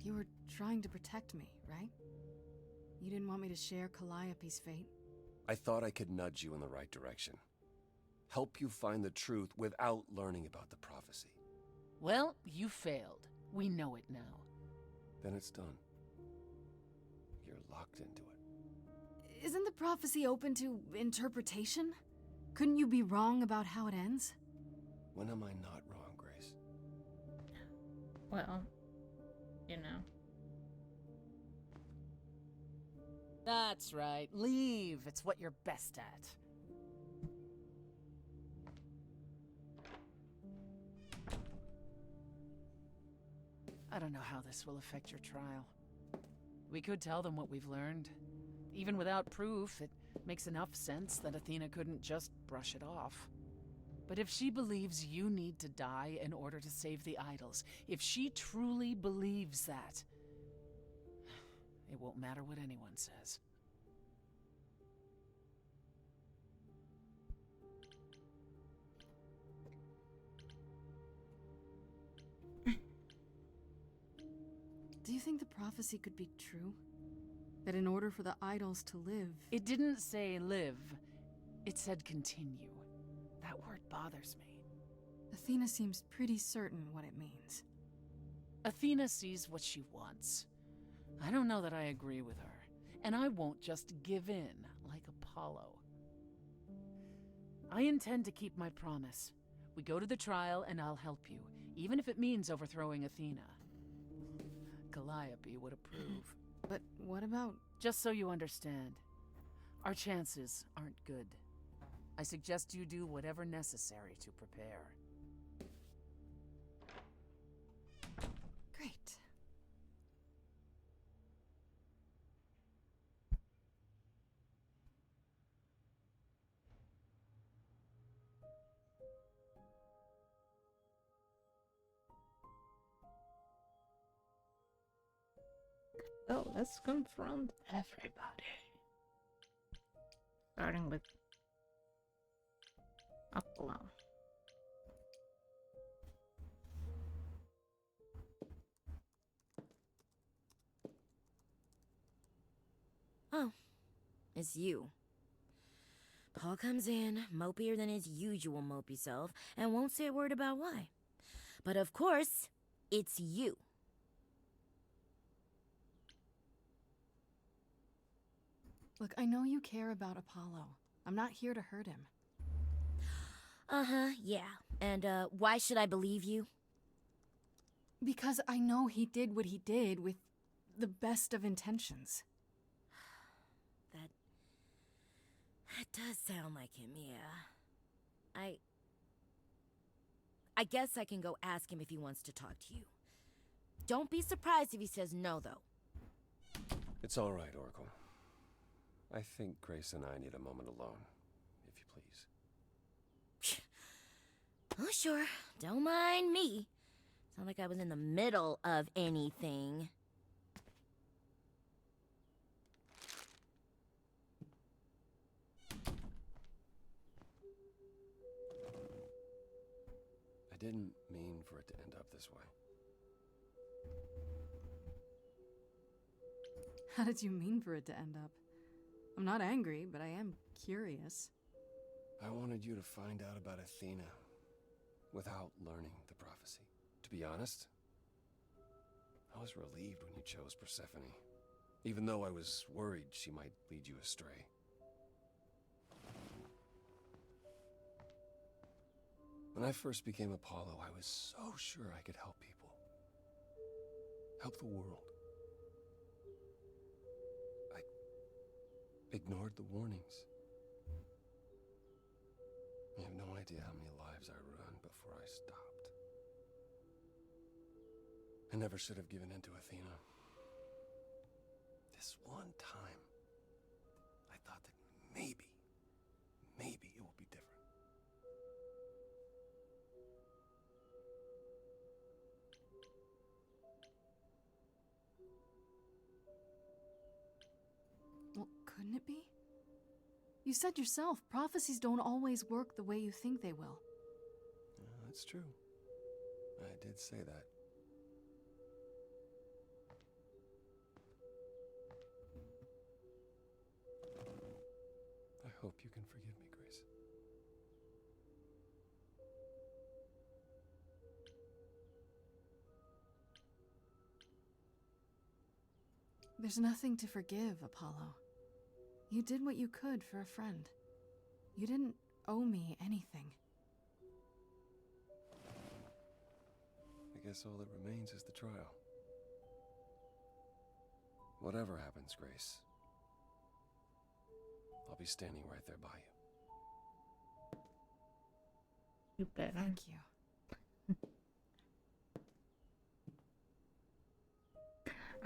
You were trying to protect me, right? You didn't want me to share Calliope's fate? I thought I could nudge you in the right direction. Help you find the truth without learning about the prophecy. Well, you failed. We know it now. Then it's done. You're locked into it. Isn't the prophecy open to interpretation? Couldn't you be wrong about how it ends? When am I not wrong, Grace? Well, you know. That's right. Leave. It's what you're best at. I don't know how this will affect your trial. We could tell them what we've learned. Even without proof, it makes enough sense that Athena couldn't just brush it off. But if she believes you need to die in order to save the idols, if she truly believes that, it won't matter what anyone says. Do you think the prophecy could be true? That in order for the idols to live... It didn't say live. It said continue. That word bothers me. Athena seems pretty certain what it means. Athena sees what she wants. I don't know that I agree with her. And I won't just give in like Apollo. I intend to keep my promise. We go to the trial and I'll help you, even if it means overthrowing Athena. Calliope would approve. But what about... Just so you understand, our chances aren't good. I suggest you do whatever necessary to prepare. Great. Oh, let's confront everybody. Starting with Apollo. Oh, it's you. Paul comes in, mopier than his usual mopey self, and won't say a word about why. But of course, it's you. Look, I know you care about Apollo. I'm not here to hurt him. Uh-huh, yeah. And, why should I believe you? Because I know he did what he did with the best of intentions. That does sound like him, yeah. I guess I can go ask him if he wants to talk to you. Don't be surprised if he says no, though. It's all right, Oracle. I think Grace and I need a moment alone, if you please. Oh, sure. Don't mind me. It's not like I was in the middle of anything. I didn't mean for it to end up this way. How did you mean for it to end up? I'm not angry, but I am curious. I wanted you to find out about Athena without learning the prophecy. To be honest, I was relieved when you chose Persephone, even though I was worried she might lead you astray. When I first became Apollo, I was so sure I could help people. Help the world. I ignored the warnings. You have no idea how many lives I ruined before I stopped. I never should have given in to Athena. This one time, I thought that maybe it will be different. Well, couldn't it be? You said yourself, prophecies don't always work the way you think they will. That's true. I did say that. I hope you can forgive me, Grace. There's nothing to forgive, Apollo. You did what you could for a friend. You didn't owe me anything. I guess all that remains is the trial. Whatever happens, Grace, I'll be standing right there by you. You better. Thank you.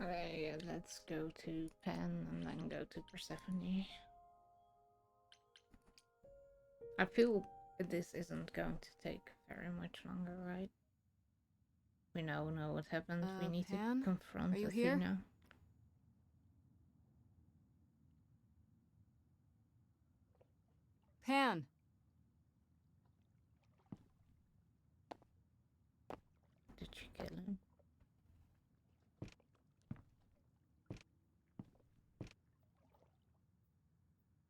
Alright, yeah, let's go to Pan and then go to Persephone. I feel this isn't going to take very much longer, right? We now know what happened. We need Pan? to confront Are you Athena. here? Pan! Did she kill him?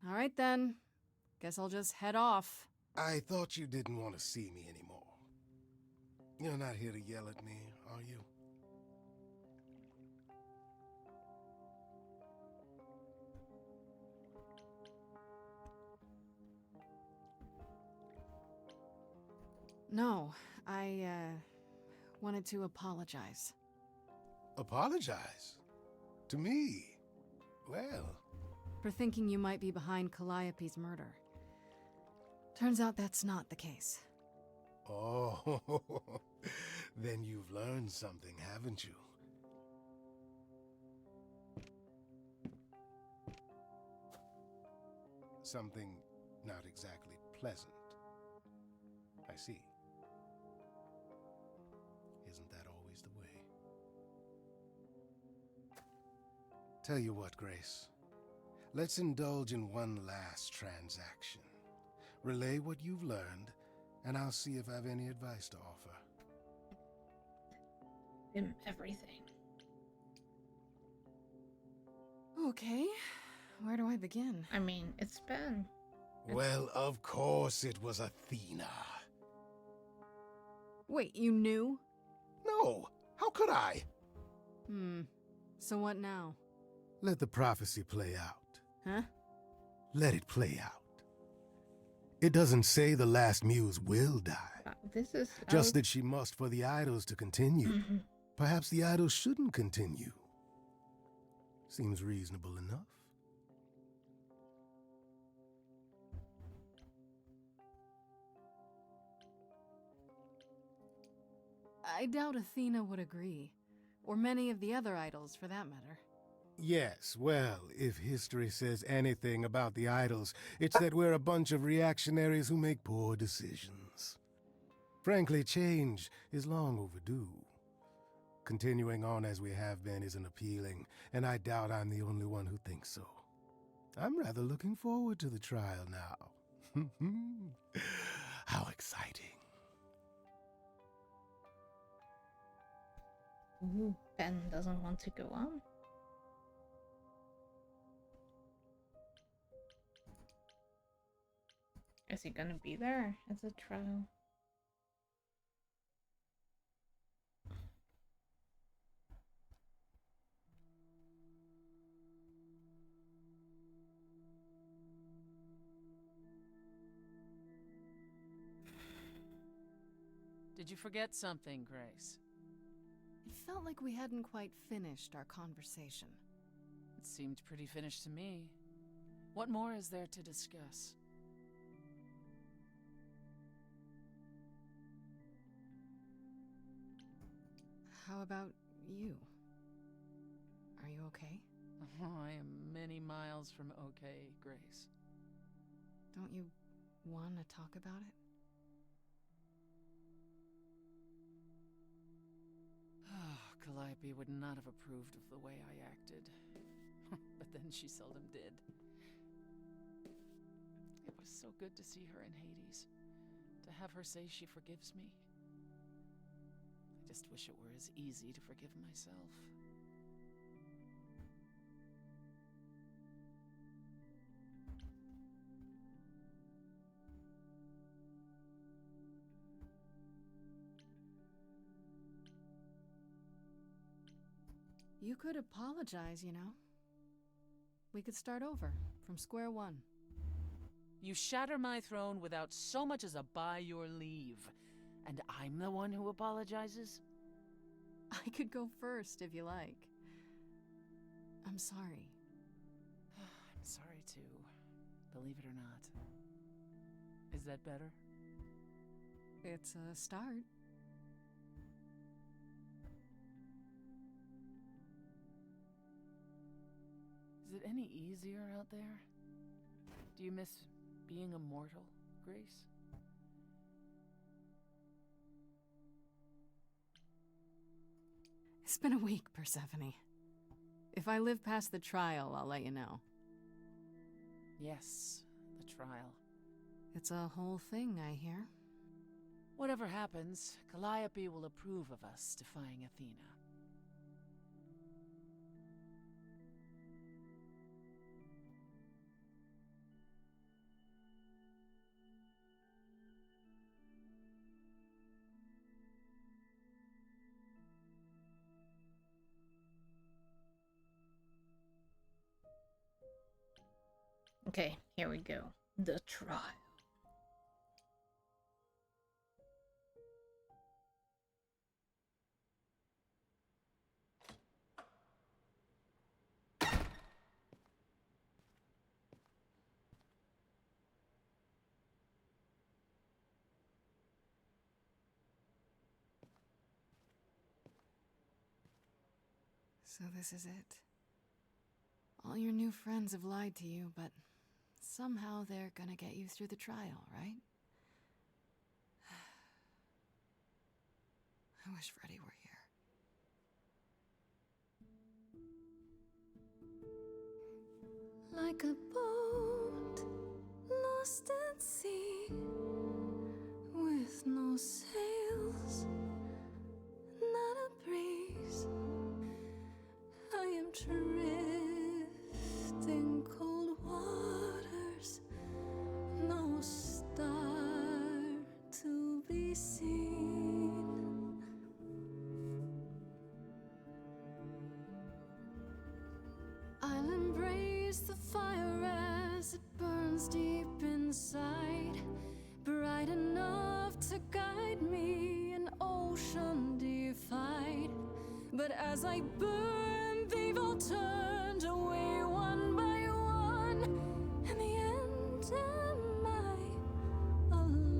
All right then. Guess I'll just head off. I thought you didn't want to see me anymore. You're not here to yell at me, are you? No, I, wanted to apologize. Apologize? To me? Well... For thinking you might be behind Calliope's murder. Turns out that's not the case. Oh, then you've learned something, haven't you? Something not exactly pleasant. I see. Isn't that always the way? Tell you what, Grace. Let's indulge in one last transaction. Relay what you've learned, and I'll see if I have any advice to offer. Him everything. Okay, where do I begin? I mean, it's Ben. Well, of course it was Athena. Wait, you knew? No, how could I? So what now? Let the prophecy play out. Huh? Let it play out. It doesn't say the last muse will die. This is... Just that she must for the idols to continue. Perhaps the idols shouldn't continue. Seems reasonable enough. I doubt Athena would agree. Or many of the other idols, for that matter. Yes, well, if history says anything about the idols, it's that we're a bunch of reactionaries who make poor decisions. Frankly, change is long overdue. Continuing on as we have been isn't appealing, and I doubt I'm the only one who thinks so. I'm rather looking forward to the trial now. How exciting. Ooh, Ben doesn't want to go on. Is he gonna be there at the trial? Did you forget something, Grace? It felt like we hadn't quite finished our conversation. It seemed pretty finished to me. What more is there to discuss? How about you? Are you okay? Oh, I am many miles from okay, Grace. Don't you want to talk about it? Calliope would not have approved of the way I acted. But then she seldom did. It was so good to see her in Hades. To have her say she forgives me. I just wish it were as easy to forgive myself. You could apologize, you know. We could start over, from square one. You shatter my throne without so much as a by your leave. And I'm the one who apologizes? I could go first, if you like. I'm sorry. I'm sorry, too. Believe it or not. Is that better? It's a start. Is it any easier out there? Do you miss being immortal? Grace? It's been a week, Persephone. If I live past the trial, I'll let you know. Yes, the trial. It's a whole thing, I hear. Whatever happens, Calliope will approve of us defying Athena. Okay, here we go. The trial. So this is it. All your new friends have lied to you, but somehow they're gonna get you through the trial, right? I wish Freddy were here. Like a boat lost at sea, with no sails, not a breeze. I am drifting cold waters, no star to be seen. I'll embrace the fire as it burns deep inside, bright enough to guide me, an ocean defied. But as I burn, they've all turned away one by one. In the end, am I alone?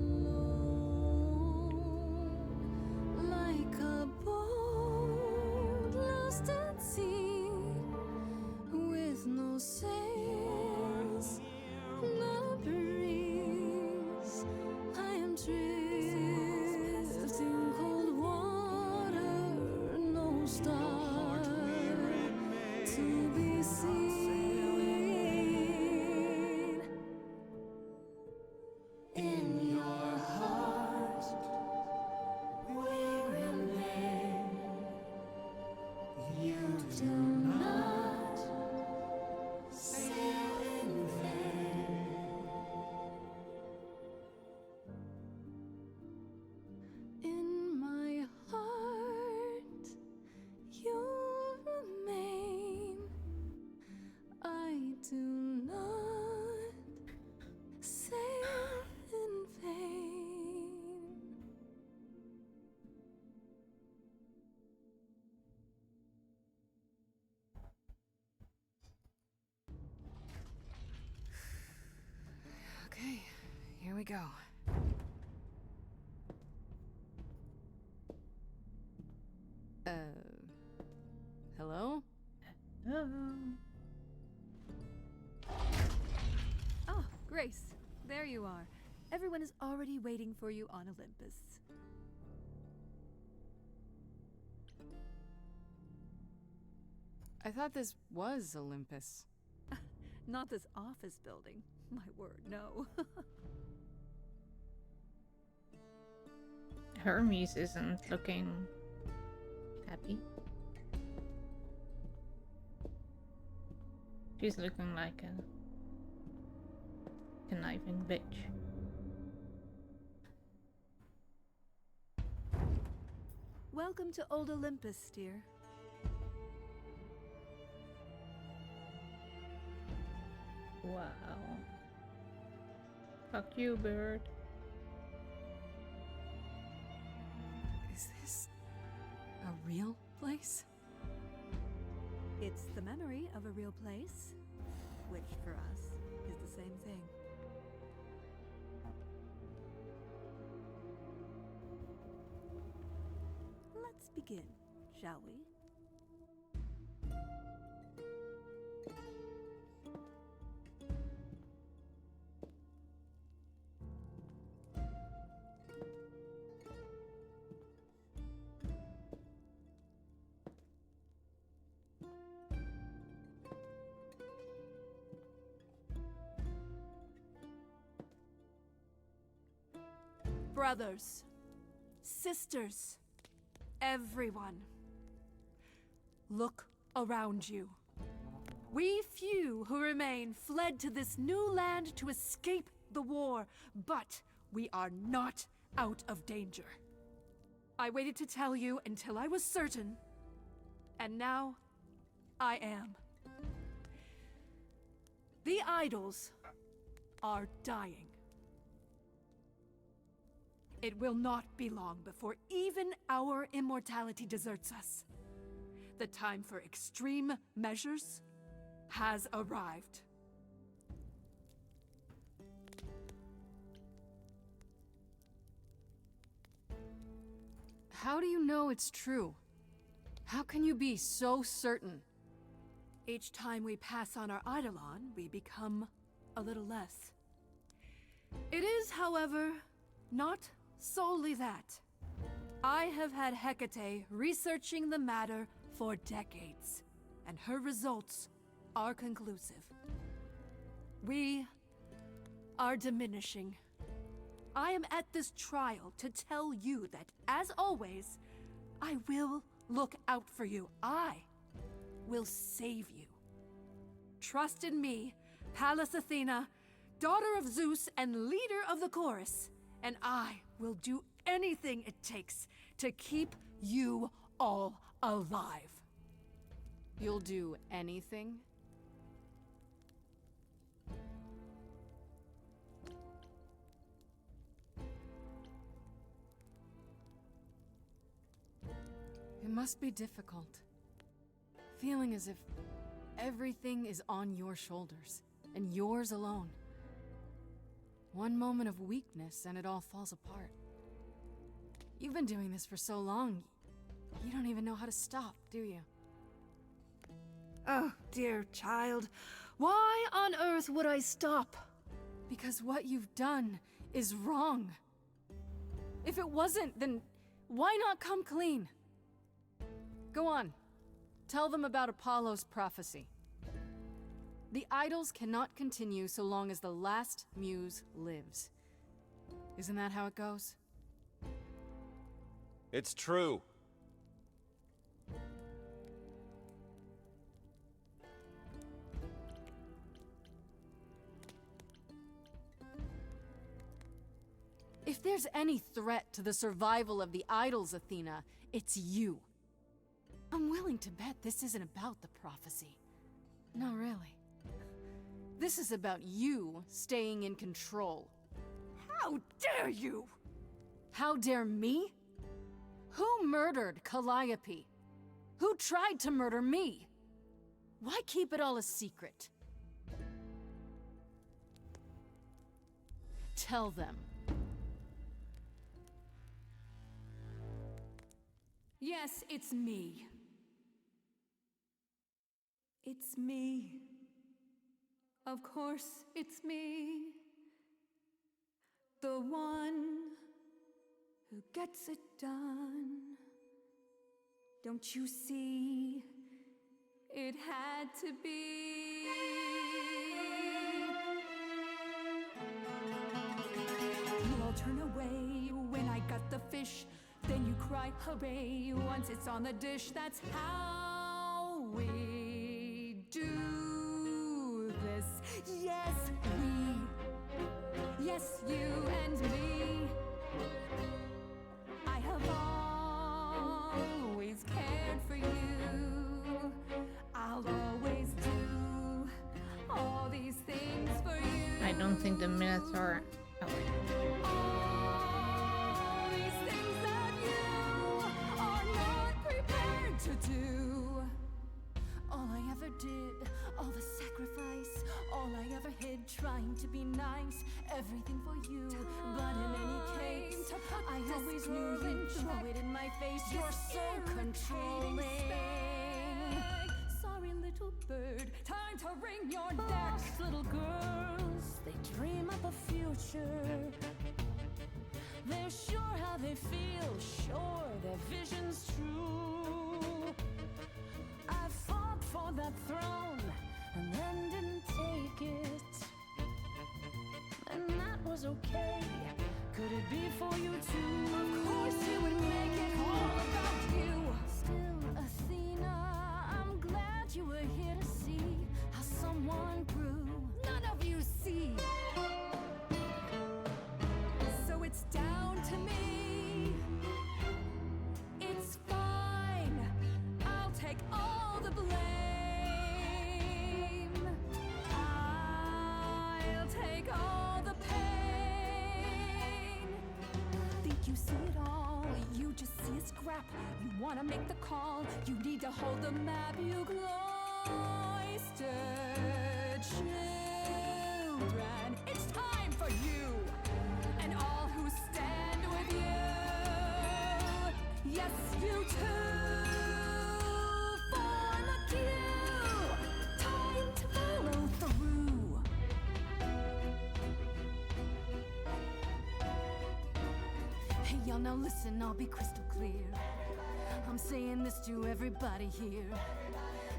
Like a boat lost at sea, with no sails, not a breeze. I am drifting cold water, no star to be seen. In your heart we remain. You do not sail in vain. In my heart you remain. I do not sail in vain. Okay, here we go. Hello? Oh, Grace, there you are. Everyone is already waiting for you on Olympus. I thought this was Olympus. Not this office building. My word, no. Hermes isn't looking happy. She's looking like a conniving bitch. Welcome to Old Olympus, dear. Wow. Fuck you, bird. Is this a real place? It's the memory of a real place, which for us is the same thing. Let's begin, shall we? brothers, sisters, everyone. Look around you. We few who remain fled to this new land to escape the war, but we are not out of danger. I waited to tell you until I was certain, and now I am. The idols are dying. It will not be long before even our immortality deserts us. The time for extreme measures has arrived. How do you know it's true? How can you be so certain? Each time we pass on our Eidolon, we become a little less. It is, however, not solely that. I have had Hecate researching the matter for decades, and her results are conclusive. We are diminishing. I am at this trial to tell you that, as always, I will look out for you. I will save you. Trust in me, Pallas Athena, daughter of Zeus and leader of the chorus, and I will do anything it takes to keep you all alive. You'll do anything? It must be difficult. Feeling as if everything is on your shoulders, and yours alone. One moment of weakness and it all falls apart. You've been doing this for so long, you don't even know how to stop, do you? Oh, dear child, why on earth would I stop? Because what you've done is wrong. If it wasn't, then why not come clean? Go on. Tell them about Apollo's prophecy. The idols cannot continue so long as the last muse lives. Isn't that how it goes? It's true. If there's any threat to the survival of the idols, Athena, it's you. I'm willing to bet this isn't about the prophecy. No, really. This is about you staying in control. How dare you! How dare me? Who murdered Calliope? Who tried to murder me? Why keep it all a secret? Tell them. Yes, it's me. It's me. Of course, it's me. The one who gets it done. Don't you see? It had to be. You all turn away when I got the fish. Then you cry, hooray, once it's on the dish. That's how we do this. Yes, we. Yes, you and me. I have always cared for you. I'll always do all these things for you. I don't think the minutes are... Oh, to do. All I ever did, all the sacrifice, all I ever hid, trying to be nice, everything for you. But in any case, I always knew you'd throw it in my face. You're so controlling. Sorry, little bird, time to ring your deck. Little girls, they dream up a future. They're sure how they feel, sure their vision's true. I fought for that throne and then didn't take it. And that was okay, Could it be for you too? Of course he would make it all about you. Still, Athena, I'm glad you were here to see how someone grew. None of you see. So it's down to me. It's fine. I'll take all the blame. I'll take all the pain. Think you see it all, you just see a scrap. You wanna make the call, you need to hold the map. You cloistered children, it's time for you and all who stand with you. Yes, you too. Form a queue. Time to follow through. Hey, y'all, now listen, I'll be crystal clear. I'm saying this to everybody here.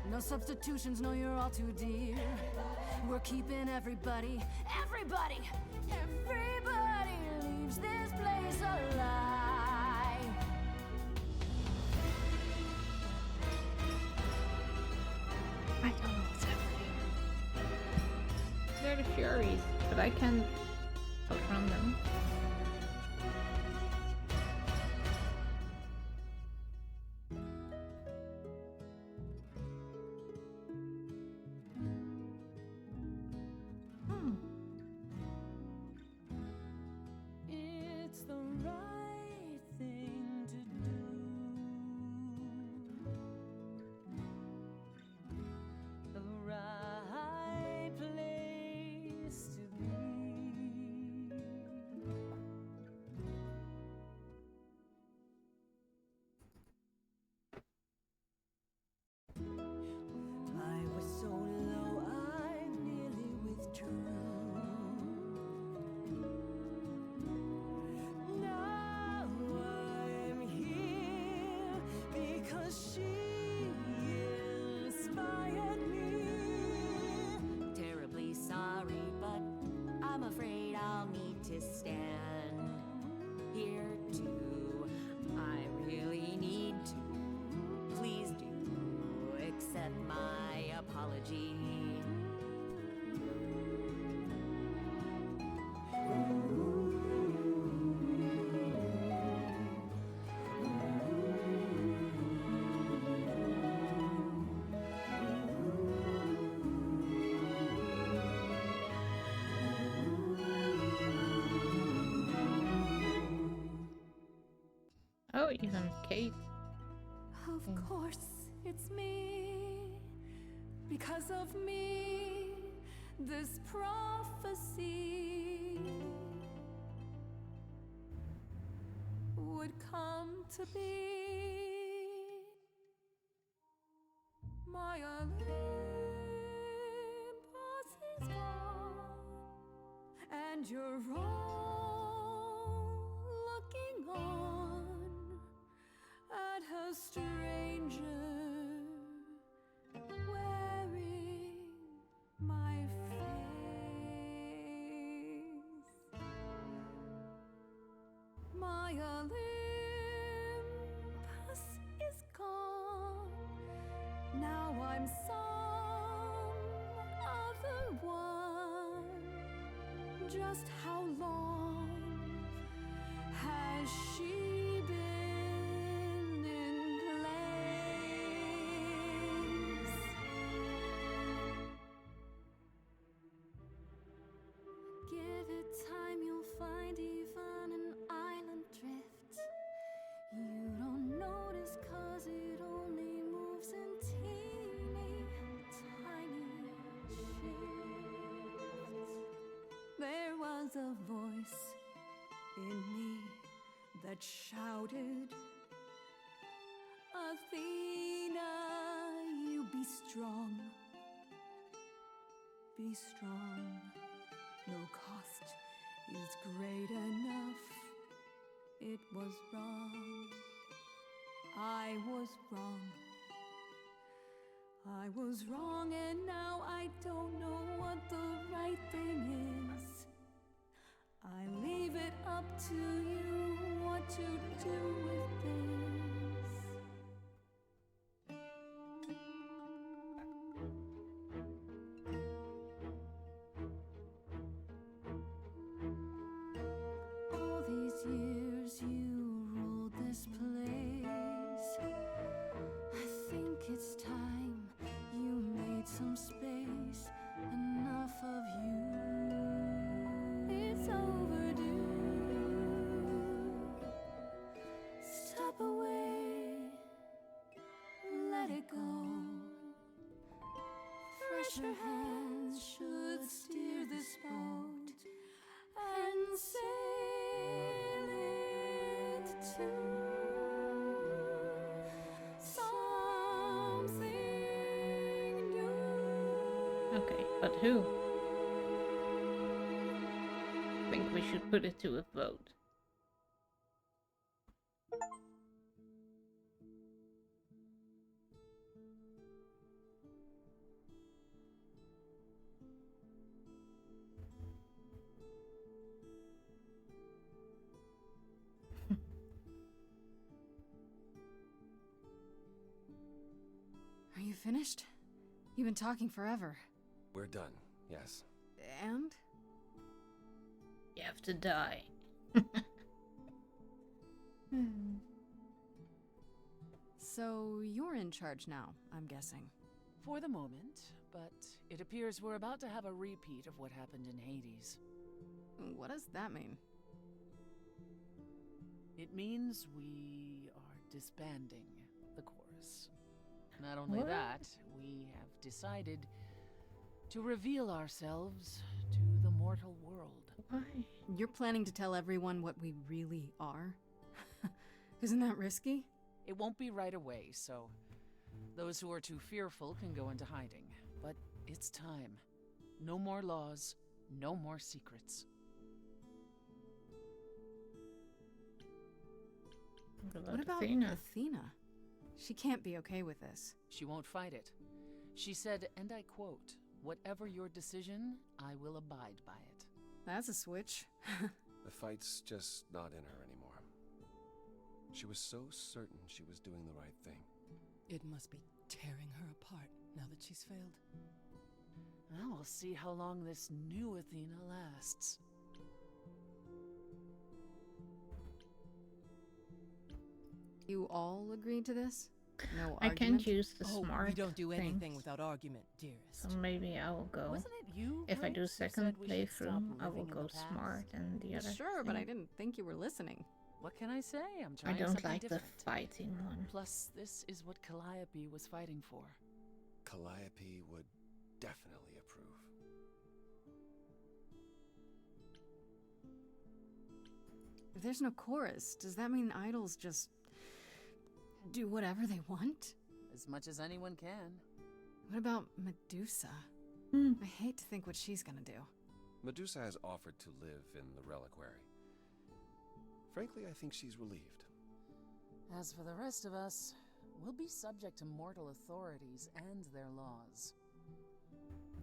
No substitutions, no, you're all too dear. We're keeping everybody leaves this place alive. I don't know what's happening. They're the Furies, but I can't outrun them. It's the right thing to do. The right place to be. I was so low, I nearly withdrew. Now I'm here because she inspired me. Terribly sorry, but I'm afraid I'll need to stand here too. I really need to. Please do accept my apology. Oh, even Kate. Of course, it's me. Because of me, this prophecy would come to be. My Olympus is gone, and you're all looking on at her stranger wearing my face. My Olympus is gone. Now I'm some other one. Just how long has she been in place? Give it time, you'll find even an island drift. You don't notice 'cause it only moves in teeny tiny shifts. There was a voice in me that shouted, Athena, you be strong. Be strong. No cost is great enough. It was wrong. I was wrong. I was wrong, and now I don't know what the right thing is. I leave it up to you what to do with this. All these years you ruled this place. I think it's time you made some space. Enough of you. It's overdue. Step away. Let it go. Fresher hands should steer this boat and sail it to something new. Okay, but who? I think we should put it to a vote. Are you finished? You've been talking forever. We're done, yes. And? You have to die. So you're in charge now, I'm guessing. For the moment, but it appears we're about to have a repeat of what happened in Hades. What does that mean? It means we are disbanding the chorus. Not only What? that, we have decided to reveal ourselves to the mortal world. Why? You're planning to tell everyone what we really are? Isn't that risky? It won't be right away, so those who are too fearful can go into hiding. But it's time. No more laws, no more secrets. What about Athena? Athena? She can't be okay with this. She won't fight it. She said, and I quote, "Whatever your decision, I will abide by it." That's a switch. The fight's just not in her anymore. She was so certain she was doing the right thing. It must be tearing her apart now that she's failed. Well, we'll see how long this new Athena lasts. You all agreed to this? No I argument? can't use the Oh, smart we don't do anything things, without argument, dearest. so maybe I will go. Wasn't it you, If I do Grace, who second said we should stop playthrough, I will living in go the past? smart and the other Sure, but I thing. didn't think you were listening. What can I say? I'm I trying don't something like different. the fighting one. Plus, this is what Calliope was fighting for. Calliope would definitely approve. If there's no chorus, does that mean idols just do whatever they want? As much as anyone can. What about Medusa? Hmm. I hate to think what she's gonna do. Medusa has offered to live in the reliquary. Frankly, I think she's relieved. As for the rest of us, we'll be subject to mortal authorities and their laws.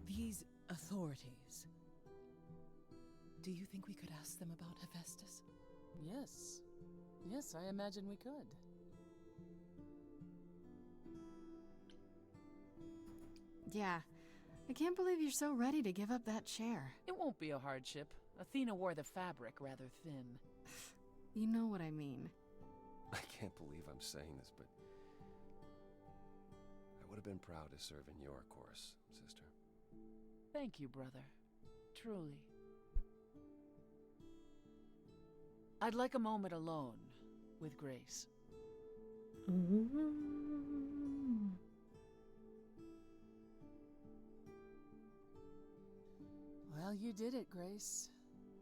These authorities. Do you think we could ask them about Hephaestus? Yes. Yes, I imagine we could. Yeah, I can't believe you're so ready to give up that chair. It won't be a hardship. Athena wore the fabric rather thin. You know what I mean. I can't believe I'm saying this, but I would have been proud to serve in your course, sister. Thank you, brother. Truly. I'd like a moment alone with Grace. Ooh. Well, you did it, Grace.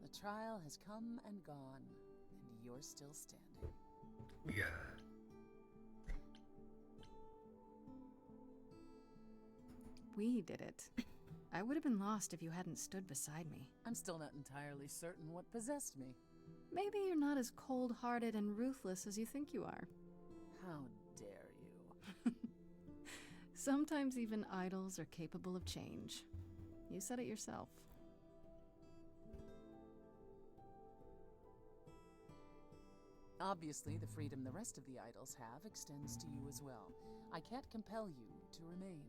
The trial has come and gone, and you're still standing. Yeah. We did it. I would have been lost if you hadn't stood beside me. I'm still not entirely certain what possessed me. Maybe you're not as cold-hearted and ruthless as you think you are. How dare you? Sometimes even idols are capable of change. You said it yourself. Obviously, the freedom the rest of the idols have extends to you as well. I can't compel you to remain.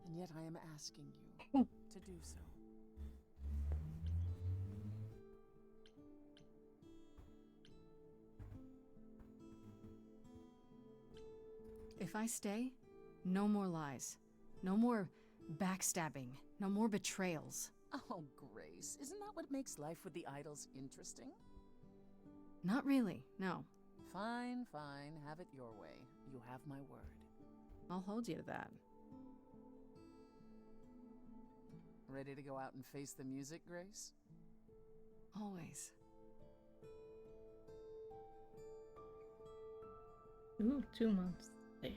And yet I am asking you to do so. If I stay, no more lies. No more backstabbing. No more betrayals. Oh, Grace, isn't that what makes life with the idols interesting? Not really, no. Fine, fine. Have it your way. You have my word. I'll hold you to that. Ready to go out and face the music, Grace? Always. Ooh, 2 months later.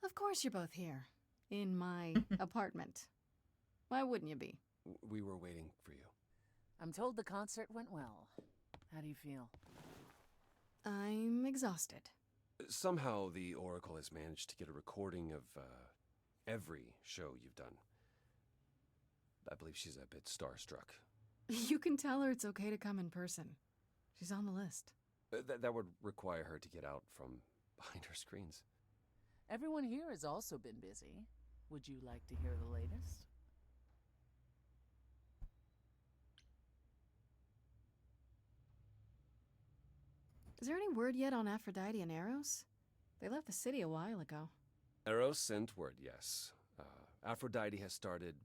Of course you're both here. In my apartment. Why wouldn't you be? We were waiting for you. I'm told the concert went well. How do you feel? I'm exhausted. Somehow the Oracle has managed to get a recording of every show you've done. I believe she's a bit starstruck. You can tell her it's okay to come in person. She's on the list. That would require her to get out from behind her screens. Everyone here has also been busy. Would you like to hear the latest? Is there any word yet on Aphrodite and Eros? They left the city a while ago. Eros sent word, yes. Aphrodite has started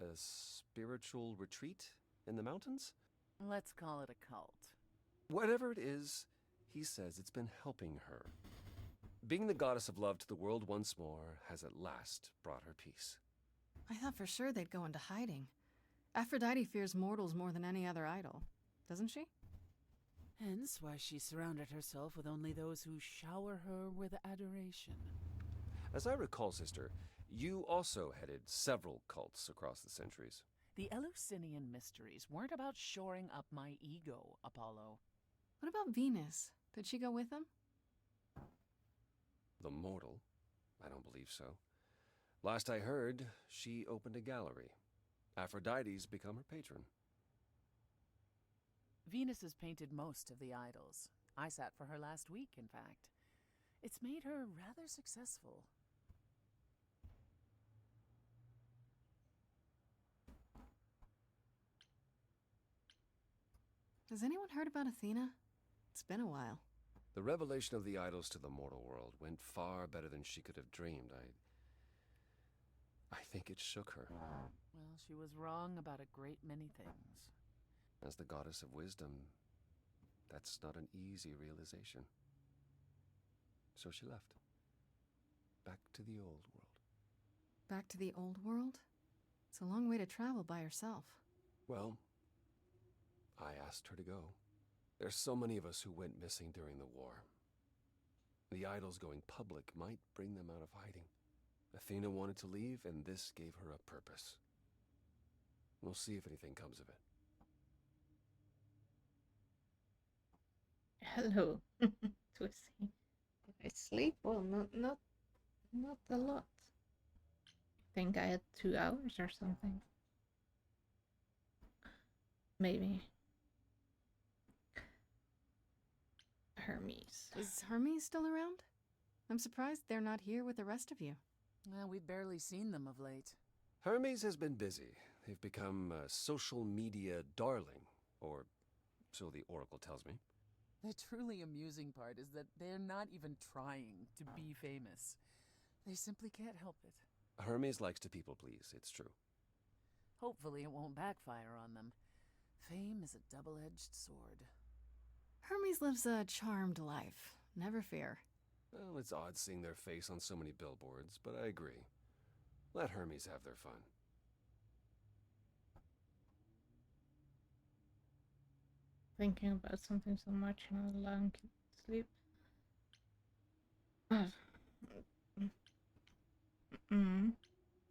a spiritual retreat in the mountains? Let's call it a cult. Whatever it is, he says it's been helping her. Being the goddess of love to the world once more has at last brought her peace. I thought for sure they'd go into hiding. Aphrodite fears mortals more than any other idol, doesn't she? Hence why she surrounded herself with only those who shower her with adoration. As I recall, sister, you also headed several cults across the centuries. The Eleusinian mysteries weren't about shoring up my ego, Apollo. What about Venus? Did she go with them? The mortal? I don't believe so. Last I heard, she opened a gallery. Aphrodite's become her patron. Venus has painted most of the idols. I sat for her last week, in fact. It's made her rather successful. Has anyone heard about Athena? It's been a while. The revelation of the idols to the mortal world went far better than she could have dreamed. I think it shook her. Well, she was wrong about a great many things. As the goddess of wisdom, that's not an easy realization. So she left. Back to the old world. Back to the old world? It's a long way to travel by herself. Well, I asked her to go. There's so many of us who went missing during the war. The idols going public might bring them out of hiding. Athena wanted to leave, and this gave her a purpose. We'll see if anything comes of it. Hello, Twisty. Did I sleep? Well, not a lot. I think I had 2 hours or something. Maybe. Hermes. Is Hermes still around? I'm surprised they're not here with the rest of you. Well, we've barely seen them of late. Hermes has been busy. They've become a social media darling, or so the Oracle tells me. The truly amusing part is that they're not even trying to be famous. They simply can't help it. Hermes likes to people please, it's true. Hopefully it won't backfire on them. Fame is a double-edged sword. Hermes lives a charmed life. Never fear. Well, it's odd seeing their face on so many billboards, but I agree. Let Hermes have their fun. Thinking about something so much, not allowing to sleep.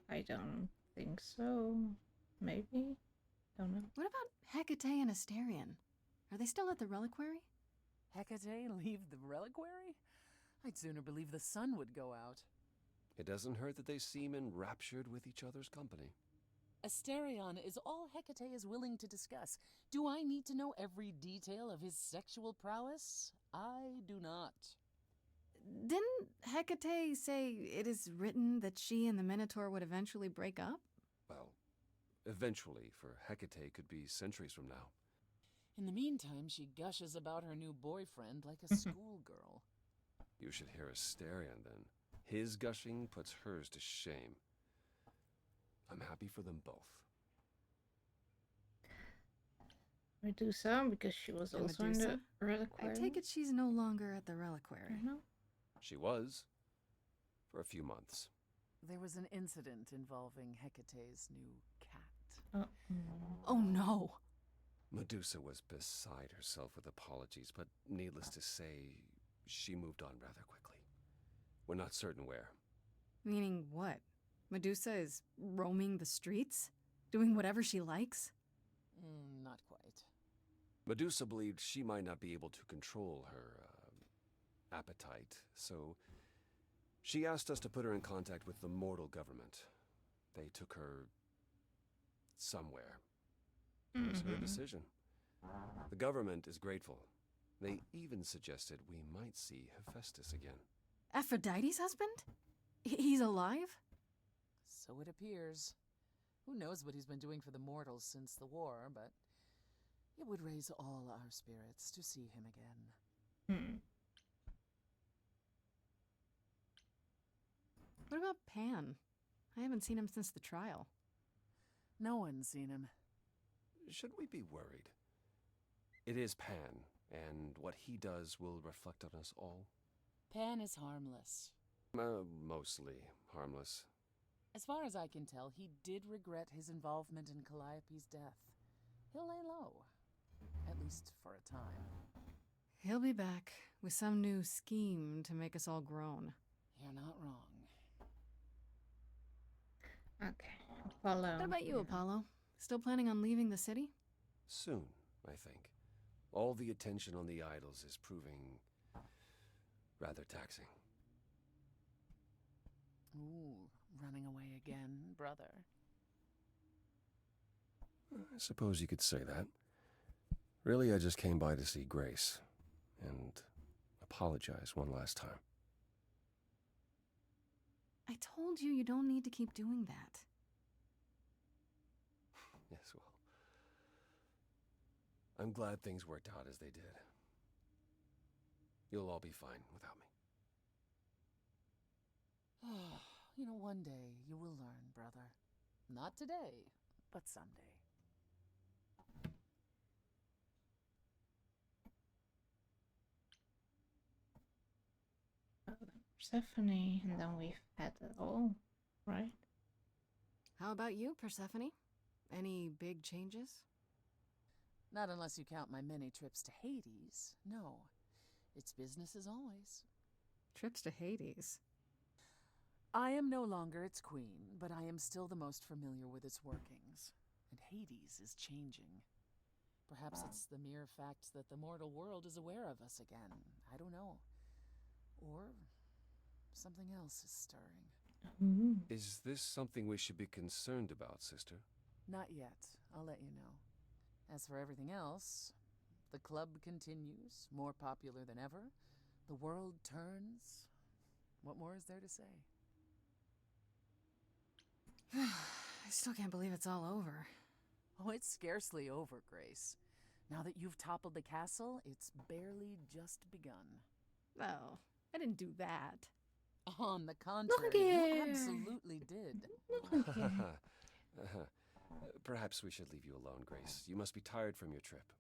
I don't think so. Maybe? Don't know. What about Hecate and Asterion? Are they still at the reliquary? Hecate leave the reliquary? I'd sooner believe the sun would go out. It doesn't hurt that they seem enraptured with each other's company. Asterion is all Hecate is willing to discuss. Do I need to know every detail of his sexual prowess? I do not. Didn't Hecate say it is written that she and the Minotaur would eventually break up? Well, eventually, for Hecate could be centuries from now. In the meantime, she gushes about her new boyfriend like a schoolgirl. You should hear Asterion, then. His gushing puts hers to shame. I'm happy for them both. Medusa, because she was And also Medusa? in the reliquary. I take it she's no longer at the reliquary. No. She was. For a few months. There was an incident involving Hecate's new cat. Oh no. Medusa was beside herself with apologies, but needless to say, she moved on rather quickly. We're not certain where. Meaning what? Medusa is roaming the streets? Doing whatever she likes? Not quite. Medusa believed she might not be able to control her appetite, so she asked us to put her in contact with the mortal government. They took her somewhere. It was her decision. The government is grateful. They even suggested we might see Hephaestus again. Aphrodite's husband? He's alive? So it appears. Who knows what he's been doing for the mortals since the war, but it would raise all our spirits to see him again. What about Pan? I haven't seen him since the trial. No one's seen him. Should we be worried? It is Pan, and what he does will reflect on us all. Pan is harmless. Mostly harmless. As far as I can tell, he did regret his involvement in Calliope's death. He'll lay low. At least for a time. He'll be back with some new scheme to make us all groan. You're not wrong. Okay, Apollo. What about you, Apollo? Still planning on leaving the city? Soon, I think. All the attention on the idols is proving rather taxing. Ooh, running away again, brother. I suppose you could say that. Really, I just came by to see Grace and apologize one last time. I told you don't need to keep doing that. Yes, well, I'm glad things worked out as they did. You'll all be fine without me. You know, one day you will learn, brother. Not today, but someday. Persephone, and then we've had it all, right? How about you, Persephone? Any big changes? Not unless you count my many trips to Hades. No, it's business as always. Trips to Hades? I am no longer its queen, but I am still the most familiar with its workings. And Hades is changing. Perhaps it's the mere fact that the mortal world is aware of us again. I don't know. Or something else is stirring. Is this something we should be concerned about, sister? Not yet. I'll let you know. As for everything else, the club continues, more popular than ever. The world turns. What more is there to say? I still can't believe it's all over. Oh, it's scarcely over, Grace. Now that you've toppled the castle, it's barely just begun. Oh, I didn't do that. On the contrary, you absolutely did. Perhaps we should leave you alone, Grace. You must be tired from your trip.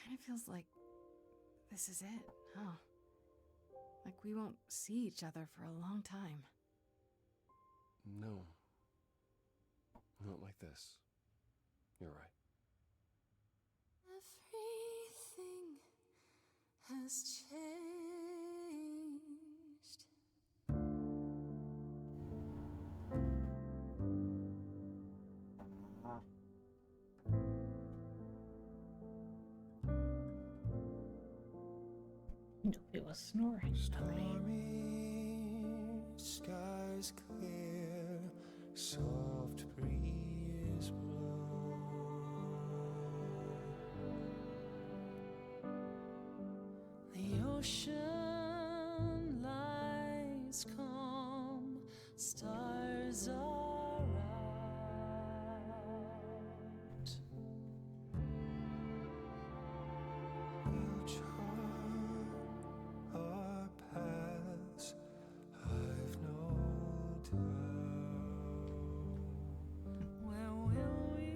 Kind of feels like this is it, huh? Like we won't see each other for a long time. No. Not like this. You're right. Everything has changed. He was snoring. Skies clear, soft breeze blow. The ocean lies calm, stars are out. We'll chart our paths, I've no doubt. Where will we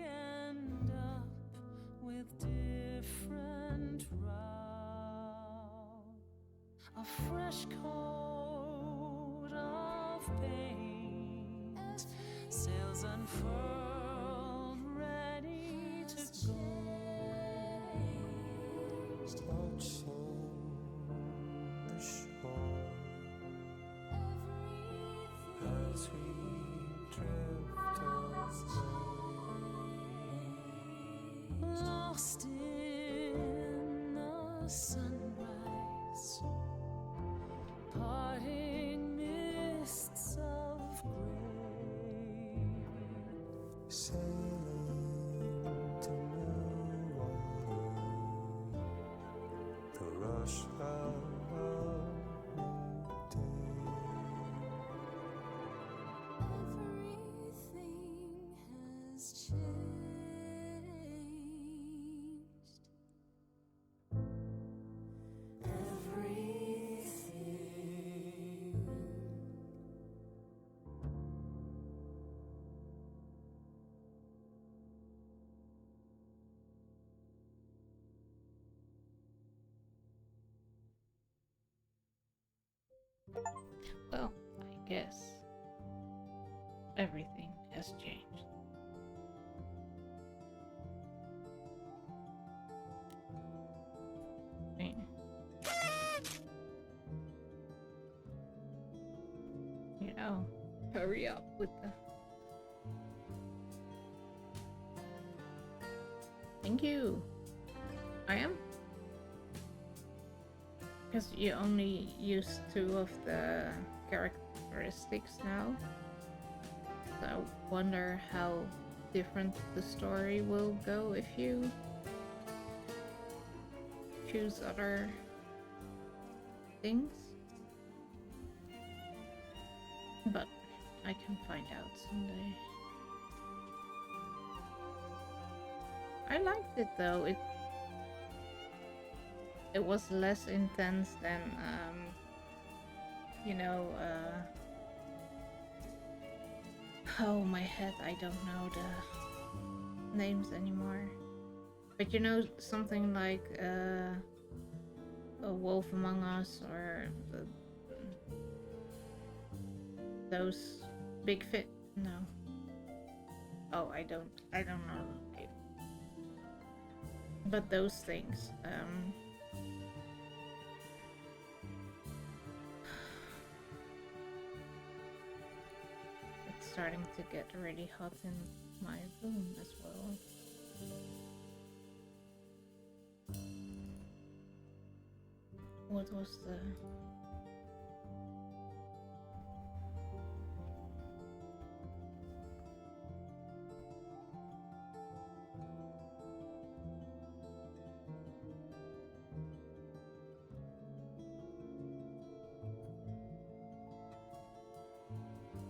end up with different routes? A fresh coat of paint, sails unfurled, ready to go. Watching the shore as we drift away. Lost in the sunrise, parting mists of gray. Sailing to new water, the rush of a new day. Everything has changed. Everything. Well, I guess everything has changed. I mean, you know, hurry up with the. Thank you. I am. Because you only use 2 of the characteristics now. So I wonder how different the story will go if you choose other things. But I can find out someday. I liked it though. It was less intense than you know, oh my head, I don't know the names anymore. But you know, something like A Wolf Among Us or those big fit. No. Oh, I don't know. Okay. But those things. It's starting to get really hot in my room as well. What was the...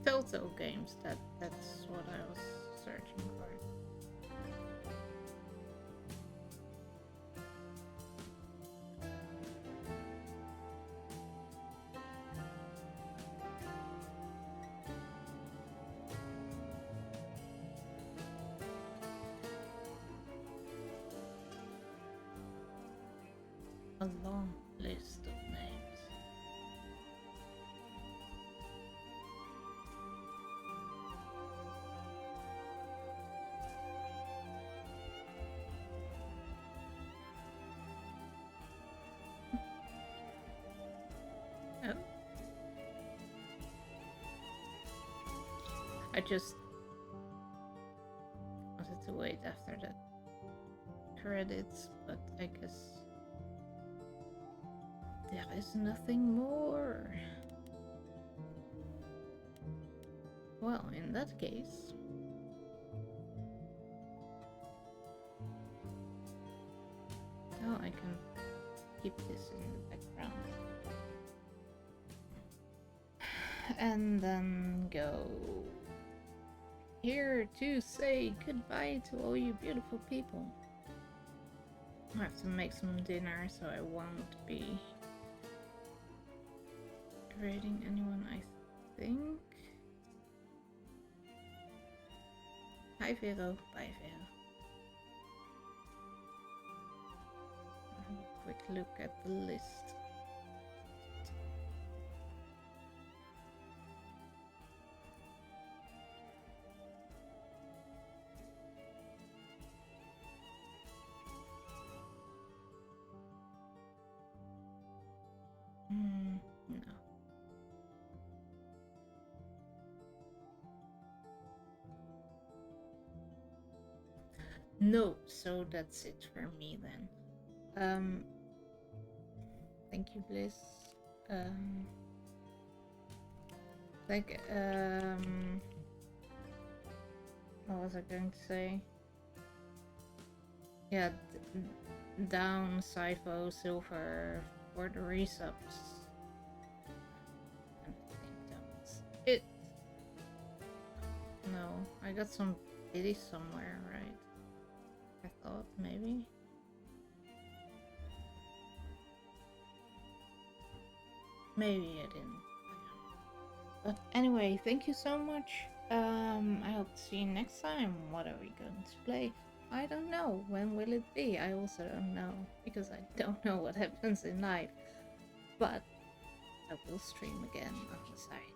Telltale games, that's what I was searching for. A long list of names. Oh. I just wanted to wait after the credits, but I guess there is nothing more. Well, in that case... Oh, I can keep this in the background. And then go here to say goodbye to all you beautiful people. I have to make some dinner, so I won't be raiding anyone, I think. Hi Vero, bye Vero. Have a quick look at the list. No. No, so that's it for me then. Thank you, Bliss. What was I going to say? Yeah, down Sifo Silver for the resubs. I think that was it. No, I got some pity somewhere, right? I thought maybe. Maybe I didn't. But anyway, thank you so much. I hope to see you next time. What are we going to play? I don't know. When will it be? I also don't know, because I don't know what happens in life. But I will stream again on the side.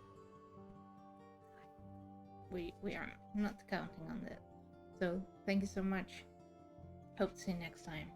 We are not counting on that. So thank you so much. Hope to see you next time.